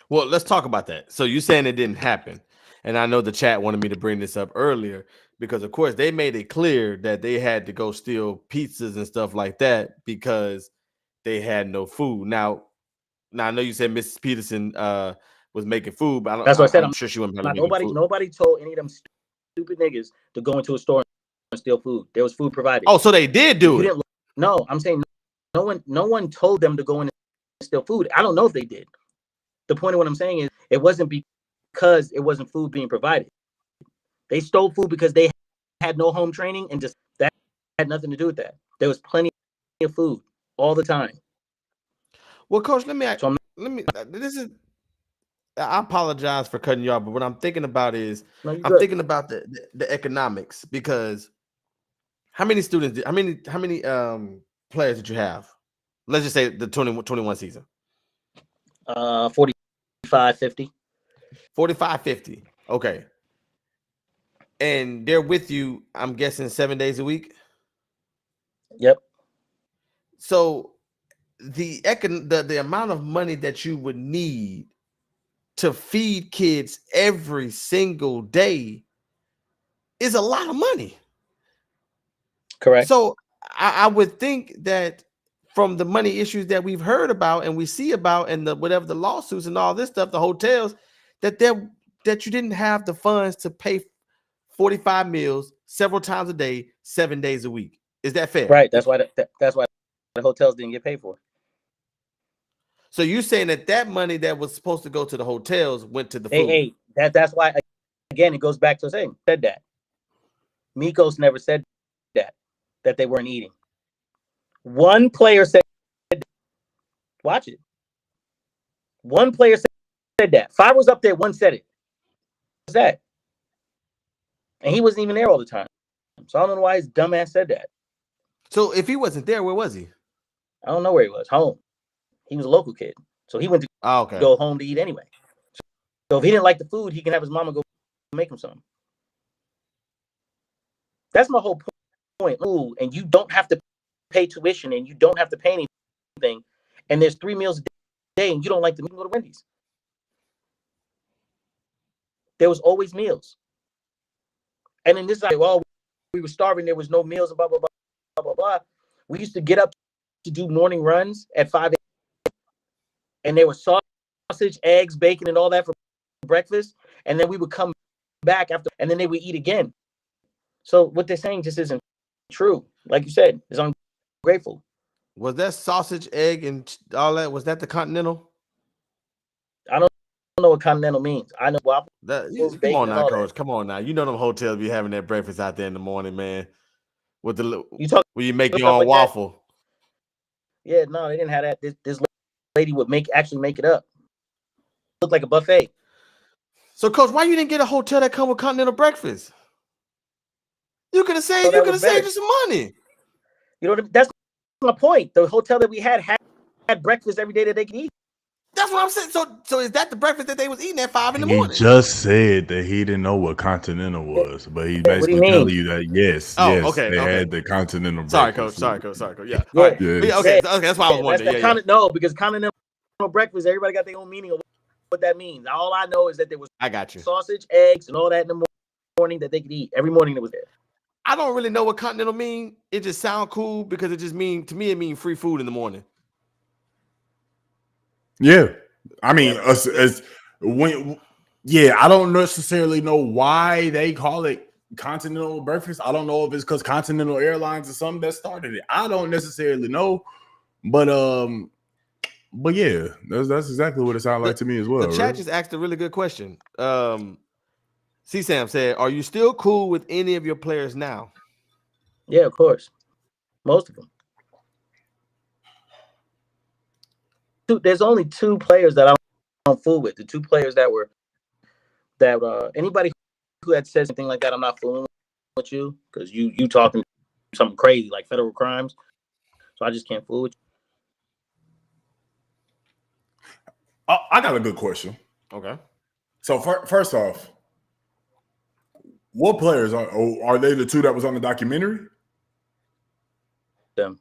Speaker 2: Well, let's talk about that. So you're saying it didn't happen. And I know the chat wanted me to bring this up earlier because, of course, they made it clear that they had to go steal pizzas and stuff like that because they had no food. Now I know you said Mrs. Peterson was making food, but
Speaker 3: That's what I said.
Speaker 2: I'm sure she wasn't making food.
Speaker 3: Nobody told any of them stupid niggas to go into a store and steal food. There was food provided.
Speaker 2: Oh, so they did do it.
Speaker 3: No, I'm saying no one told them to go in and steal food. I don't know if they did. The point of what I'm saying is it wasn't because it wasn't food being provided. They stole food because they had no home training, and just that had nothing to do with that. There was plenty of food all the time.
Speaker 2: Well, Coach, I apologize for cutting you off, but what I'm thinking about is thinking about the economics, because how many players did you have? Let's just say the 2021 season.
Speaker 3: 45, 50.
Speaker 2: 45, 50. Okay. And they're with you, I'm guessing 7 days a week.
Speaker 3: Yep.
Speaker 2: So the amount of money that you would need to feed kids every single day is a lot of money.
Speaker 3: Correct.
Speaker 2: So I would think that from the money issues that we've heard about and we see about, and the whatever the lawsuits and all this stuff, the hotels, that you didn't have the funds to pay 45 meals several times a day, 7 days a week. Is that fair?
Speaker 3: Right. That's why the hotels didn't get paid for.
Speaker 2: So you're saying that money that was supposed to go to the hotels went to the food?
Speaker 3: Hey, that's why, again, it goes back to saying said that. Mikos never said that they weren't eating. One player said, watch it. One player said that. Five was up there, one said it. What's that? And he wasn't even there all the time. So I don't know why his dumbass said that.
Speaker 2: So if he wasn't there, where was he?
Speaker 3: I don't know where he was. Home. He was a local kid. So he went to go home to eat anyway. So if he didn't like the food, he can have his mama go make him some. That's my whole point. Ooh, and you don't have to pay tuition and you don't have to pay anything. And there's 3 meals a day and you don't like to go to Wendy's. There was always meals. And in this, well, we were starving. There was no meals and blah, blah, blah, blah, blah, blah. We used to get up to do morning runs at 5 a.m. And there was sausage, eggs, bacon, and all that for breakfast. And then we would come back after, and then they would eat again. So what they're saying just isn't true. Like you said, it's ungrateful.
Speaker 2: Was that sausage, egg, and all that? Was that the Continental?
Speaker 3: I don't know what Continental means. I know waffles.
Speaker 2: Come on now, Coach. Come on now. You know them hotels be having that breakfast out there in the morning, man. With the where you make your own waffle.
Speaker 3: Yeah, no, they didn't have that. This lady would actually make it up. Looked like a buffet.
Speaker 2: So, Coach, why you didn't get a hotel that come with continental breakfast? You could have saved. You could have saved you some money.
Speaker 3: You know, that's my point. The hotel that we had breakfast every day that they could eat.
Speaker 2: That's what I'm saying. So is that the breakfast that they was eating at 5 in the morning?
Speaker 1: He just said that he didn't know what continental was, but he's basically telling you that yes, they had the continental breakfast.
Speaker 2: Sorry, Coach. Yeah. All right. Yeah. Okay. That's why I was wondering.
Speaker 3: No, because continental breakfast, everybody got their own meaning of what that means. All I know is that there was sausage, eggs, and all that in the morning that they could eat. Every morning it was there.
Speaker 2: I don't really know what continental mean. It just sounds cool because it just mean to me it means free food in the morning.
Speaker 1: Yeah, I mean, I don't necessarily know why they call it continental breakfast. I don't know if it's because Continental Airlines or something that started it. I don't necessarily know, but yeah, that's exactly what it sounded like to me as well.
Speaker 2: The chat just asked a really good question. C-Sam said, "Are you still cool with any of your players now?"
Speaker 3: Yeah, of course, most of them. there's only two players that I don't fool with. The two players that anybody who had said something like that, I'm not fooling with you because you talking something crazy like federal crimes. So I just can't fool with you.
Speaker 1: I got a good question.
Speaker 2: Okay.
Speaker 1: So first off, what players are they? The two that was on the documentary?
Speaker 3: Them.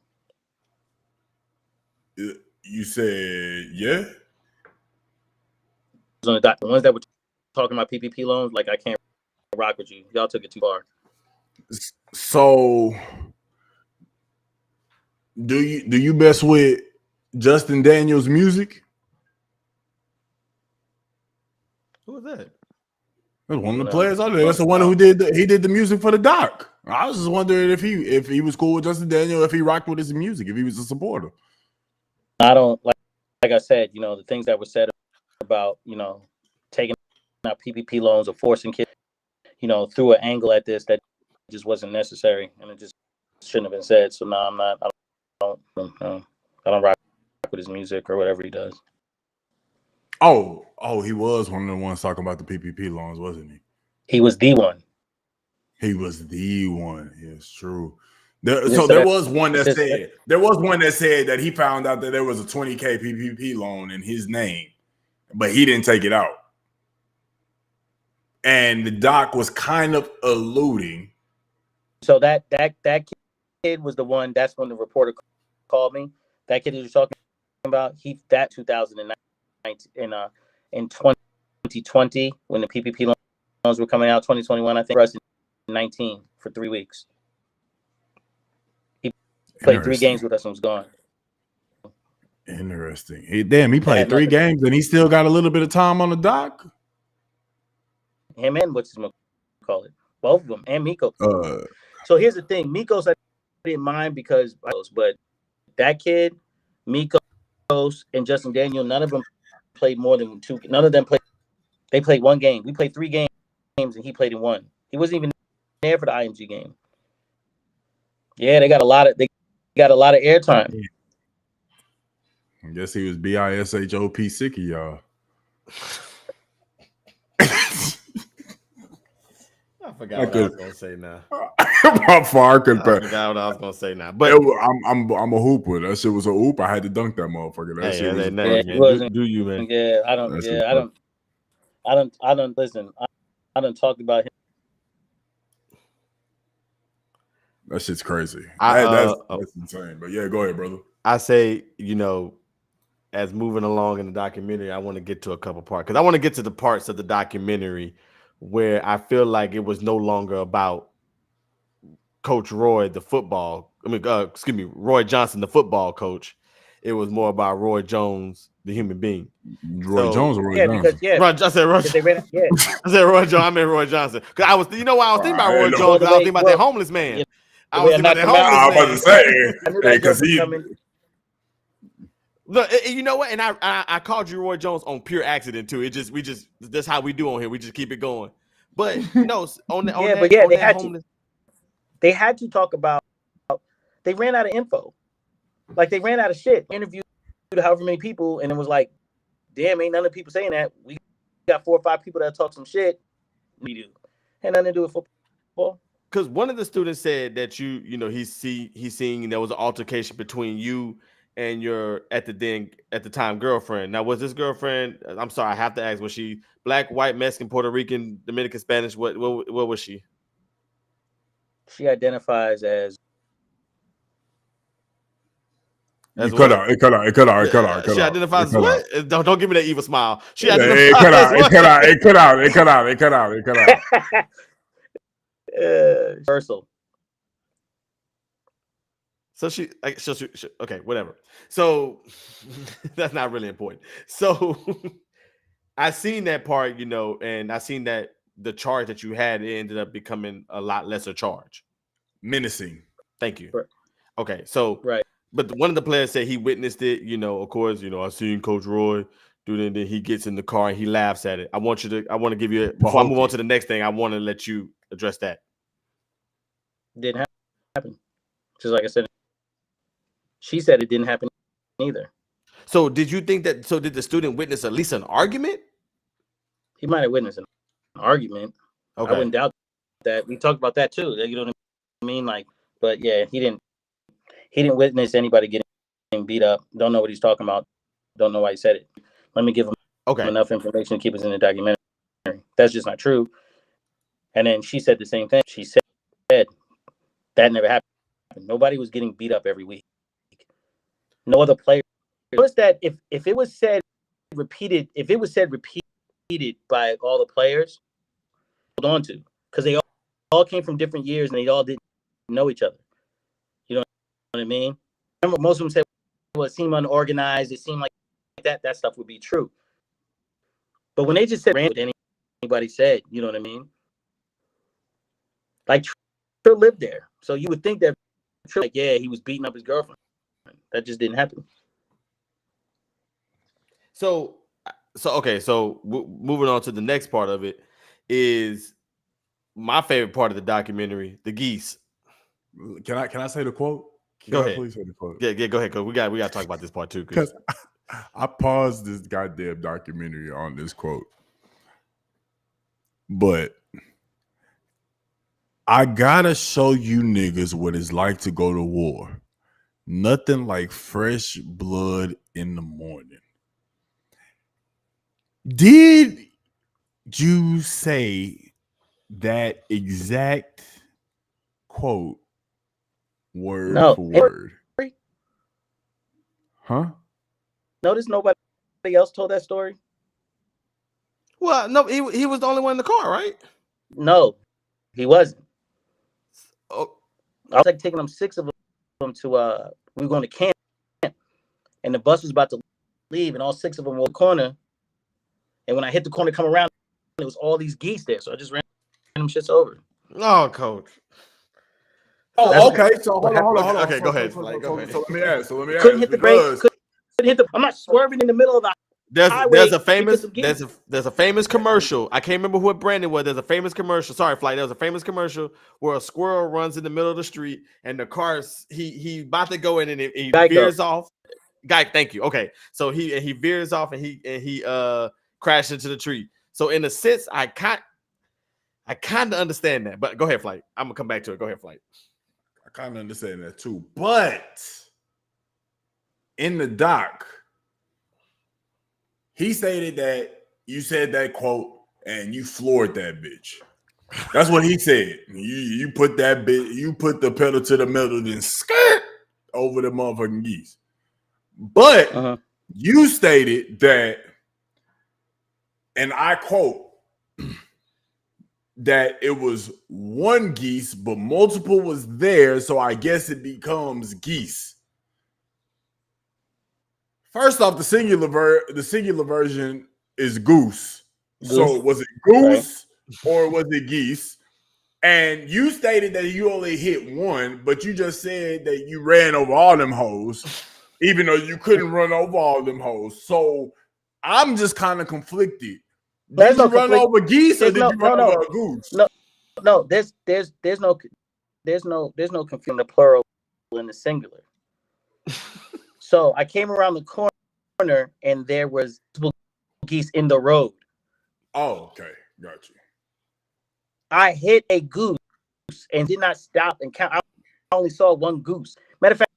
Speaker 1: You said yeah.
Speaker 3: On the ones that were talking about PPP loans, like I can't rock with you. Y'all took it too far.
Speaker 1: So do you mess with Justin Daniels' music?
Speaker 2: Who was that?
Speaker 1: That's one of the players out there. That's the one who did the music for the doc. I was just wondering if he was cool with Justin Daniels, if he rocked with his music, if he was a supporter.
Speaker 3: I don't like I said, the things that were said about, taking out PPP loans or forcing kids, through an angle at this that just wasn't necessary and it just shouldn't have been said. So no, I'm not. I don't rock with his music or whatever he does.
Speaker 1: Oh, he was one of the ones talking about the PPP loans, wasn't he?
Speaker 3: He was the one.
Speaker 1: He was the one. Yes, true. There was one that said that he found out that there was a $20K PPP loan in his name, but he didn't take it out. And the doc was kind of alluding. So
Speaker 3: that kid was the one. That's when the reporter called me. That kid that you're talking about, 2019 in 2020 when the PPP loans were coming out, 2021 I think, for us in 19 for 3 weeks. He played 3 games with us and was gone.
Speaker 1: Interesting. He played 3 games and he still got a little bit of time on the dock.
Speaker 3: Him and what's his call it, both of them, and Miko. So here's the thing, Mikos I didn't mind because, but that kid, Mikos and Justin Daniel, none of them played more than 2. None of them played. They played 1 game. We played 3 games, and he played in 1. He wasn't even there for the IMG game. Yeah, they got a lot of airtime.
Speaker 1: I guess he was BISHOP sick of y'all.
Speaker 2: I forgot what I was gonna say now.
Speaker 1: How far I forgot
Speaker 2: what I was gonna say now. But
Speaker 1: I'm a hooper. That shit was a hoop. I had to dunk that motherfucker. That shit was
Speaker 2: man. Do you, man?
Speaker 3: Yeah, I don't listen. I don't talk about him.
Speaker 1: That shit's crazy. That's insane. But yeah, go ahead, brother.
Speaker 2: I say, as moving along in the documentary, I want to get to a couple parts because I want to get to the parts of the documentary where I feel like it was no longer about Coach Roy, the football. Roy Johnson, the football coach. It was more about Roy Jones, the human being.
Speaker 1: Roy Jones or Roy Johnson?
Speaker 2: I said Roy. I said Roy Jones. I meant Roy Johnson because I was. Why I was thinking about Roy Jones? Because I was thinking about that homeless man. I was thinking about that homeless man.
Speaker 1: I was about to say because he.
Speaker 2: Look, you know what? And I called you Roy Jones on pure accident too. That's how we do on here. We just keep it going. But no,
Speaker 3: they had to talk about. They ran out of info, like they ran out of shit. Interviewed however many people, and it was like, damn, ain't none of the people saying that. We got 4 or 5 people that talk some shit. We do, and nothing to do with football.
Speaker 2: Because one of the students said that he's seeing there was an altercation between you and your at the time girlfriend. Now, was this girlfriend? I'm sorry, I have to ask. Was she black, white, Mexican, Puerto Rican, Dominican, Spanish? What was she?
Speaker 3: She identifies as.
Speaker 1: It cut out.
Speaker 2: She identifies as what? Don't give me that evil smile. She
Speaker 1: identifies It cut out.
Speaker 3: Universal.
Speaker 2: So she okay, whatever. So that's not really important. So I seen that part, and I seen that the charge that you had, it ended up becoming a lot lesser charge.
Speaker 1: Menacing.
Speaker 2: Thank you.
Speaker 3: Right.
Speaker 2: Okay, so
Speaker 3: right.
Speaker 2: But one of the players said he witnessed it. Of course, I seen Coach Roy do it, and then he gets in the car and he laughs at it. I want to give you before I move on to the next thing. I want to let you address that.
Speaker 3: Didn't happen. Just like I said, she said it didn't happen either.
Speaker 2: So did you think that? So did the student witness at least an argument?
Speaker 3: He might have witnessed an argument.
Speaker 2: Okay.
Speaker 3: I wouldn't doubt that. We talked about that too. You know what I mean? Like, but yeah, he didn't witness anybody getting beat up. Don't know what he's talking about. Don't know why he said it. Let me give him enough information to keep us in the documentary. That's just not true. And then she said the same thing. She said that never happened. Nobody was getting beat up every week. No other player. Notice that if it was said repeated by all the players, hold on to, because they all came from different years and they all didn't know each other. You know what I mean? Remember, most of them said, well, it seemed unorganized. It seemed like that stuff would be true. But when they just said random, anybody said, you know what I mean? Like, Trill lived there. So you would think that Trill, like, yeah, he was beating up his girlfriend. That just didn't happen.
Speaker 2: So okay. So moving on to the next part of it is my favorite part of the documentary, the geese.
Speaker 1: Can I say the quote?
Speaker 2: Go ahead.
Speaker 1: Please say the quote.
Speaker 2: Yeah, go ahead. Cause we got to talk about this part too.
Speaker 1: Because I paused this goddamn documentary on this quote, but I gotta show you niggas what it's like to go to war. Nothing like fresh blood in the morning. Did you say that exact quote word for word? Huh?
Speaker 3: Notice nobody else told that story?
Speaker 2: Well, no, he was the only one in the car, right?
Speaker 3: No, he wasn't.
Speaker 2: Oh.
Speaker 3: I was like taking them 6 of them to we were going to camp, and the bus was about to leave, and all 6 of them were in the corner. And when I hit the corner, come around, there was all these geese there, so I just ran them shits over.
Speaker 2: Oh, coach.
Speaker 1: Oh, okay. So hold on.
Speaker 2: Okay, go ahead.
Speaker 1: So let me ask.
Speaker 3: Couldn't hit the brakes. I'm not swerving in the middle of the highway.
Speaker 2: There's a famous commercial. I can't remember what brand it was. There's a famous commercial. Sorry, Flight. There was a famous commercial where a squirrel runs in the middle of the street and the car's he about to go in and he veers off. Guy, thank you. Okay, so he veers off and he crashed into the tree. So in a sense, I kind of understand that. But go ahead, Flight. I'm gonna come back to it. Go ahead, Flight.
Speaker 1: I kind of understand that too. But in the doc, he stated that you said that quote and you floored that bitch. That's what he said. You put that bitch, you put the pedal to the metal, then skirt over the motherfucking geese. But you stated that, and I quote, that it was one geese, but multiple was there, so I guess it becomes geese. First off, the singular version is goose. So was it goose or was it geese? And you stated that you only hit one, but you just said that you ran over all them hoes, even though you couldn't run over all them hoes. So I'm just kind of conflicted. Did you run over geese or did you run over a goose?
Speaker 3: No, there's no confusion. The plural in the singular. So I came around the corner and there was geese in the road.
Speaker 1: Oh, okay, got you.
Speaker 3: I hit a goose and did not stop and count. I only saw one goose. Matter of fact,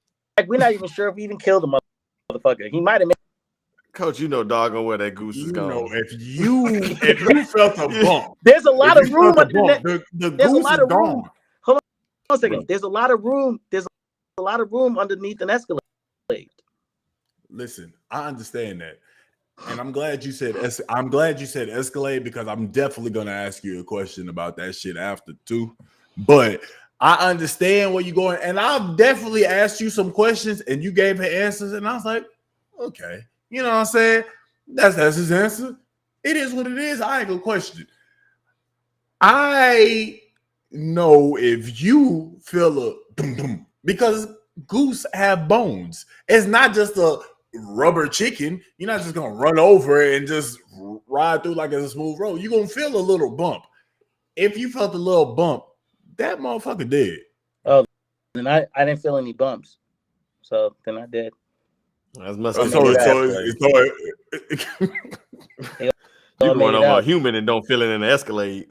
Speaker 3: we're not even sure if we even killed the motherfucker. He might have made.
Speaker 2: Coach, you know doggone where that goose is going.
Speaker 1: Know, if you felt a bump,
Speaker 3: there's a lot of room under
Speaker 1: the goose is gone.
Speaker 3: Hold on a second. Bro. There's a lot of room. There's a lot of room underneath an Escalade.
Speaker 1: Listen, I understand that, and I'm glad you said Escalade because I'm definitely gonna ask you a question about that shit after too. But I understand where you're going, and I've definitely asked you some questions, and you gave her answers, and I was like, okay. You know what I'm saying? That's his answer. It is what it is. I ain't gonna question it. I know if you feel a boom boom because goose have bones. It's not just a rubber chicken. You're not just gonna run over it and just ride through like it's a smooth road. You're gonna feel a little bump. If you felt a little bump, that motherfucker dead.
Speaker 3: Oh, then I didn't feel any bumps. So then I did.
Speaker 2: That's must
Speaker 1: So,
Speaker 2: be
Speaker 1: so,
Speaker 2: you can run over a human and don't feel it in the Escalade.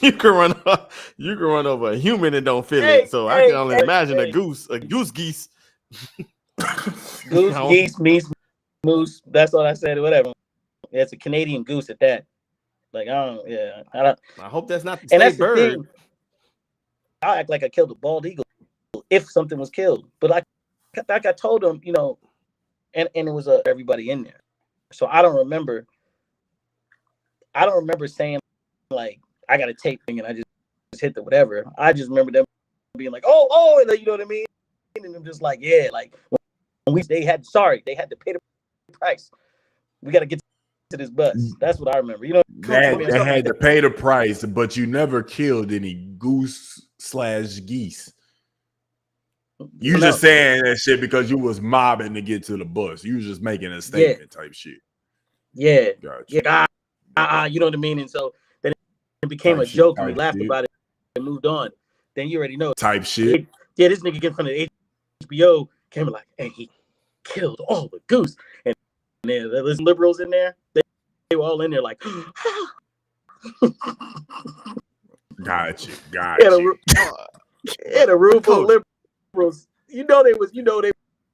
Speaker 2: you can run over a human and don't feel it. So I can only imagine a goose geese.
Speaker 3: Goose, geese, moose. That's all I said. Whatever. Yeah, it's a Canadian goose at that. Like I
Speaker 2: hope that's not the state bird.
Speaker 3: I act like I killed a bald eagle if something was killed, but like I told him, you know, and it was everybody in there. So I don't remember saying like I got a tape thing and I just hit the whatever. I just remember them being like, oh, and you know what I mean? And I'm just like, yeah, like when they had to pay the price. We got to get to this bus. That's what I remember. You know,
Speaker 1: they had to pay the price, but you never killed any goose/geese. You just saying that shit because you was mobbing to get to the bus. You was just making a statement type shit.
Speaker 3: Yeah.
Speaker 1: Gotcha.
Speaker 3: Yeah. You know what I mean? And so then it became a joke and we laughed about it and moved on. Then you already know.
Speaker 1: Type shit.
Speaker 3: Yeah, this nigga get in front of the HBO came like, and he killed all the goose. And there's liberals in there. They were all in there like,
Speaker 1: Gotcha.
Speaker 3: In a room full of liberals. You know they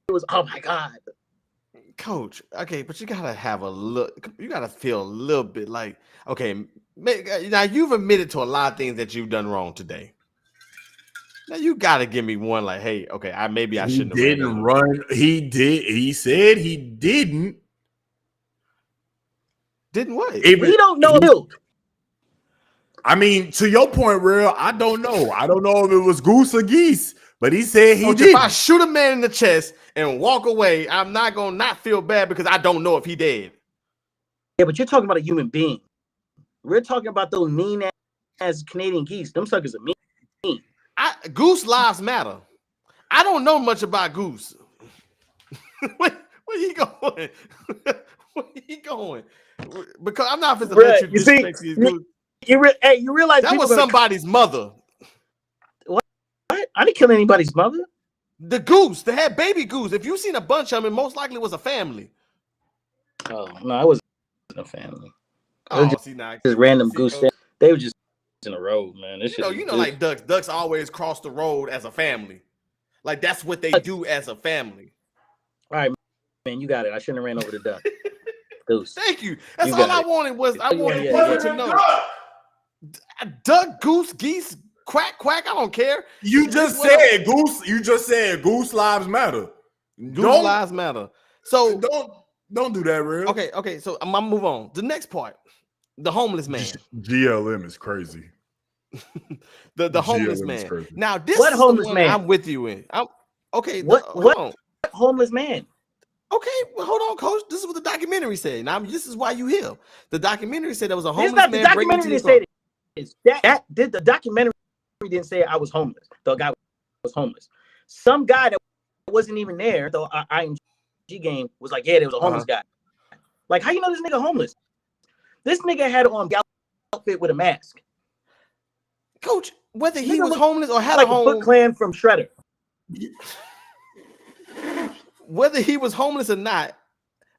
Speaker 3: was, oh my God.
Speaker 2: Coach, okay, but you gotta have a look. You gotta feel a little bit like, okay, now you've admitted to a lot of things that you've done wrong today. Now you gotta give me one like, hey, okay, I shouldn't have
Speaker 1: run. He did. He said he didn't.
Speaker 3: Didn't what? We don't know.
Speaker 1: I mean, to your point, real. I don't know. I don't know if it was goose or geese, but he said he did.
Speaker 2: If I shoot a man in the chest and walk away, I'm not gonna not feel bad because I don't know if he dead.
Speaker 3: Yeah, but you're talking about a human being. We're talking about those mean ass Canadian geese. Them suckers are mean.
Speaker 2: Goose lives matter. I don't know much about goose. Where you going? Where you going? Because I'm not supposed to let you disrespect these goose.
Speaker 3: You realize
Speaker 2: that was somebody's mother.
Speaker 3: What? I didn't kill anybody's mother.
Speaker 2: The goose, they had baby goose. If you seen a bunch of them, it most likely was a family.
Speaker 3: Oh no, I wasn't a family.
Speaker 2: Just
Speaker 3: random goose. They were just in a row, man.
Speaker 2: You know, like ducks. Ducks always cross the road as a family. Like that's what they do as a family.
Speaker 3: All right, man, you got it. I shouldn't have ran over the duck. Goose.
Speaker 2: Thank you. That's all I wanted was I wanted people to know. Duck, goose, geese, quack, quack. I don't care.
Speaker 1: You just said goose. You just said goose lives matter.
Speaker 2: Goose lives matter. So
Speaker 1: don't do that, real.
Speaker 2: Okay. So I'm gonna move on. The next part, the homeless man.
Speaker 1: GLM is crazy.
Speaker 2: the homeless man. Now this
Speaker 3: what
Speaker 2: is
Speaker 3: homeless
Speaker 2: the one
Speaker 3: man?
Speaker 2: I'm with you in.
Speaker 3: What homeless man?
Speaker 2: Okay, well, hold on, coach. This is what the documentary said. Now, this is why you here. The documentary said there was a homeless man breaking into your car.
Speaker 3: The documentary didn't say I was homeless. The guy was homeless. Some guy that wasn't even there, though IMG game was like, yeah, there was a homeless guy. Like, how you know this nigga homeless? This nigga had on outfit with a mask.
Speaker 2: Coach, whether he was homeless or had
Speaker 3: like
Speaker 2: a home,
Speaker 3: Foot Clan from Shredder.
Speaker 2: Whether he was homeless or not,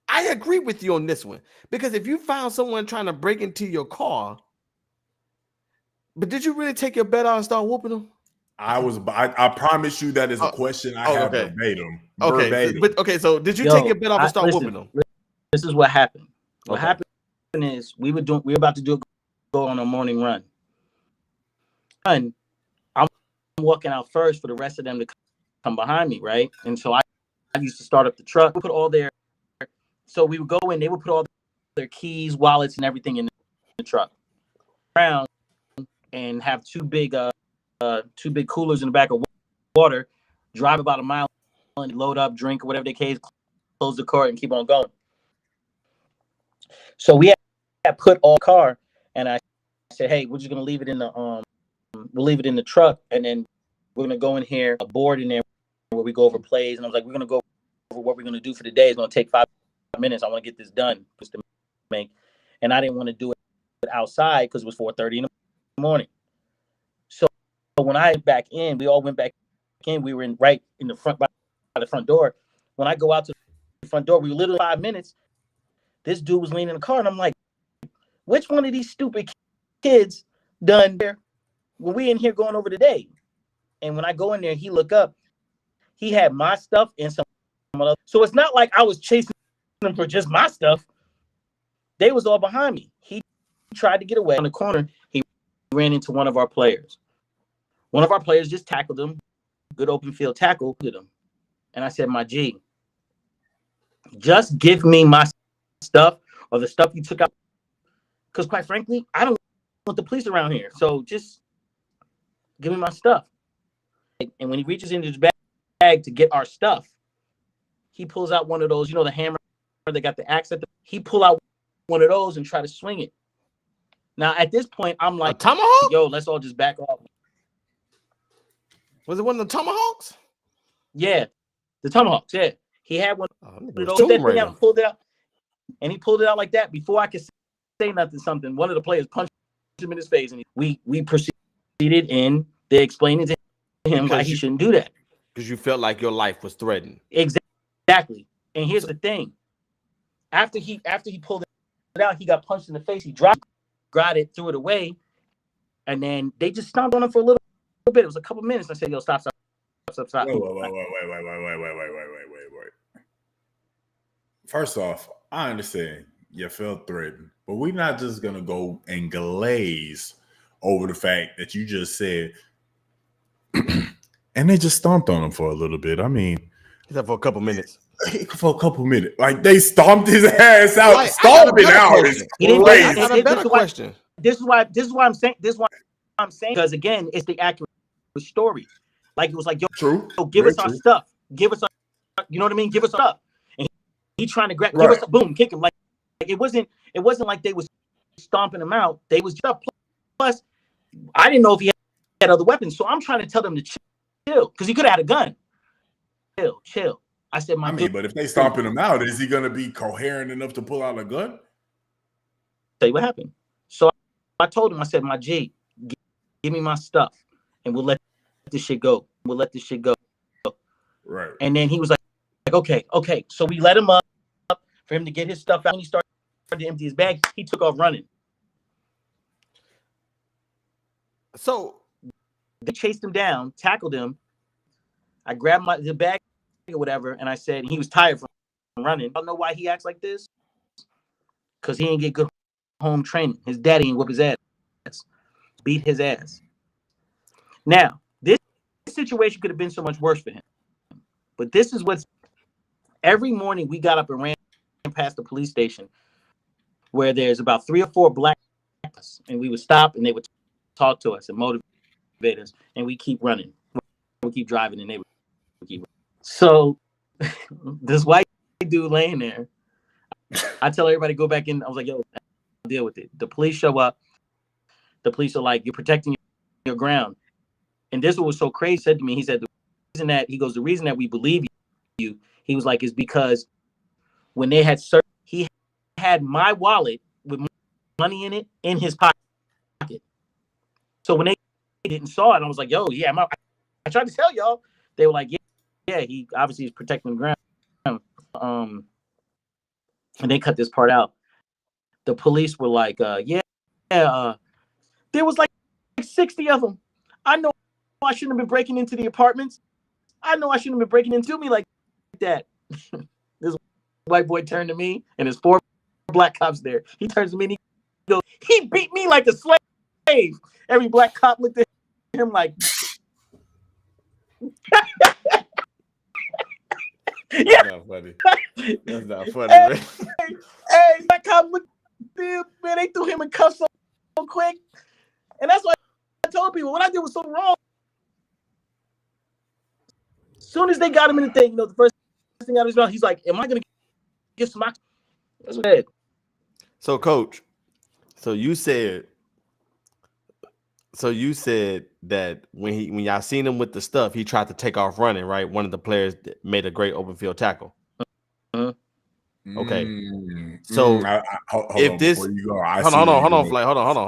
Speaker 2: I agree with you on this one. Because if you found someone trying to break into your car, but did you really take your bed out and start whooping them?
Speaker 1: I promise you that is a question I have verbatim.
Speaker 2: So did you take your bed off and start whooping them?
Speaker 3: This is what happened. What happened is we were about to go on a morning run. And I'm walking out first for the rest of them to come behind me, right? And so I used to start up the truck. We put all so we would go in. They would put all their keys, wallets, and everything in the truck. Around and have two big coolers in the back of water. Drive about a mile and load up, drink or whatever the case. Close the car and keep on going. So we had put all car, and I said, "Hey, we're just gonna leave it in the we'll leave it in the truck, and then we're gonna go in here, a board in there where we go over plays." And I was like, "We're gonna go over what we're gonna do for the day. It's gonna take 5 minutes. I want to get this done, just to make." And I didn't want to do it outside because it was 4:30 in the morning. So when I went back in, we all went back in. We were right in the front by the front door. When I go out to the front door, we were literally 5 minutes. This dude was leaning in the car, and I'm like, which one of these stupid kids done there when we in here going over today? And when I go in there, he look up. He had my stuff and some other. So it's not like I was chasing them for just my stuff. They was all behind me. He tried to get away. On the corner, he ran into one of our players. One of our players just tackled him. Good open field tackle to him. And I said, my G, just give me my stuff or the stuff you took out. Because quite frankly, I don't want the police around here. So just give me my stuff. And when he reaches into his bag to get our stuff, he pulls out one of those, the hammer that got the axe at the. He pull out one of those and try to swing it. Now at this point, I'm like,
Speaker 2: a tomahawk?
Speaker 3: Yo, let's all just back off.
Speaker 2: Was it one of the tomahawks?
Speaker 3: Yeah, the tomahawks. Yeah, he had one of those. That thing out and pulled it out, and he pulled it out like that. Before I could say something, one of the players punched him in his face, and we proceeded in. They explained to him why he shouldn't do that.
Speaker 2: Because you felt like your life was threatened.
Speaker 3: Exactly. And here's the thing: after he pulled it out, he got punched in the face. He dropped it, threw it away, and then they just stomped on him for a little bit. It was a couple minutes. I said, "Yo, stop."
Speaker 1: Wait. First off, I understand you felt threatened, but we're not just gonna go and glaze over the fact that you just said, and they just stomped on him for a little bit. I mean,
Speaker 2: for a couple minutes.
Speaker 1: For a couple minutes, like they stomped his ass out. Like, stomping out is crazy.
Speaker 2: I got a better question.
Speaker 3: This is why I'm saying. Because again, it's the accurate story. Like it was like, yo,
Speaker 1: true.
Speaker 3: Yo, give us our stuff. Give us our, you know what I mean? Give us stuff. And he trying to grab, give us a boom, kick him. Like it wasn't like they was stomping him out. They was just plus. I didn't know if he had other weapons, so I'm trying to tell them to chill because he could have had a gun. Chill. I said,
Speaker 1: but if they stomping him out, is he gonna be coherent enough to pull out a gun?
Speaker 3: Tell you what happened. So I told him, I said, my G, give me my stuff, and we'll let this shit go.
Speaker 1: Right.
Speaker 3: And then he was like, okay. So we let him up for him to get his stuff out. When he started to empty his bag, he took off running.
Speaker 2: So
Speaker 3: they chased him down, tackled him. I grabbed the bag or whatever, and I said, he was tired from running. I don't know why he acts like this. Because he didn't get good home training. His daddy didn't whip his ass. Beat his ass. Now, this situation could have been so much worse for him. But this is what's every morning we got up and ran past the police station where there's about 3 or 4 black guys, and we would stop and they would talk to us and motivate us, and we keep running. We keep driving and they would keep running. So this white dude laying there, I tell everybody to go back in. I was like, yo, I'll deal with it. The police show up. The police are like, you're protecting your ground. And this was so crazy. He said to me, he said, the reason that we believe you, he was like, is because when they had he had my wallet with money in it in his pocket. So when they didn't saw it, I was like, yo, yeah, I tried to tell y'all. They were like, yeah, he obviously is protecting the ground. And they cut this part out. The police were like, there was like 60 of them. I know I shouldn't have been breaking into the apartments. I know I shouldn't have been breaking into me like that. This white boy turned to me, and there's 4 black cops there. He turns to me and he goes, he beat me like a slave. Every black cop looked at him like, yeah.
Speaker 2: That's not funny. That's not funny, man.
Speaker 3: Hey, black cop looked at him, man. They threw him in cuffs so quick. And that's why I told people what I did was so wrong. As soon as they got him in the thing, the first thing out of his mouth, he's like, am I going to get some oxygen? That's what I said.
Speaker 2: So, Coach, you said that when y'all seen him with the stuff, he tried to take off running, right? One of the players made a great open field tackle. Okay. So if this, hold on,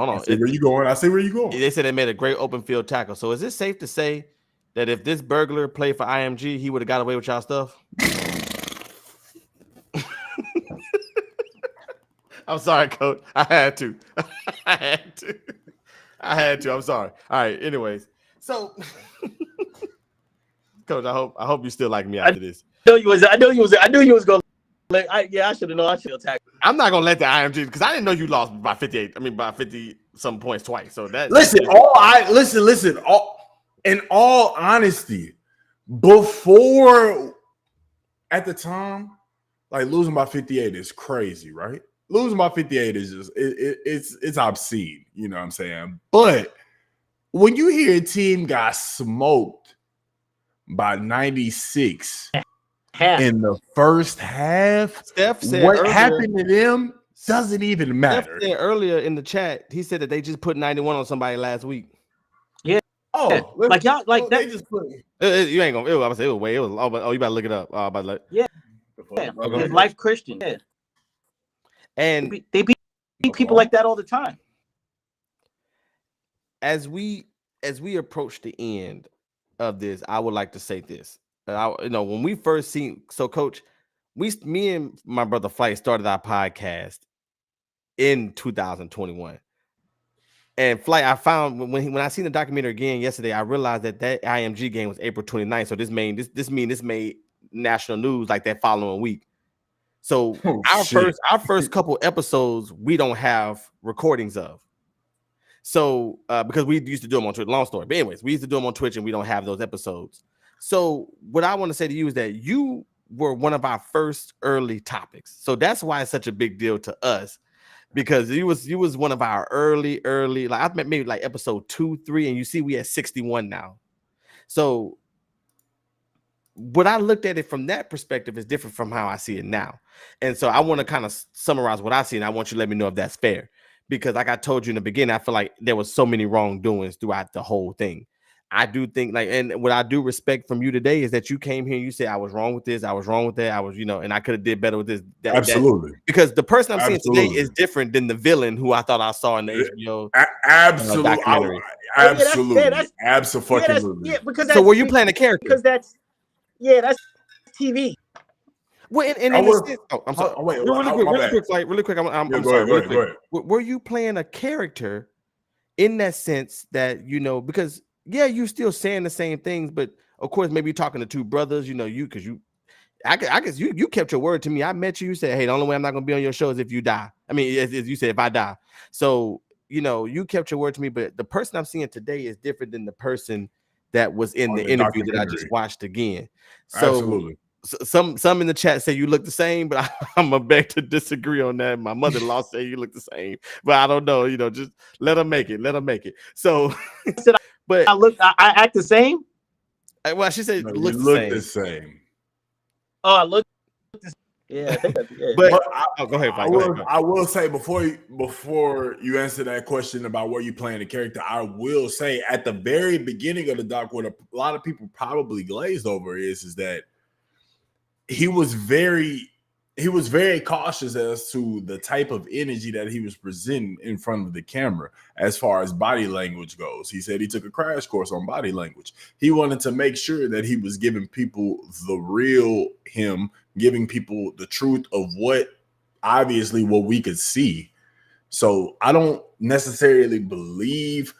Speaker 1: I see where you going. They said
Speaker 2: they made a great open field tackle. So is it safe to say that if this burglar played for IMG, he would have got away with y'all stuff? I'm sorry, Coach. I had to. I had to. I'm sorry. All right. Anyways, so Coach, I hope you still like me after this.
Speaker 3: I knew you was going. I should have known. I should have attacked.
Speaker 2: I'm not gonna let the IMG because I didn't know you lost by 58. I mean, by 50 some points twice. So that
Speaker 1: listen. In all honesty, before at the time, like losing by 58 is crazy, right? Losing by 58 is just it's obscene. You know what I'm saying? But when you hear a team got smoked by 96 in the first half,
Speaker 2: Steph said
Speaker 1: what
Speaker 2: earlier,
Speaker 1: happened to them doesn't even matter.
Speaker 2: Steph said earlier in the chat, he said that they just put 91 on somebody last week.
Speaker 3: Yeah.
Speaker 1: Oh,
Speaker 3: like y'all, like that.
Speaker 1: They just put.
Speaker 2: You ain't gonna. I was say it was way. It was. Oh, you better look it up.
Speaker 3: Yeah. His life Christian. Yeah.
Speaker 2: And
Speaker 3: they beat people like that all the time.
Speaker 2: As we approach the end of this, I would like to say this. When we first seen, so Coach, me and my brother Flight started our podcast in 2021. And Flight, I found when I seen the documentary again yesterday, I realized that IMG game was April 29th. So this made national news like that following week. So our first couple episodes we don't have recordings of. So because we used to do them on Twitch, long story. But anyways, we used to do them on Twitch and we don't have those episodes. So what I want to say to you is that you were one of our first early topics. So that's why it's such a big deal to us, because you was one of our early, like I met maybe like episode 2, 3, and you see we at 61 now. So what I looked at it from that perspective is different from how I see it now. And so I want to kind of summarize what I see, and I want you to let me know if that's fair. Because like I told you in the beginning, I feel like there was so many wrongdoings throughout the whole thing. I do think and what I do respect from you today is that you came here and you said, I was wrong with this, I was wrong with that, I was, and I could have did better with this.
Speaker 1: Absolutely.
Speaker 2: Because the person I'm seeing today is different than the villain who I thought I saw in the HBO documentary.
Speaker 1: Absolutely.
Speaker 3: Yeah, because
Speaker 2: so were you playing a character?
Speaker 3: Because that's TV.
Speaker 2: Well, I'm sorry. Really quick. I'm sorry. Were you playing a character in that sense that because you're still saying the same things, but of course maybe you're talking to two brothers, I guess you kept your word to me. I met you. You said, hey, the only way I'm not gonna be on your show is if you die. I mean, as you said, if I die. So you kept your word to me, but the person I'm seeing today is different than the person that was in the interview that I just watched again. So
Speaker 1: absolutely.
Speaker 2: Some in the chat say you look the same, but I'm a beg to disagree on that. My mother-in-law say you look the same, but I don't know. Just let them make it. So, but
Speaker 3: I act the same.
Speaker 2: Well, she said
Speaker 1: look the same.
Speaker 3: Oh, I look. Yeah, I think that. Yeah.
Speaker 2: But go ahead.
Speaker 1: I will say before you answer that question about where you playing the character, I will say at the very beginning of the doc, what a lot of people probably glazed over is that he was very cautious as to the type of energy that he was presenting in front of the camera as far as body language goes. He said he took a crash course on body language. He wanted to make sure that he was giving people the real him, giving people the truth of what we could see. So I don't necessarily believe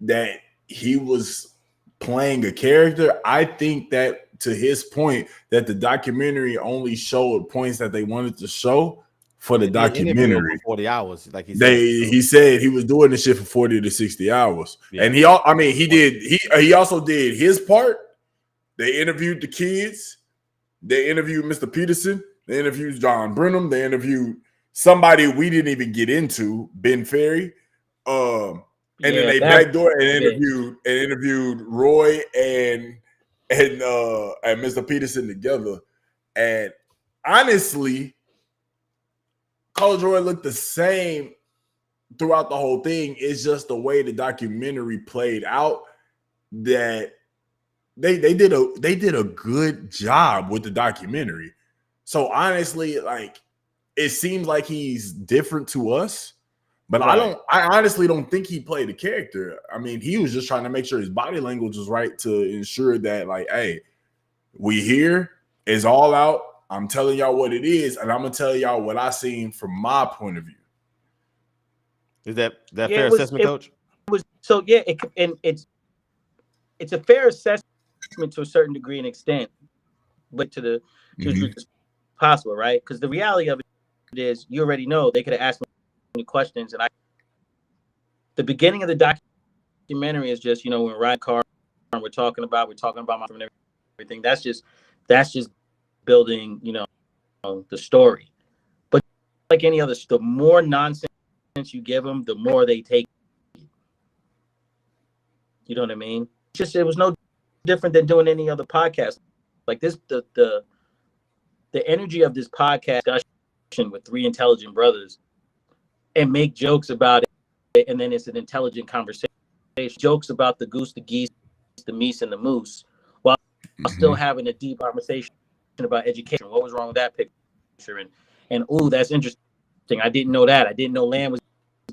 Speaker 1: that he was playing a character. I think that, to his point, that the documentary only showed points that they wanted to show for the documentary.
Speaker 2: 40 hours, like he said.
Speaker 1: He said he was doing this shit for 40 to 60 hours. Yeah. And he also did his part. They interviewed the kids. They interviewed Mr. Peterson. They interviewed John Brenham. They interviewed somebody we didn't even get into, Ben Ferry. And then they backdoor and interviewed Roy and Mr. Peterson together. And honestly, Coach Roy looked the same throughout the whole thing. It's just the way the documentary played out that they did a good job with the documentary. So honestly, like, it seems like he's different to us, But
Speaker 2: Right.
Speaker 1: I honestly don't think he played a character. I mean, he was just trying to make sure his body language was right to ensure that, like, hey, we here, it's all out. I'm telling y'all what it is, and I'm gonna tell y'all what I seen from my point of view.
Speaker 2: Is that
Speaker 3: Yeah,
Speaker 2: fair assessment, Coach?
Speaker 3: So yeah, it's a fair assessment to a certain degree and extent, but to the truth as possible, right? Because the reality of it is, you already know they could have asked me questions, and the beginning of the documentary is just, when we're riding car and we're talking about my and everything. That's just building, the story. But like any other, the more nonsense you give them, the more they take. You know what I mean? It was no different than doing any other podcast. Like this, the energy of this podcast discussion with three intelligent brothers, and make jokes about it, and then it's an intelligent conversation. Jokes about the goose, the geese, the meese, and the moose, while still having a deep conversation about education. What was wrong with that picture? And ooh, that's interesting. I didn't know that. I didn't know land was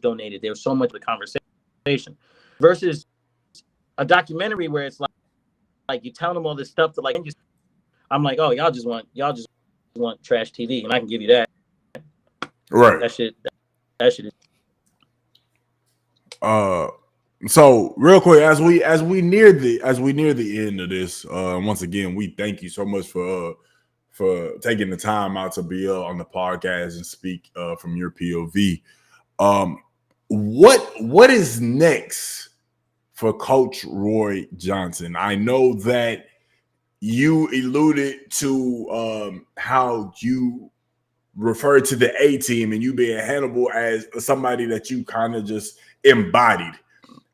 Speaker 3: donated. There was so much of the conversation versus a documentary where it's like you tell them all this stuff to I'm like, oh, y'all just want trash TV, and I can give you that.
Speaker 1: Right.
Speaker 3: That shit is.
Speaker 1: So real quick, as we near the end of this, once again, we thank you so much for taking the time out to be on the podcast and speak from your POV. What is next for Coach Roy Johnson? I know that you alluded to how you referred to the A team and you being Hannibal as somebody that you kind of just embodied.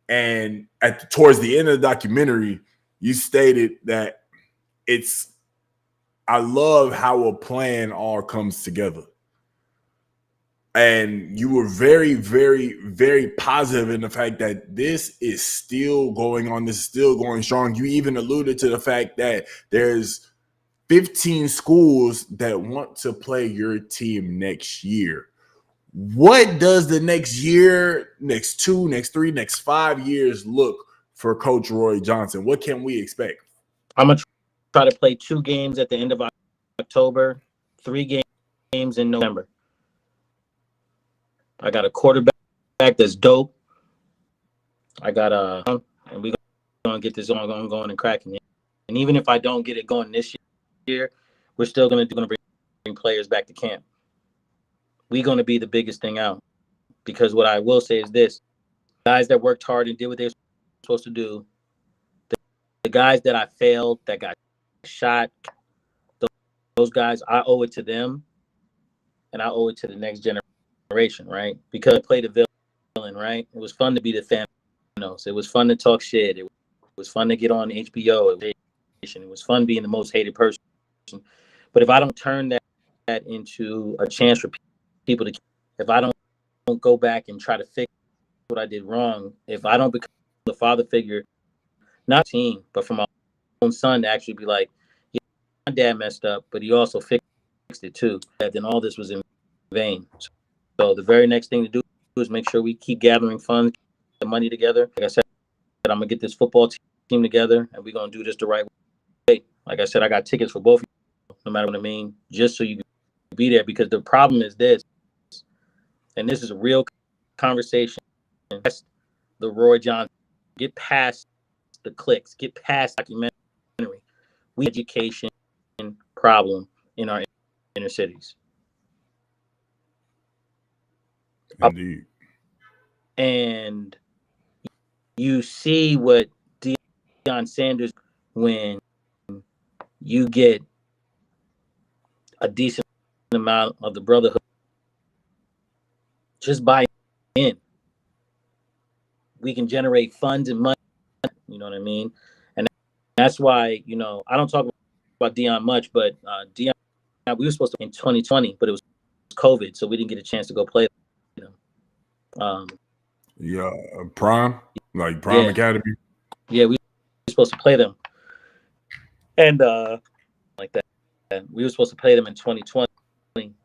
Speaker 1: And towards the end of the documentary, you stated that I love how a plan all comes together. And you were very, very, very positive in the fact that this is still going on. This is still going strong. You even alluded to the fact that there's 15 schools that want to play your team next year. What does the next year, next 2, next 3, next 5 years look for Coach Roy Johnson? What can we expect?
Speaker 3: I'm going to try to play 2 games at the end of October, 3 games in November. I got a quarterback that's dope. I got and we're going to get this going and cracking. And even if I don't get it going this year, we're still going to bring players back to camp. We're going to be the biggest thing out. Because what I will say is this: guys that worked hard and did what they were supposed to do, the guys that I failed, that got shot, those guys, I owe it to them, and I owe it to the next generation, right? Because I played the villain, right? It was fun to be the Thanos. It was fun to talk shit. It was fun to get on HBO. It was fun being the most hated person. But if I don't turn that into a chance for people to, if I don't go back and try to fix what I did wrong, if I don't become the father figure, not team, but for my own son to actually be like, yeah, my dad messed up, but he also fixed it too, then all this was in vain. So the very next thing to do is make sure we keep gathering funds, the money together. Like I said, I'm going to get this football team together, and we're going to do this the right way. Like I said, I got tickets for both of you, no matter what I mean, just so you can be there. Because the problem is this, and this is a real conversation, that's the Roy Johnson. Get past the clicks, get past documentary. We education problem in our inner cities.
Speaker 1: Indeed.
Speaker 3: And you see what Deion Sanders, when you get a decent amount of the brotherhood, just buy in. We can generate funds and money, you know what I mean? And that's why, I don't talk about Deion much, but Deion, we were supposed to in 2020, but it was COVID, so we didn't get a chance to go play them.
Speaker 1: Prime Academy.
Speaker 3: Yeah, we were supposed to play them. And like that. We were supposed to play them in 2020,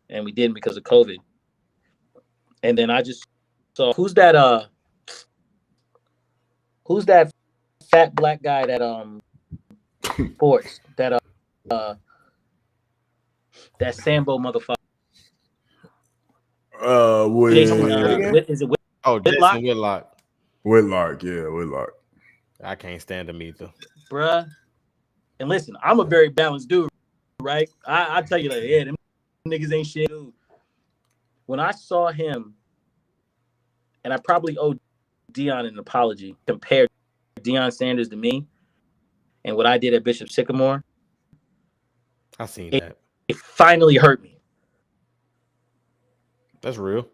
Speaker 3: and we didn't because of COVID. And then I just So who's that fat black guy that sports that Sambo motherfucker? Jason, is it Whitlock?
Speaker 2: Jason Whitlock.
Speaker 1: Whitlock, yeah, Whitlock.
Speaker 2: I can't stand him either,
Speaker 3: bruh. And listen, I'm a very balanced dude, right? I tell you that, yeah, them niggas ain't shit. Dude. When I saw him, and I probably owe Deion an apology, compared Deion Sanders to me and what I did at Bishop Sycamore,
Speaker 2: I seen that.
Speaker 3: It finally hurt me.
Speaker 2: That's real.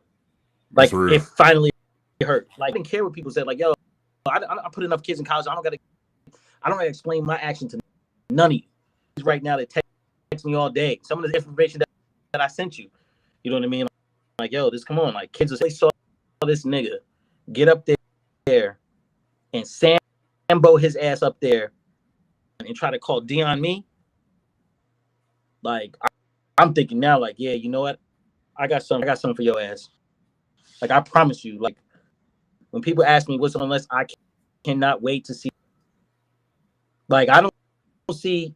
Speaker 3: Like, it finally hurt. Like, I didn't care what people said. Like, yo, I put enough kids in college. I don't gotta explain my action to none of you right now that text me all day. Some of the information that I sent you, you know what I mean? Like, yo, come on. Like, kids saw this nigga get up there and Sambo his ass up there and try to call Deion me. Like, I'm thinking now, like, yeah, you know what? I got something for your ass. Like, I promise you, like, when people ask me what's on the list, I cannot wait to see. Like, I don't see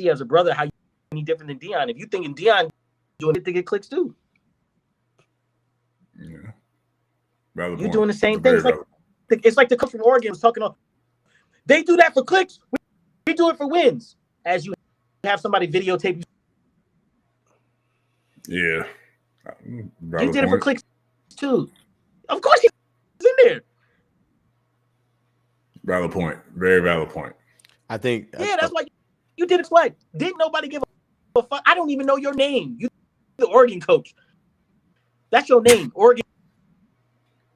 Speaker 3: as a brother how you any different than Deion. If you thinking Deion doing it to get clicks too.
Speaker 1: Yeah.
Speaker 3: You're doing the same thing. It's like the coach from Oregon was talking on. They do that for clicks. We do it for wins. As you have somebody videotape
Speaker 1: you. Yeah.
Speaker 3: You did it for clicks too. Of course he's in there.
Speaker 1: Valid point. Very valid point.
Speaker 2: I think.
Speaker 3: Yeah, that's why you did it. What? Didn't nobody give a fuck? I don't even know your name. You the Oregon coach. That's your name, Oregon.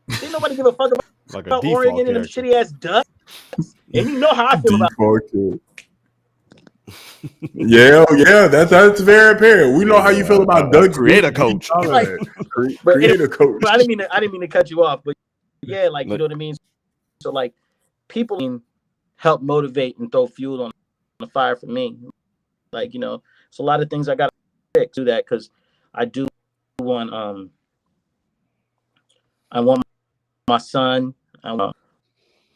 Speaker 3: Didn't nobody give a fuck about Oregon and them shitty ass ducks. And you know how I feel about it.
Speaker 1: Yeah, that's very apparent. We know how you feel about Doug's
Speaker 2: creator coach.
Speaker 1: Creator coach.
Speaker 3: I didn't mean to cut you off, but yeah, like you know what I mean. So like, people can help motivate and throw fuel on the fire for me. Like, you know, it's a lot of things I got to do that because I do want I want my son, I want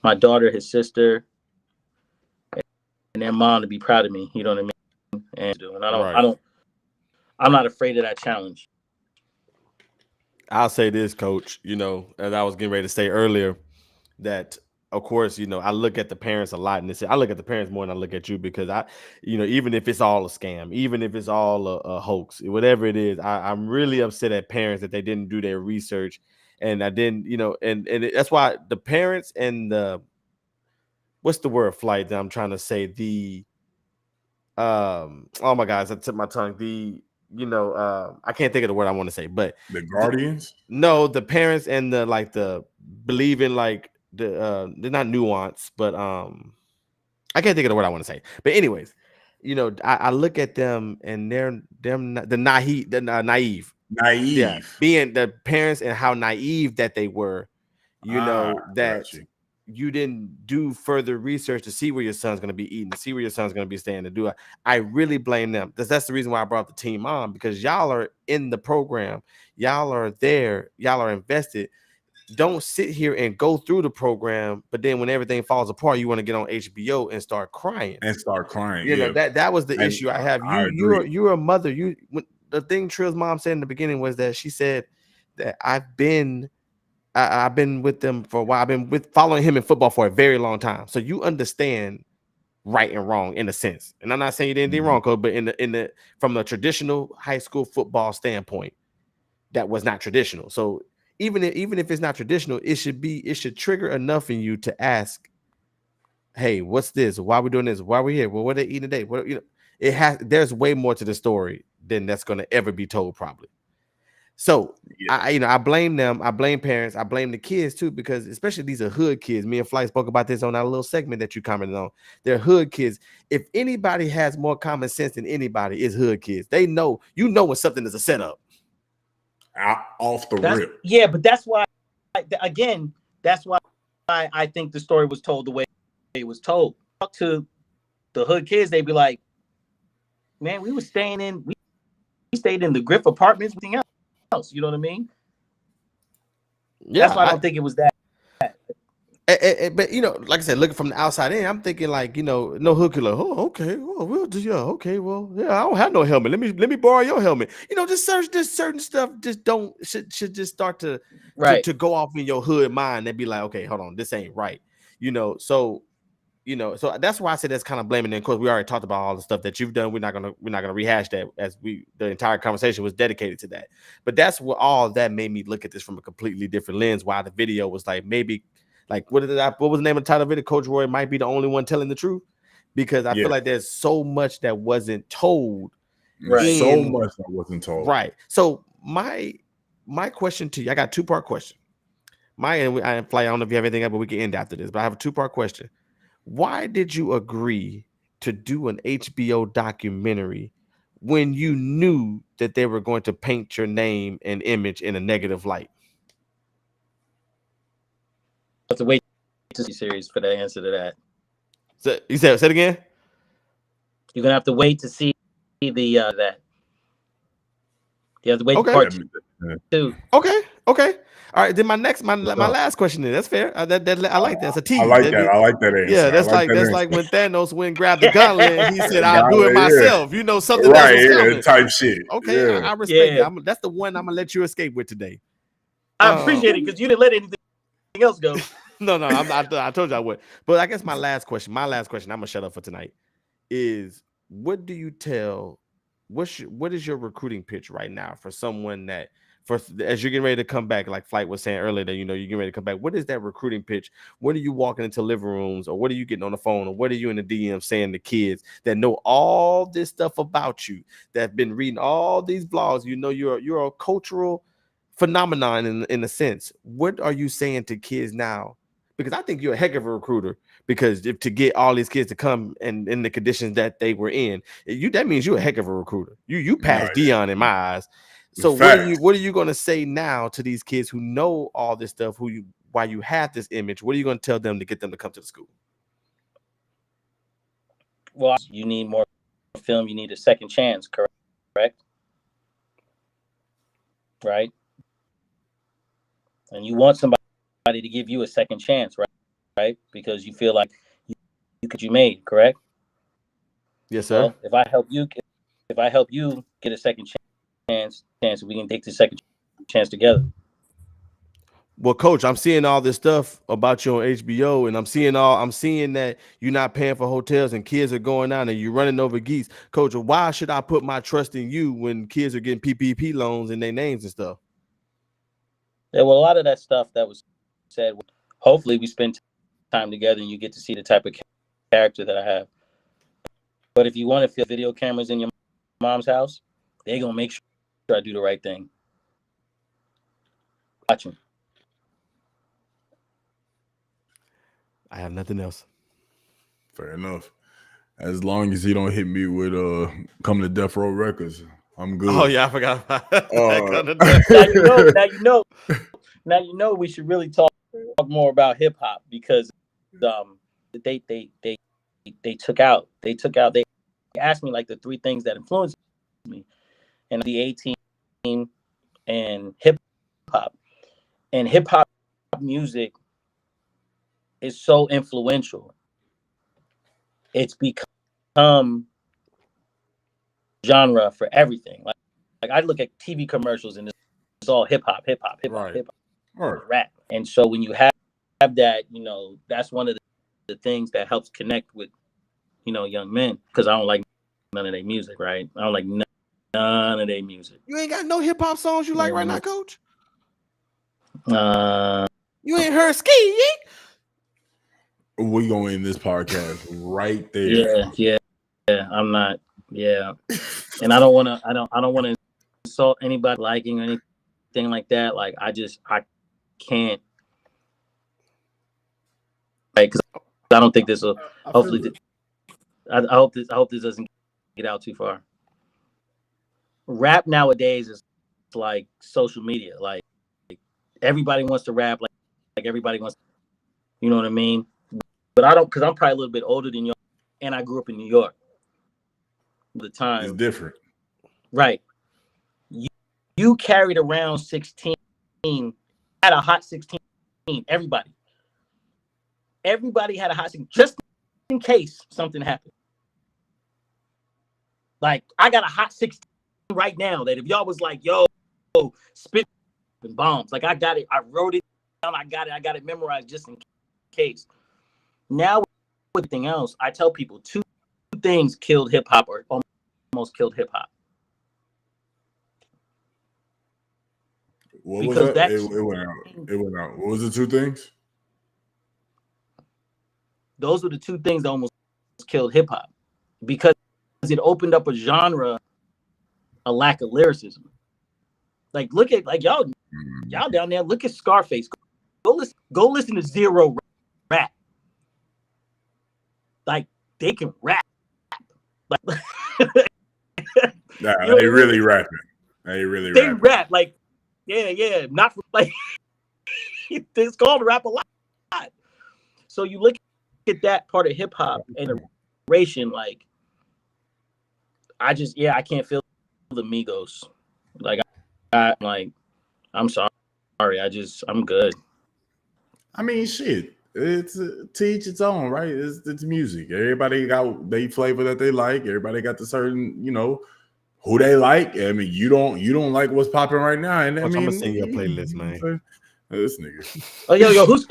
Speaker 3: my daughter, his sister, and their mom to be proud of me. You know what I mean? And I'm not afraid of that challenge.
Speaker 2: I'll say this, Coach, you know, as I was getting ready to say earlier, that of course, you know, I look at the parents a lot, and I look at the parents more than I look at you because even if it's all a scam, even if it's all a hoax, whatever it is, I'm really upset at parents that they didn't do their research, and I didn't, you know, and that's why the parents and the what's the word flight that I'm trying to say oh my gosh, I took my tongue. I can't think of the word I want to say, but
Speaker 1: the guardians.
Speaker 2: The parents and the believing like they're not nuanced, but I can't think of the word I want to say. But anyways, you know, I look at them and they're naive. Yeah, being the parents and how naive that they were, you know, that you didn't do further research to see where your son's going to be eating, to see where your son's going to be staying to do it. I really blame them. That's the reason why I brought the team on, because y'all are in the program. Y'all are there. Y'all are invested. Don't sit here and go through the program, but then when everything falls apart, you want to get on HBO and start crying. You know, that was the issue I have. You're a mother. The thing Trill's mom said in the beginning was that she said that I've been with them for a while. I've been following him in football for a very long time. So you understand right and wrong in a sense. And I'm not saying you did anything wrong, Coach, but from a traditional high school football standpoint, that was not traditional. So even if it's not traditional, it should trigger enough in you to ask, hey, what's this? Why are we doing this? Why are we here? Well, what are they eating today? There's way more to the story than that's going to ever be told, probably. So I blame them. I blame parents. I blame the kids too, because especially these are hood kids. Me and Flight spoke about this on our little segment that you commented on. They're hood kids. If anybody has more common sense than anybody, it's hood kids. They know, when something is a setup.
Speaker 1: Off the rip.
Speaker 3: Yeah, but that's why, again, I think the story was told the way it was told. Talk to the hood kids, they'd be like, man, we stayed in the Griff apartments, everything else. You know what I mean?
Speaker 2: Yeah,
Speaker 3: that's why I don't think it was that.
Speaker 2: But you know, like I said, looking from the outside in, I'm thinking like, you know, no hook. Like, oh, okay, well, we'll just okay, well, yeah, I don't have no helmet. Let me borrow your helmet. You know, just certain stuff just should just start to go off in your hood mind and be like, okay, hold on, this ain't right. You know, so that's why I said that's kind of blaming. And of course, we already talked about all the stuff that you've done. We're not gonna rehash that, as the entire conversation was dedicated to that. But that's what all that made me look at this from a completely different lens. Why the video was like, maybe. Like, what was the name of the title of it? Coach Roy might be the only one telling the truth, because I feel like there's so much that wasn't told.
Speaker 1: Right. So much that wasn't told.
Speaker 2: Right. So my question to you, I got a 2-part question. I don't know if you have anything else, but we can end after this. But I have a 2-part question. Why did you agree to do an HBO documentary when you knew that they were going to paint your name and image in a negative light?
Speaker 3: Have to wait to see series for the answer to that.
Speaker 2: So you said it again?
Speaker 3: You're gonna have to wait to see the that. You have to wait for part 2.
Speaker 2: Okay. All right. Then my last question is, that's fair. I like that. That's a tease.
Speaker 1: I like that. I like that answer.
Speaker 2: Yeah, that's like when Thanos went and grabbed the gauntlet and he said, "I'll do it myself." You know, something else was coming.
Speaker 1: Type shit.
Speaker 2: Okay, I respect that. That's the one I'm gonna let you escape with today.
Speaker 3: I appreciate it, because you didn't let anything else go.
Speaker 2: No, I told you I would. But I guess my last question, I'm gonna shut up for tonight, is what do you tell? What is your recruiting pitch right now for someone that, as you're getting ready to come back, like Flight was saying earlier, that you're getting ready to come back? What is that recruiting pitch? What are you walking into living rooms, or what are you getting on the phone, or what are you in the DM saying to kids that know all this stuff about you, that have been reading all these blogs? You know, you're a cultural phenomenon in a sense. What are you saying to kids now? Because I think you're a heck of a recruiter, because to get all these kids to come and in the conditions that they were in, that means you're a heck of a recruiter. You passed Dion in my eyes. So what are you going to say now to these kids who know all this stuff, why you have this image? What are you going to tell them to get them to come to the school?
Speaker 3: Well, you need more film. You need a second chance, correct? Right? And you want somebody to give you a second chance, right? Because you feel like you made, correct?
Speaker 2: Yes, sir.
Speaker 3: Well, if I help you get a second chance, we can take the second chance together.
Speaker 2: Well, Coach, I'm seeing all this stuff about you on HBO, and I'm seeing that you're not paying for hotels and kids are going out and you're running over geese. Coach, why should I put my trust in you when kids are getting PPP loans in their names and stuff?
Speaker 3: Yeah, well, a lot of that stuff that was said, hopefully we spend time together and you get to see the type of character that I have. But if you want to feel video cameras in your mom's house, they're going to make sure I do the right thing. Watching.
Speaker 2: I have nothing else.
Speaker 1: Fair enough. As long as he don't hit me with Come to Death Row Records, I'm good.
Speaker 2: Oh yeah, I forgot about that.
Speaker 3: Now you know we should really talk more about hip hop, because they took out. They asked me like the 3 things that influenced me, and the 18 and hip hop. And hip hop music is so influential. It's become genre for everything. Like I look at TV commercials and it's all hip hop, rap. And so when you have that, that's one of the things that helps connect with, young men, because I don't like none of their music, right? I don't like none of their music.
Speaker 2: You ain't got no hip hop songs you like right now, Coach? You ain't heard Ski Yeet?
Speaker 1: We gonna end this podcast right there.
Speaker 3: Yeah. I'm not. Yeah, and I don't want to insult anybody liking or anything like that. Like I can't. Like, because I don't think this will. Hopefully, I hope this doesn't get out too far. Rap nowadays is like social media. Like everybody wants to rap. Like everybody wants. You know what I mean? But I don't, because I'm probably a little bit older than you, and I grew up in New York. The time
Speaker 1: it's different,
Speaker 3: right? You carried around 16 a hot 16. Everybody had a hot 16 just in case something happened. Like, I got a hot 16 right now that if y'all was like, yo, spit and bombs, like I got it, I wrote it down, I got it memorized just in case. Now with everything else, I tell people two things killed hip hop or almost killed hip hop.
Speaker 1: What was that? It went out. What was the two things?
Speaker 3: Those were the two things that almost killed hip hop because it opened up a genre, a lack of lyricism. Like, look at y'all down there. Look at Scarface. Go listen to Zero rap. Like, they can rap. Like,
Speaker 1: nah, they really rapping. They
Speaker 3: rap. Like, yeah. Not for, like, it's called rap a lot. So you look at that part of hip hop and the narration, like, I can't feel the Migos. Like, I'm sorry. I'm good.
Speaker 1: I mean, shit. It's to each its own, right? It's music. Everybody got their flavor that they like. Everybody got the certain, who they like. I mean, you don't like what's popping right now, and
Speaker 2: I'm gonna sing your playlist, man.
Speaker 1: This nigga.
Speaker 3: Oh, yo, who's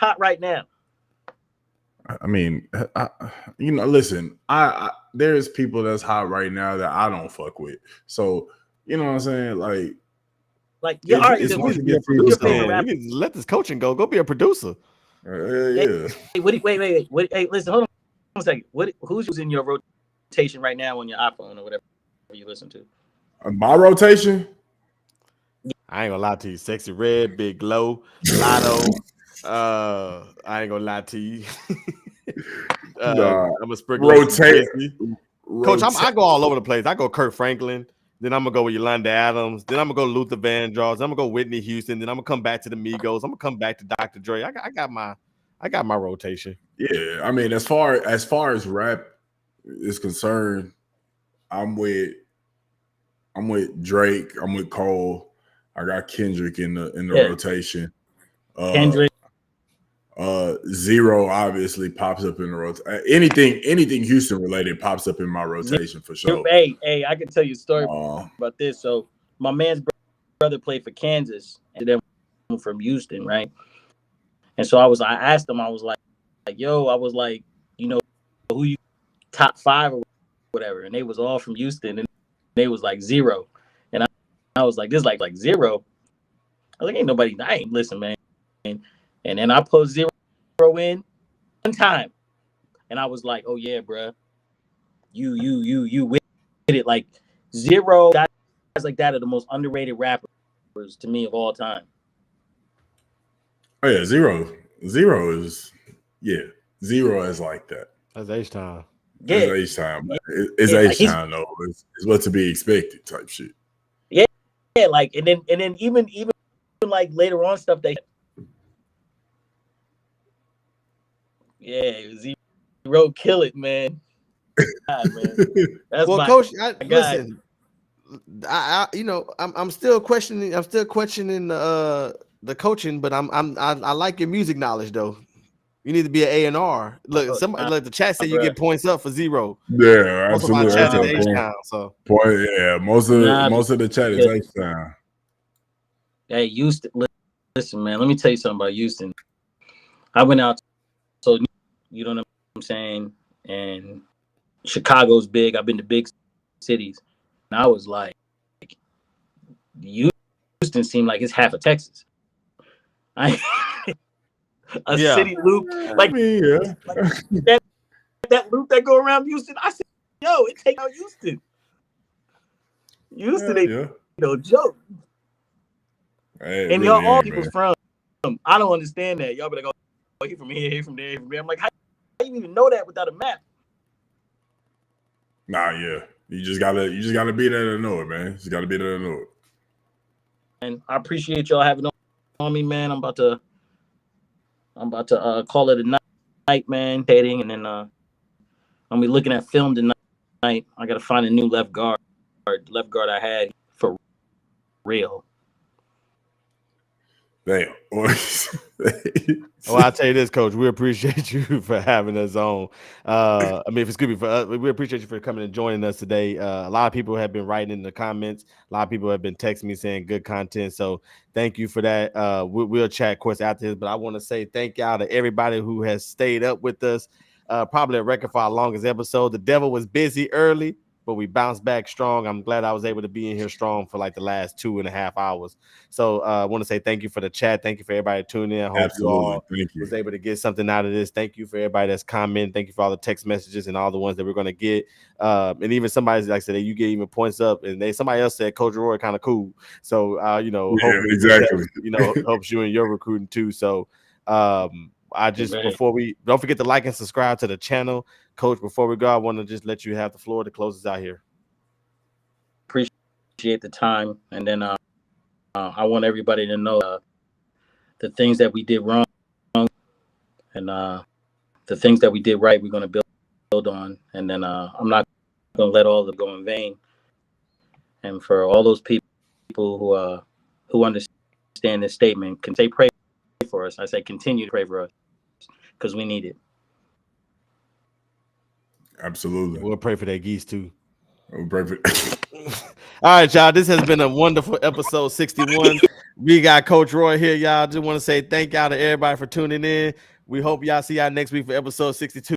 Speaker 3: hot right now?
Speaker 1: I mean, listen. There's people that's hot right now that I don't fuck with. So you know what I'm saying,
Speaker 3: Like, yeah, all right.
Speaker 2: Who's your producer? You need to let this coaching go. Go be a producer.
Speaker 1: Yeah.
Speaker 3: Hey, wait. Hey, listen, hold on a second. Who's in your rotation right now on your iPhone or whatever you listen to?
Speaker 1: My rotation?
Speaker 2: I ain't gonna lie to you. Sexy Red, Big Glow, Lotto. I ain't gonna lie to you. I'm a sprinkle.
Speaker 1: Rotate.
Speaker 2: Coach, I go all over the place. I go Kurt Franklin. Then I'm gonna go with Yolanda Adams. Then I'm gonna go Luther Vandross. I'm gonna go Whitney Houston. Then I'm gonna come back to the Migos. I'm gonna come back to Dr. Dre. I got my rotation.
Speaker 1: Yeah, I mean, as far as rap is concerned, I'm with Drake. I'm with Cole. I got Kendrick in the rotation.
Speaker 3: Kendrick.
Speaker 1: Zero obviously pops up in the rotation. Anything Houston related pops up in my rotation for sure.
Speaker 3: Hey, I can tell you a story about this. So my man's brother played for Kansas, and then from Houston, right? And so I asked him, I was like, yo, I was like, who you top 5 or whatever, and they was all from Houston, and they was like Zero, and I was like, this like Zero. I was like, ain't nobody. I ain't listen, man. And then I put Zero in one time, and I was like, oh yeah, bro, you with it. Like, Zero, guys like that are the most underrated rappers to me of all time.
Speaker 1: Oh yeah, Zero is Zero is like that.
Speaker 2: That's H-Time.
Speaker 3: Yeah,
Speaker 1: it's H-Time. It's H-Time though. It's what to be expected type shit.
Speaker 3: Yeah, like and then even like later on stuff they. Yeah, Zero kill it, man. God, man. That's
Speaker 2: Coach, listen. I'm still questioning. I'm still questioning the coaching, but I like your music knowledge though. You need to be an A&R. Look, like the chat said you get points up for Zero.
Speaker 1: Yeah,
Speaker 2: most
Speaker 1: absolutely.
Speaker 2: Most of my chat is H-Time, so
Speaker 1: most of the chat is H-Time.
Speaker 3: Hey, Houston, listen, man. Let me tell you something about Houston. I went out, so you know what I'm saying, and Chicago's big. I've been to big cities, and I was like, Houston seemed like it's half of Texas. City loop, like, like that loop that go around Houston. I said, yo, it take out Houston. Houston, no joke.
Speaker 1: Hey,
Speaker 3: and
Speaker 1: really
Speaker 3: y'all all people's from. I don't understand that. Y'all be like, oh, he from here, he from there, he from there. I'm like, how do you even know that without a map?
Speaker 1: Nah, yeah. You just gotta be there to know it, man. You just gotta be there to know it.
Speaker 3: And I appreciate y'all having on me, man. I'm about to call it a night, man. Dating, and then I'm be looking at film tonight. I gotta find a new left guard I had for real.
Speaker 1: Damn.
Speaker 2: Well, I'll tell you this, Coach. We appreciate you for having us on. Excuse me, for us, we appreciate you for coming and joining us today. A lot of people have been writing in the comments. A lot of people have been texting me saying good content. So thank you for that. We'll chat, of course, after this. But I want to say thank y'all to everybody who has stayed up with us. Probably a record for our longest episode. The devil was busy early, but we bounced back strong. I'm glad I was able to be in here strong for like the last 2.5 hours. So I want to say thank you for the chat. Thank you for everybody tuning in. I hope
Speaker 1: Absolutely.
Speaker 2: you all
Speaker 1: Thank you.
Speaker 2: was able to get something out of this. Thank you for everybody that's commenting. Thank you for all the text messages and all the ones that we're going to get. And even somebody, like I said, you get even points up. And somebody else said Coach Roy kind of cool. So, hopefully
Speaker 1: exactly.
Speaker 2: that, helps you in your recruiting too. So before we don't forget to like and subscribe to the channel. Coach, before we go, I want to just let you have the floor to close us out here.
Speaker 3: Appreciate the time, and then I want everybody to know the things that we did wrong, and the things that we did right. We're going to build on, and then I'm not going to let all of them go in vain. And for all those people who understand this statement, can say pray for us. I say continue to pray for us because we need it.
Speaker 1: Absolutely.
Speaker 2: We'll pray for that geese too.
Speaker 1: We'll pray for
Speaker 2: All right, y'all. This has been a wonderful episode 61. We got Coach Roy here, y'all. Just want to say thank y'all to everybody for tuning in. We hope y'all see y'all next week for episode 62.